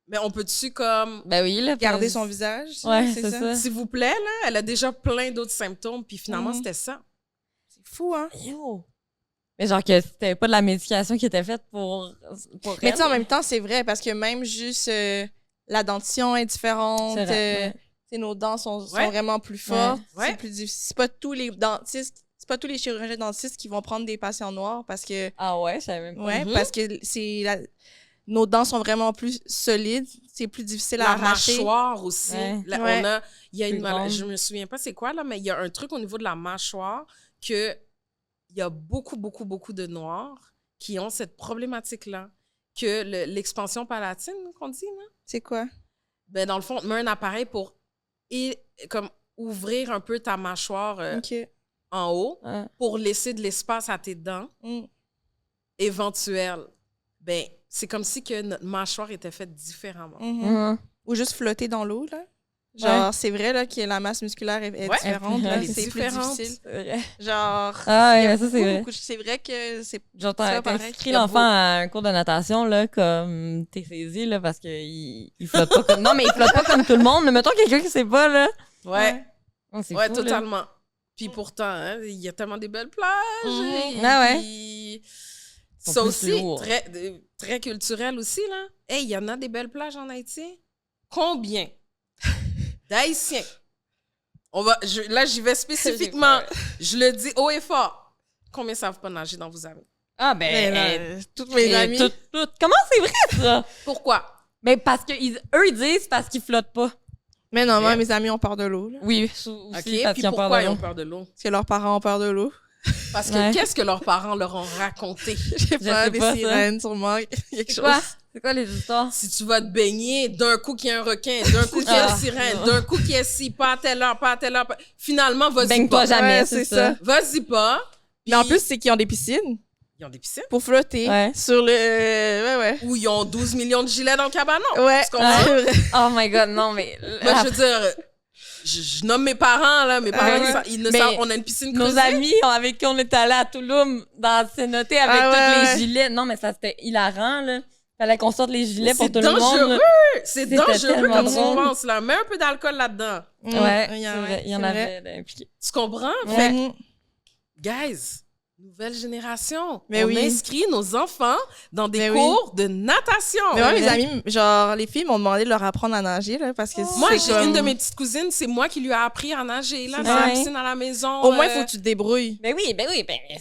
Mais on peut-tu comme... Ben oui, là. Garder parce- son visage. Ouais, c'est ça. S'il vous plaît, là, elle a déjà plein d'autres symptômes, puis finalement, c'était ça. C'est fou, hein? Yo. Mais genre que c'était pas de la médication qui était faite pour Mais elle. tu sais, en même temps, c'est vrai, parce que même juste la dentition est différente. C'est vrai, ouais. Tu sais, nos dents sont Ouais. vraiment plus fortes. Ouais. C'est plus difficile. C'est pas tous les dentistes, c'est pas tous les chirurgiens dentistes qui vont prendre des patients noirs parce que... Ah ouais, je savais même pas. Ouais, Mhm. parce que nos dents sont vraiment plus solides. C'est plus difficile à La arracher. mâchoire aussi. Ouais. Là, Ouais. il y a Plus une grande. je me souviens pas c'est quoi, là, mais il y a un truc au niveau de la mâchoire que il y a beaucoup de Noirs qui ont cette problématique-là. Que l'expansion palatine, qu'on dit, là. C'est quoi? Ben, dans le fond, on te met un appareil pour comme ouvrir un peu ta mâchoire OK. en haut Ouais. pour laisser de l'espace à tes dents Mm. éventuelles. Ben, c'est comme si que notre mâchoire était faite différemment. Mhm. Mhm. Ou juste flotter dans l'eau, là. Genre, c'est vrai là, que la masse musculaire est Ouais. différente. Elle là, est c'est plus différente. difficile. C'est vrai. Genre, Ah il y a ouais, ça, c'est vrai. beaucoup- c'est vrai que c'est... Genre, Ça, t'as pareil, inscrit il y a l'enfant à un cours de natation, là, comme t'es saisi, là, parce qu'il flotte pas comme... Non, mais il flotte pas comme tout le monde. Mais mettons quelqu'un qui sait pas, là. Ouais. Oh, c'est Ouais, fou, là. totalement. Puis pourtant, hein, il y a tellement des belles plages. Mhm. Et Ah ouais. puis, Sont ça plus aussi, lourds. très culturel aussi, là. Hey, il y en a des belles plages en Haïti. Combien d'Haïtiens? Là, j'y vais spécifiquement. Je le dis haut et fort. Combien savent pas nager dans vos amis? Ah, Mais ben... là, toutes mes amies... Comment c'est vrai, ça? Pourquoi? Mais parce que eux, ils disent parce qu'ils flottent pas. Mais non, moi, Ok. mes amis ont peur de l'eau. Là. Oui, aussi OK, parce puis qu'ils ont peur pourquoi de ils ont l'eau. peur de l'eau? Parce que leurs parents ont peur de l'eau. Parce que Ouais. qu'est-ce que leurs parents leur ont raconté? J'ai peur sais des pas, ça. sirènes, sûrement. Quelque C'est chose. quoi? C'est quoi les histoires? Si tu vas te baigner, d'un coup qu'il y a un requin, d'un coup qu'il y a Ah. une sirène, d'un coup qu'il y a ci, pas à telle heure, pas à telle heure. Finalement, vas-y Baigne-toi pas. jamais, Ouais, c'est c'est ça. ça. Vas-y pas. Mais en Puis, plus, c'est qu'ils ont des piscines ils ont des piscines pour flotter Ouais. sur le... Ouais. où ils ont 12 millions de gilets dans le cabanon. Ouais, Tu comprends? c'est vrai. Oh my God, non, mais... Moi, je veux dire, je nomme mes parents, là. Mes parents, ouais. ils ne Mais savent, on a une piscine Nos creusée. amis avec qui on est allé à Touloum, dans Cénoté, avec Ah tous ouais, les ouais. gilets. Non, mais ça, c'était hilarant, là. Fallait qu'on sorte les gilets pour C'est tout le monde. dangereux! C'est C'était dangereux tellement quand tu y drôle. penses, là. Mets un peu d'alcool là-dedans. Ouais, il y c'est en a- vrai, il y en c'est avait vrai. impliqués. Tu comprends? Ouais. Fait, Mhm. guys, nouvelle génération. Mais on oui. inscrit nos enfants dans des Mais oui. cours de natation. Mais moi, mes vrai. amis, genre, les filles m'ont demandé de leur apprendre à nager, là, parce que Moi, c'est j'ai comme- une de mes petites cousines, c'est moi qui lui ai appris à nager, là, C'est dans la ça. piscine à la maison. Au moins, il faut que tu te débrouilles. Ben oui,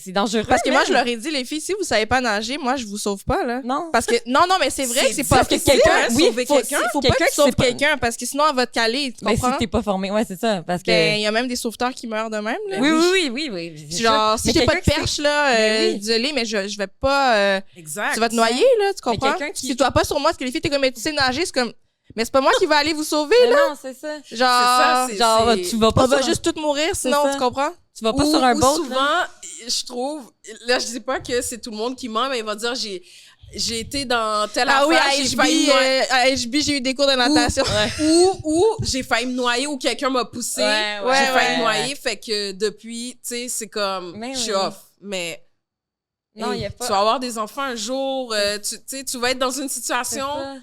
c'est dangereux. Parce que moi, je même. leur ai dit, les filles, si vous savez pas nager, moi, je vous sauve pas, là. Non. Parce que, non, mais c'est vrai C'est que c'est pas parce que difficile, quelqu'un- hein, oui, sauver faut- quelqu'un. Faut pas quelqu'un que tu qui sauves sait pas- quelqu'un, parce que sinon, elle va te caler, tu Ben comprends? si t'es pas formé, ouais, c'est ça. Parce que. Ben, il y a même des sauveteurs qui meurent de même, là. oui. c'est Genre, sûr. si Mais j'ai pas de quelqu'un qui perche, là, Ben oui. désolé, mais je vais pas, Exact. tu vas te noyer, là, tu comprends? quelqu'un qui- Si tu dois pas sur moi, parce que les filles, t'es comme, mais tu sais nager, c'est comme, mais c'est pas moi qui va aller vous sauver, Mais là. non, c'est ça. Genre, c'est- Genre, tu vas pas on va sur- juste toutes mourir, sinon, ça. tu comprends? Tu vas pas Ou- sur un ou boat. souvent, là. je trouve, là, je dis pas que c'est tout le monde qui ment, mais il va dire, j'ai été dans telle Ah oui, affaire, à j'ai failli me HB, noyer. à HB, j'ai eu des cours de natation. Ou j'ai failli me noyer ou quelqu'un m'a poussé. Ouais, j'ai ouais, failli ouais. me noyer. Fait que depuis, tu sais, c'est comme, Mais je suis oui. off. Mais Non, hey, y a pas- tu vas avoir des enfants un jour, tu sais, tu vas être dans une C'est situation ça.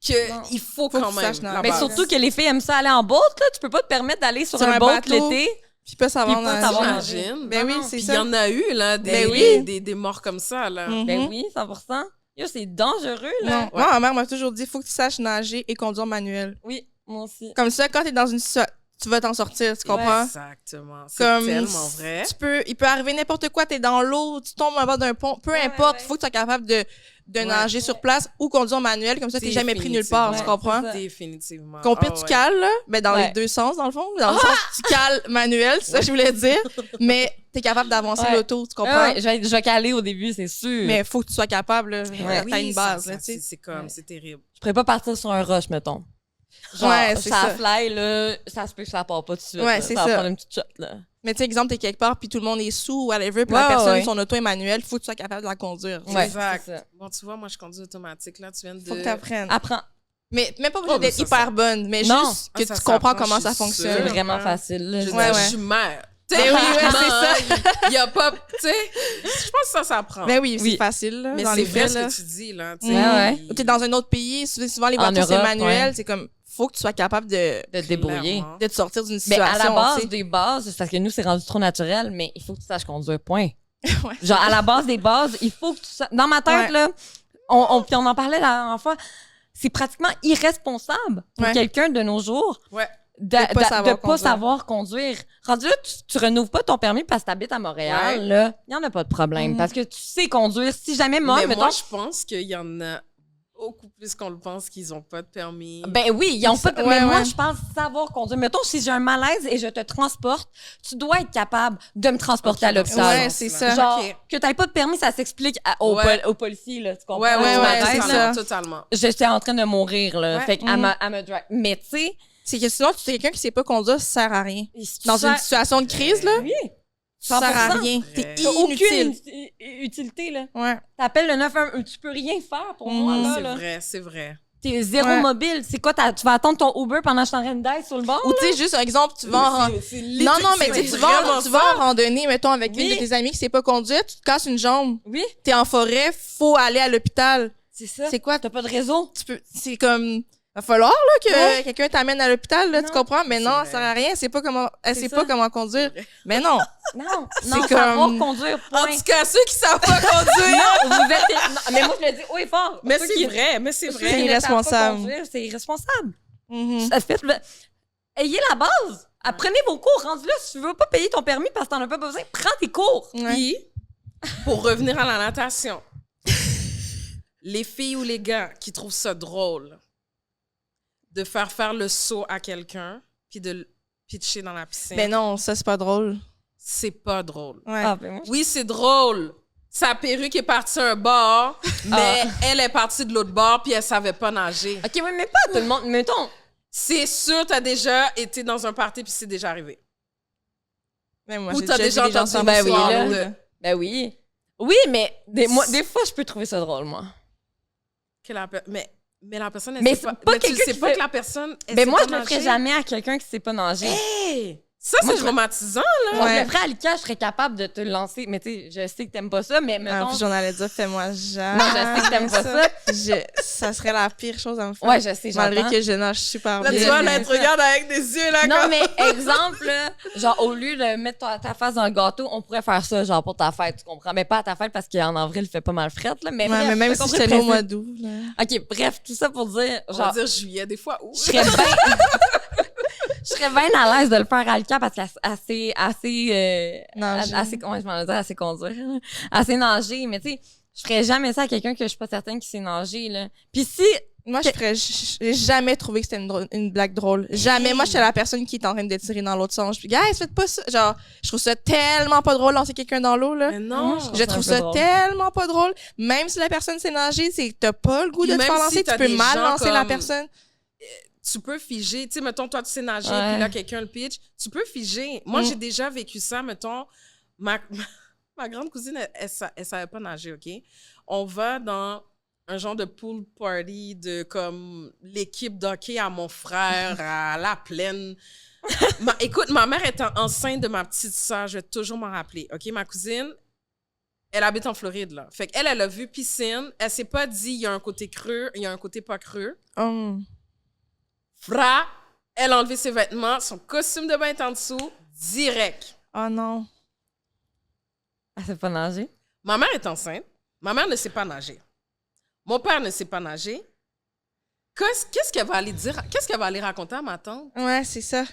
que Non. il faut Faut quand que tu même. saches nager. la Mais base. surtout que les filles aiment ça aller en boat, là. Tu peux pas te permettre d'aller sur un boat bateau. l'été. Puis pas savoir Puis pas nager. savoir J'imagine. Ben oui, Non, c'est Puis il ça. y en a eu, là, des, Ben oui. des morts comme ça, là. Mhm. Ben oui, 100%. Yo, c'est dangereux, là. Non. Moi, ma mère m'a toujours dit, faut que tu saches nager et conduire manuel. Oui, moi aussi. Comme ça, quand t'es dans une situation, tu vas t'en sortir, tu comprends? Exactement. C'est Comme tellement vrai. il peut arriver n'importe quoi, t'es dans l'eau, tu tombes en bas d'un pont, peu Ouais, importe, ouais. faut que tu sois capable de Ouais. nager sur place ou conduire manuel, comme ça t'es jamais pris nulle part, tu Définitivement. comprends? Ouais, c'est ça. Définitivement. Qu'on pire, Ah tu ouais. cales, là, ben dans Ouais. les deux sens, dans le fond. Dans le sens, tu cales manuel, c'est ça que je voulais dire, mais t'es capable d'avancer Ouais. l'auto, tu Ah comprends? ouais, je vais caler au début, c'est sûr. Mais faut que tu sois capable, là. Ben T'as oui, une ça- base, ça- là, tu sais. C'est comme, Ouais. c'est terrible. Je pourrais pas partir sur un rush, mettons. Genre, Ouais, c'est ça ça. fly, là, ça se peut que ça part pas tout de suite. Ouais, là. c'est ça va ça. prendre une petite shot, là. Mais tu sais, exemple, t'es quelque part, puis tout le monde est sous ou whatever, puis Ouais, la personne, ouais. son auto est manuelle, faut que tu sois capable de la conduire. Ouais, Exact. c'est ça. Bon, tu vois, moi, je conduis automatique. Là, tu viens de... Faut que t'apprennes. Apprends. Mais même pas obligé Oh, mais d'être ça, hyper ça- bonne, mais Non. juste que Ah, ça tu comprends s'apprend, comment je ça suis fonctionne. C'est sûre. vraiment hein. facile, là. Je veux Ouais, dire, ouais. je suis mère. Ben oui, ouais, c'est ça. Il y a pas... Tu sais, je pense que ça s'apprend. Ben oui, Oui. c'est facile, là, Mais dans c'est les vrai faits, ce là. que tu dis, là. Mhm. Ouais. Ou t'es dans un autre pays, souvent les En voitures, c'est Europe, manuel, ouais. c'est comme, faut que tu sois capable de De te débrouiller. Clairement. te sortir d'une Mais situation. à la base tu sais. des bases, c'est parce que nous, c'est rendu trop naturel, mais il faut que tu saches conduire, point. Ouais. Genre, à la base des bases, il faut que tu saches... Dans ma tête, Ouais. là, puis on en parlait la dernière fois, c'est pratiquement irresponsable pour Ouais. quelqu'un de nos jours Ouais. de pas savoir conduire. Rendu là, tu renouves pas ton permis parce que t'habites à Montréal, Ouais. là, il y en a pas de problème. Mhm. Parce que tu sais conduire. Si jamais moi, Mais mettons... moi, je pense qu'il y en a beaucoup plus qu'on le pense qu'ils ont pas de permis. Ben oui, ils ont pas de... Ouais, Mais moi, ouais. je pense savoir conduire. Mettons, si j'ai un malaise et je te transporte, tu dois être capable de me transporter à l'hôpital. Ouais, c'est ça. Genre, Ok. que t'aies pas de permis, ça s'explique Ouais. aux policiers, là, tu comprends? Ouais, ouais, Ouais, ouais, ouais, c'est totalement, ça. totalement. J'étais en train de mourir, là. Ouais. Fait qu'elle me drive. Mais tu sais... C'est que sinon, tu es quelqu'un qui sait pas conduire, ça sert à rien. Dans ça- une situation de crise, là, Oui. ça sert à 100%. rien. T'es Vrai. T'as aucune inutile. utilité, là. Ouais. T'appelles le 911, tu peux rien faire pour moi, Mhm. là. C'est là. vrai, c'est vrai. T'es zéro Ouais. mobile. C'est quoi, tu vas attendre ton Uber pendant que je suis en train d'aller sur le bord? Ou tu sais, juste un exemple, tu vas en... Non, non, mais tu sais, tu vas en randonnée, mettons, avec une Oui. de tes amies qui sait pas conduire, tu te casses une jambe, Oui, t'es en forêt, faut aller à l'hôpital. c'est ça. C'est quoi? T'as pas de réseau? C'est comme... Va falloir, là, que Ouais. quelqu'un t'amène à l'hôpital, là, tu Non. comprends? Mais C'est non, vrai. ça sert à rien, elle sait pas comment ça. conduire. Mais non. Non, C'est non, comme- savoir conduire, En point. tout cas, ceux qui savent pas conduire. Non, vous êtes... non, mais moi, je le dis haut et fort. Mais Ceux c'est qui- vrai, mais c'est ceux vrai. C'est qui ne savent pas irresponsable. conduire, C'est irresponsable. Mhm. Ça fait... Ayez la base. Apprenez vos cours. Rendu là, si tu veux pas payer ton permis parce que t'en as pas besoin, prends tes cours. Ouais. Puis, pour revenir à la natation, les filles ou les gars qui trouvent ça drôle de faire le saut à quelqu'un puis de le pitcher dans la piscine, Ben non, ça, c'est pas drôle. c'est pas drôle. Ouais. Ah, ben moi, Oui, c'est drôle. Sa perruque est partie un bord, mais elle est partie de l'autre bord puis elle savait pas nager. OK, oui, mais pas tout le monde. Mettons, C'est sûr, t'as déjà été dans un party puis c'est déjà arrivé. Même moi, Ou j'ai t'as déjà vu des gens entendu sans ben oui, mouchoir, là. là. ben oui. Oui, mais des fois, je peux trouver ça drôle, moi. Que mais la personne, elle Mais sait c'est pas. pas Mais tu quelqu'un sais qui pas fait- que la personne. Elle Mais sait moi, pas je le ferais nager. jamais à quelqu'un qui sait pas nager. Hey! Ça, c'est traumatisant, là. Genre, le vrai Alika, je serais capable de te le lancer. Mais tu sais, je sais que t'aimes pas ça, mais mettons... Puis j'en allais dire, fais-moi jamais. Non, je sais que t'aimes pas ça. Ça serait la pire chose à me faire. Ouais, je sais, j'entends. Malgré que je nage super Là, bien. tu vois, là, elle te regarde avec des yeux, là, Non, comme... mais exemple, là, genre, au lieu de mettre ta face dans le gâteau, on pourrait faire ça, genre, pour ta fête, tu comprends? Mais pas à ta fête, parce qu'en avril, il fait pas mal frette, là. Mais, Ouais, bref, mais même t'as si compris c'était le au mois principe. d'août, là. OK, bref, tout ça pour dire, On va genre, dire juillet, des fois, où? je serais bien... Je serais bien à l'aise de le faire à Alika parce qu'elle Nager. assez, comment je m'en dire, assez conduire, là. Assez nager, mais tu sais, je ferais jamais ça à quelqu'un que je suis pas certaine qui sait nager, là. Puis si, Moi, j'ai jamais trouvé que c'était une blague drôle. Jamais. Moi, j'étais la personne qui est en train de tirer dans l'autre sens. Je dis, guys, faites pas ça. Genre, je trouve ça tellement pas drôle lancer quelqu'un dans l'eau, là. Mais non. Je trouve ça tellement pas drôle. Même si la personne sait nager, c'est que t'as pas le goût de Puis te même faire si lancer, t'as tu peux des mal gens lancer la comme- personne. Tu peux figer. Tu sais, mettons, toi, tu sais nager, Ouais. puis là, quelqu'un le pitch. Tu peux figer. Moi, j'ai déjà vécu ça, mettons. Ma grande cousine, elle savait pas nager, OK? On va dans un genre de pool party de, comme, l'équipe d'hockey à mon frère, à la plaine. Écoute, ma mère était enceinte de ma petite sœur. Je vais toujours m'en rappeler, OK? Ma cousine, elle habite en Floride, là. Fait qu'elle, elle a vu piscine. Elle s'est pas dit, il y a un côté creux, il y a un côté pas creux. Oh. Fra, elle a enlevé ses vêtements, son costume de bain est en dessous, direct. Oh non. elle sait pas nager. Ma mère est enceinte. Ma mère ne sait pas nager. Mon père ne sait pas nager. Qu'est-ce qu'elle va aller dire? Qu'est-ce qu'elle va aller raconter à ma tante? Ouais, c'est ça.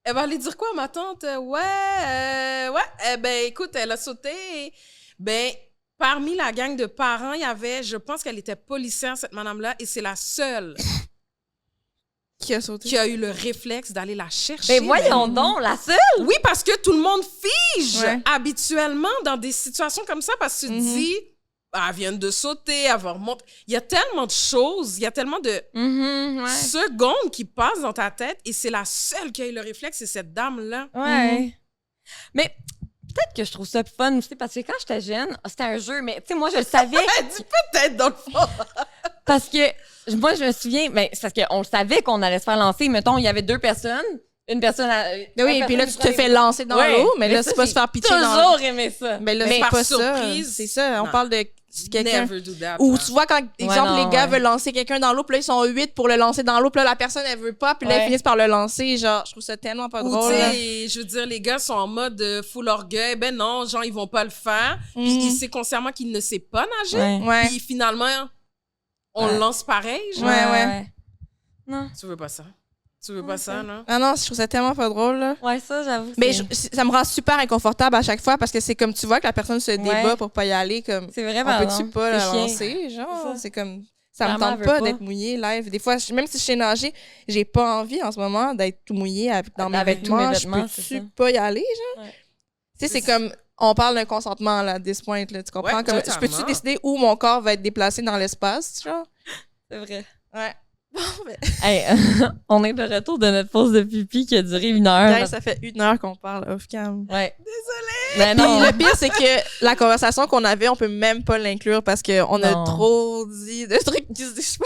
Elle va aller dire quoi à ma tante? Ouais. Eh ben, écoute, elle a sauté. Ben, parmi la gang de parents, il y avait, je pense qu'elle était policière, cette madame-là, et c'est la seule Qui a sauté? qui a eu le réflexe d'aller la chercher. Ben voyons donc, la seule! Oui, parce que tout le monde fige Ouais. habituellement dans des situations comme ça parce que tu te dis, ah, elle vient de sauter, elle va remonter. Il y a tellement de choses, il y a tellement de Ouais. secondes qui passent dans ta tête et c'est la seule qui a eu le réflexe, c'est cette dame-là. Ouais. Mais peut-être que je trouve ça fun aussi parce que quand j'étais jeune, c'était un jeu, mais tu sais, moi, je le savais. Elle dit peut-être dans le fond. Parce que moi, je me souviens, mais c'est parce qu'on le savait qu'on allait se faire lancer. Mettons, il y avait deux personnes. Une personne. Oui, puis là, tu te fais lancer dans l'eau, mais là, ça, c'est pas j'ai se faire pitcher dans toujours aimé ça. Mais là, Mais c'est par pas ça. surprise, C'est ça. On non. parle de quelqu'un. Never do that. Ou hein. tu vois, quand, exemple, non, les gars ouais. veulent lancer quelqu'un dans l'eau, puis là, ils sont 8 pour le lancer dans l'eau, puis là, la personne, elle veut pas, puis là, Ouais. ils finissent par le lancer. Genre, je trouve ça tellement pas Ou, drôle. tu là. sais, je veux dire, les gars sont en mode full orgueil. Ben non, genre, ils vont pas le faire. Puis Mhm. il sait consciemment qu'il ne sait pas nager. Ouais. Ouais. Puis finalement, on le lance pareil. Genre. Ouais. Non. Tu veux pas ça? Tu veux pas ça, non? Ah non, je trouve ça tellement pas drôle, là. Ouais, ça, j'avoue. Mais c'est- ça me rend super inconfortable à chaque fois parce que c'est comme tu vois que la personne se débat Ouais. pour pas y aller, comme c'est vrai, on pardon. peut-tu pas C'est la chiant. lancer, C'est genre, ça. c'est comme ça me Maman tente veut pas pas. d'être mouillée live. Des fois, même si je sais nager, j'ai pas envie en ce moment d'être tout mouillée dans mes Avec tous mes vêtements. vêtements, Je c'est peux-tu pas y aller, genre? Ouais. Tu sais, c'est comme on parle d'un consentement là, à this point, là, tu comprends? Ouais, Comme, je totalement. peux-tu décider où mon corps va être déplacé dans l'espace, genre? C'est vrai. Ouais. Hey, on est de retour de notre pause de pipi qui a duré 1 heure. Guys, ça fait 1 heure qu'on parle off-cam. Ouais. Désolée! Mais non. Puis le pire, c'est que la conversation qu'on avait, on peut même pas l'inclure parce qu'on a Non. trop dit de trucs qui se disent pas.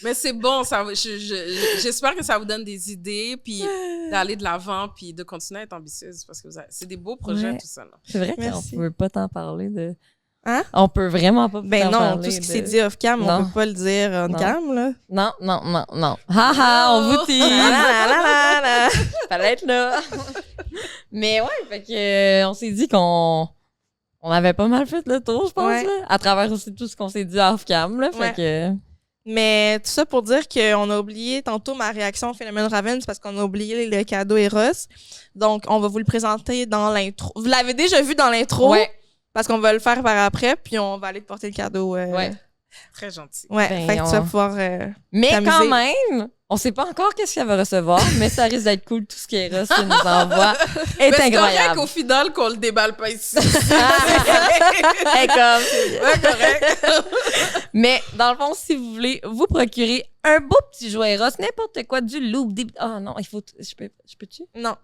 Mais c'est bon, ça, j'espère que ça vous donne des idées, puis d'aller de l'avant, puis de continuer à être ambitieuse, parce que c'est des beaux projets, Ouais. tout ça. Là. C'est vrai qu'on Merci. peut pas t'en parler de... Hein? On peut vraiment pas Ben t'en non, parler tout ce qui de- s'est dit off-cam, on Non. peut pas le dire on-cam, là. Non. Haha, on vous tease! La. Fallait être là. Mais ouais, fait que on s'est dit qu'on avait pas mal fait le tour, je pense, Ouais. là, à travers aussi tout ce qu'on s'est dit off-cam, là, fait Ouais. que... Mais tout ça pour dire qu'on a oublié tantôt ma réaction au phénomène Raven, c'est parce qu'on a oublié le cadeau Eros. Donc, on va vous le présenter dans l'intro. Vous l'avez déjà vu dans l'intro, Ouais. parce qu'on va le faire par après, puis on va aller te porter le cadeau. Ouais. Très gentil. Ouais, Ben, fait que tu on- vas pouvoir... Mais t'amuser. quand même, on sait pas encore qu'est-ce qu'elle va recevoir, mais ça risque d'être cool, tout ce qu'Eros nous envoie est Mais c'est correct incroyable. qu'au final, qu'on le déballe pas ici. Elle est comme... Ouais, correct. Mais dans le fond, si vous voulez vous procurer un beau petit jouet Eros, n'importe quoi, du loop, des... Ah non, il faut... Je peux-tu? Non.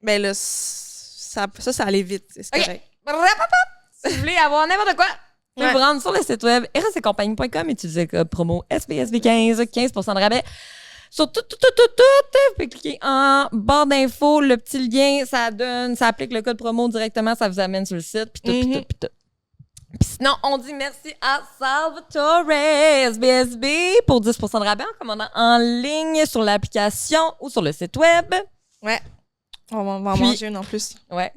Ben là, ça allait vite, c'est Ok. correct. Si vous voulez avoir n'importe quoi, vous pouvez Ouais. vous rendre sur le site web erosetcompagnie.com et utiliser le code promo SPSV15, 15% de rabais sur tout. Puis cliquez en barre d'infos, le petit lien, ça applique le code promo directement, ça vous amène sur le site, puis tout. Puis sinon, on dit merci à Salvatore SBSB pour 10% de rabais en commandant en ligne sur l'application ou sur le site web. Ouais. On va en manger une en plus. Ouais.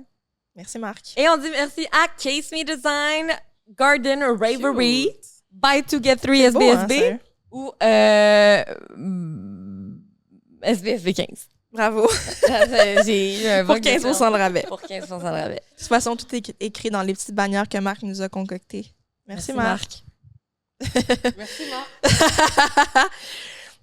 Merci, Marc. Et on dit merci à Case Me Design, Garden Ravery, Cute. Buy 2 Get 3 C'est beau, hein, SBSB ça? ou SBSB 15. Bravo. J'ai eu un Pour bug 15% de rabais. Pour 15% de rabais. De toute façon, tout est écrit dans les petites bannières que Marc nous a concoctées. Merci Marc. Merci, Marc.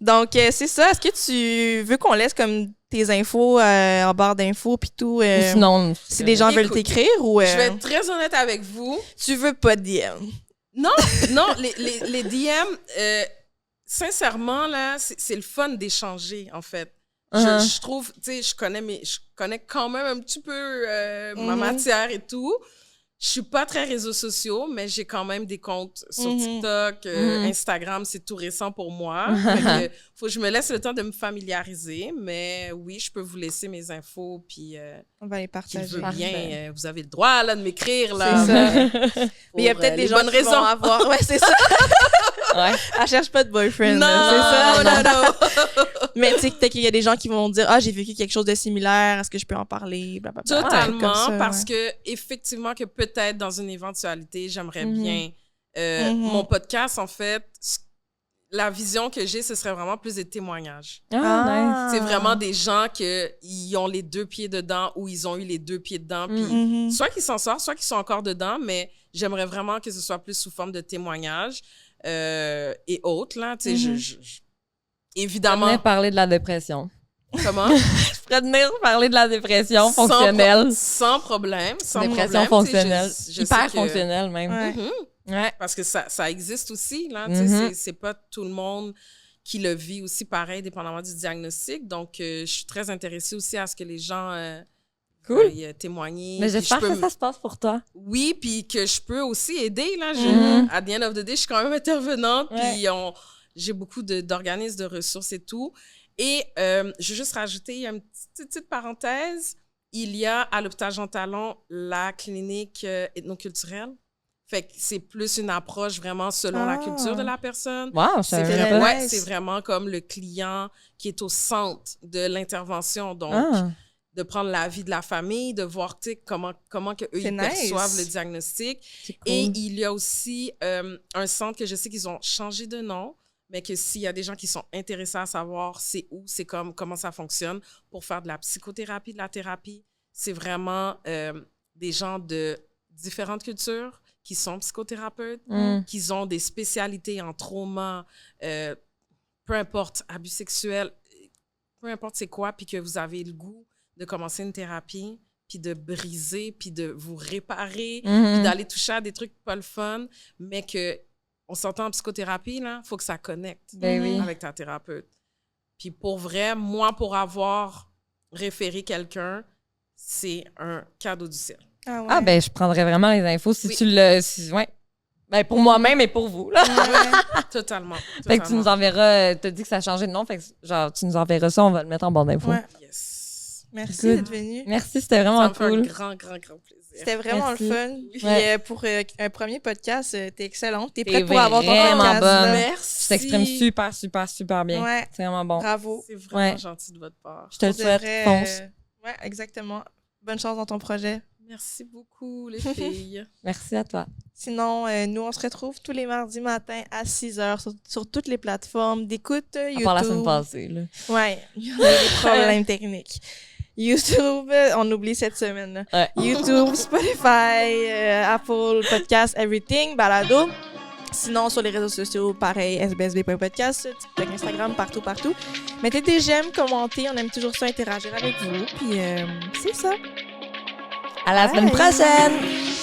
Donc, c'est ça. Est-ce que tu veux qu'on laisse comme tes infos en barre d'infos puis tout? Ou sinon, si les gens veulent Écoute, t'écrire ou... Je vais être très honnête avec vous. Tu veux pas de DM? Non, les DM, sincèrement, là, c'est le fun d'échanger, en fait. Je trouve, tu sais, je connais quand même un petit peu ma matière et tout. Je suis pas très réseaux sociaux, mais j'ai quand même des comptes sur TikTok, Instagram, c'est tout récent pour moi. Fait que faut que je me laisse le temps de me familiariser, mais oui, je peux vous laisser mes infos, puis On va les qui partager. veut bien, vous avez le droit là, de m'écrire. Là, C'est ça. pour, Mais il y a peut-être des gens bonnes qui raisons. vont avoir... Ouais, c'est ça. Ouais. Elle cherche pas de boyfriend. Non, là, c'est ça. non. Mais tu sais, peut-être qu'il y a des gens qui vont dire « Ah, j'ai vécu quelque chose de similaire. Est-ce que je peux en parler? » Blablabla. Totalement, Comme ça, parce ouais. que effectivement que peut-être dans une éventualité, j'aimerais bien mon podcast, en fait, la vision que j'ai, ce serait vraiment plus des témoignages. Ah, C'est vraiment des gens qui ont les 2 pieds dedans ou ils ont eu les 2 pieds dedans, puis soit qu'ils s'en sortent, soit qu'ils sont encore dedans, mais j'aimerais vraiment que ce soit plus sous forme de témoignages et autres, là, tu sais, évidemment... nice. Parler de la dépression. Comment? Je pourrais venir parler de la dépression fonctionnelle. Sans problème. Sans Dépression problème, fonctionnelle. tu sais, je sais Hyper que- fonctionnelle, même. Ouais. Ouais. Parce que ça existe aussi, là. Tu sais, c'est pas tout le monde qui le vit aussi pareil, dépendamment du diagnostic. Donc, je suis très intéressée aussi à ce que les gens Cool. veuillent témoigner. Mais Puis j'espère je peux que ça se passe pour toi. Oui, puis que je peux aussi aider, là. À the end of the day, je suis quand même intervenante, puis j'ai beaucoup d'organismes, de ressources et tout. Et je veux juste rajouter une petite parenthèse. Il y a à l'hôpital Jean Talon la clinique ethnoculturelle. Fait que c'est plus une approche vraiment selon la culture de la personne. Wow, C'est c'est vraiment, vrai. nice. c'est vraiment comme le client qui est au centre de l'intervention. Donc, de prendre l'avis de la famille, de voir comment que eux C'est ils nice. perçoivent le diagnostic. C'est cool. Et il y a aussi un centre que je sais qu'ils ont changé de nom, mais que s'il y a des gens qui sont intéressés à savoir c'est où, c'est comment ça fonctionne pour faire de la psychothérapie, de la thérapie, c'est vraiment des gens de différentes cultures qui sont psychothérapeutes, qui ont des spécialités en trauma, peu importe, abus sexuels, peu importe c'est quoi, puis que vous avez le goût de commencer une thérapie, puis de briser, puis de vous réparer, puis d'aller toucher à des trucs pas le fun, mais que on s'entend en psychothérapie, là, faut que ça connecte Ben oui. avec ta thérapeute. Puis pour vrai, moi, pour avoir référé quelqu'un, c'est un cadeau du ciel. Ah, ouais. Ah, ben, je prendrais vraiment les infos si Oui. tu le. Ouais. Ben, pour moi-même et pour vous, là. Ouais. Totalement. Fait que tu nous enverras. T'as dit que ça a changé de nom, fait que genre, tu nous enverras ça, on va le mettre en barre d'infos. Ouais. Yes. Merci Good. d'être venu. Merci, c'était Ça vraiment me fait un cool. grand, grand, grand plaisir. C'était vraiment Merci. le fun. Puis Ouais. pour un premier podcast, t'es excellente. T'es T'es prête pour avoir ton vraiment podcast. bonne. là. Merci. Tu t'exprimes super, super, super bien. Ouais. C'est vraiment bon. Bravo. C'est vraiment Ouais. gentil de votre part. Je te le Pour de souhaite. vrai, Fonce. Ouais, exactement. Bonne chance dans ton projet. Merci beaucoup, les filles. Merci à toi. Sinon, nous, on se retrouve tous les mardis matins à 6h sur toutes les plateformes d'écoute À YouTube. part la semaine passée, là. Ouais, il y a des problèmes techniques. YouTube, on oublie cette semaine. Là. Ouais. YouTube, Spotify, Apple Podcast, Everything, Balado. Sinon, sur les réseaux sociaux, pareil, sbsb.podcast, TikTok, Instagram, partout. Mettez des j'aime, commentez, on aime toujours ça, interagir avec vous. Puis, c'est ça. À la semaine Bye. prochaine!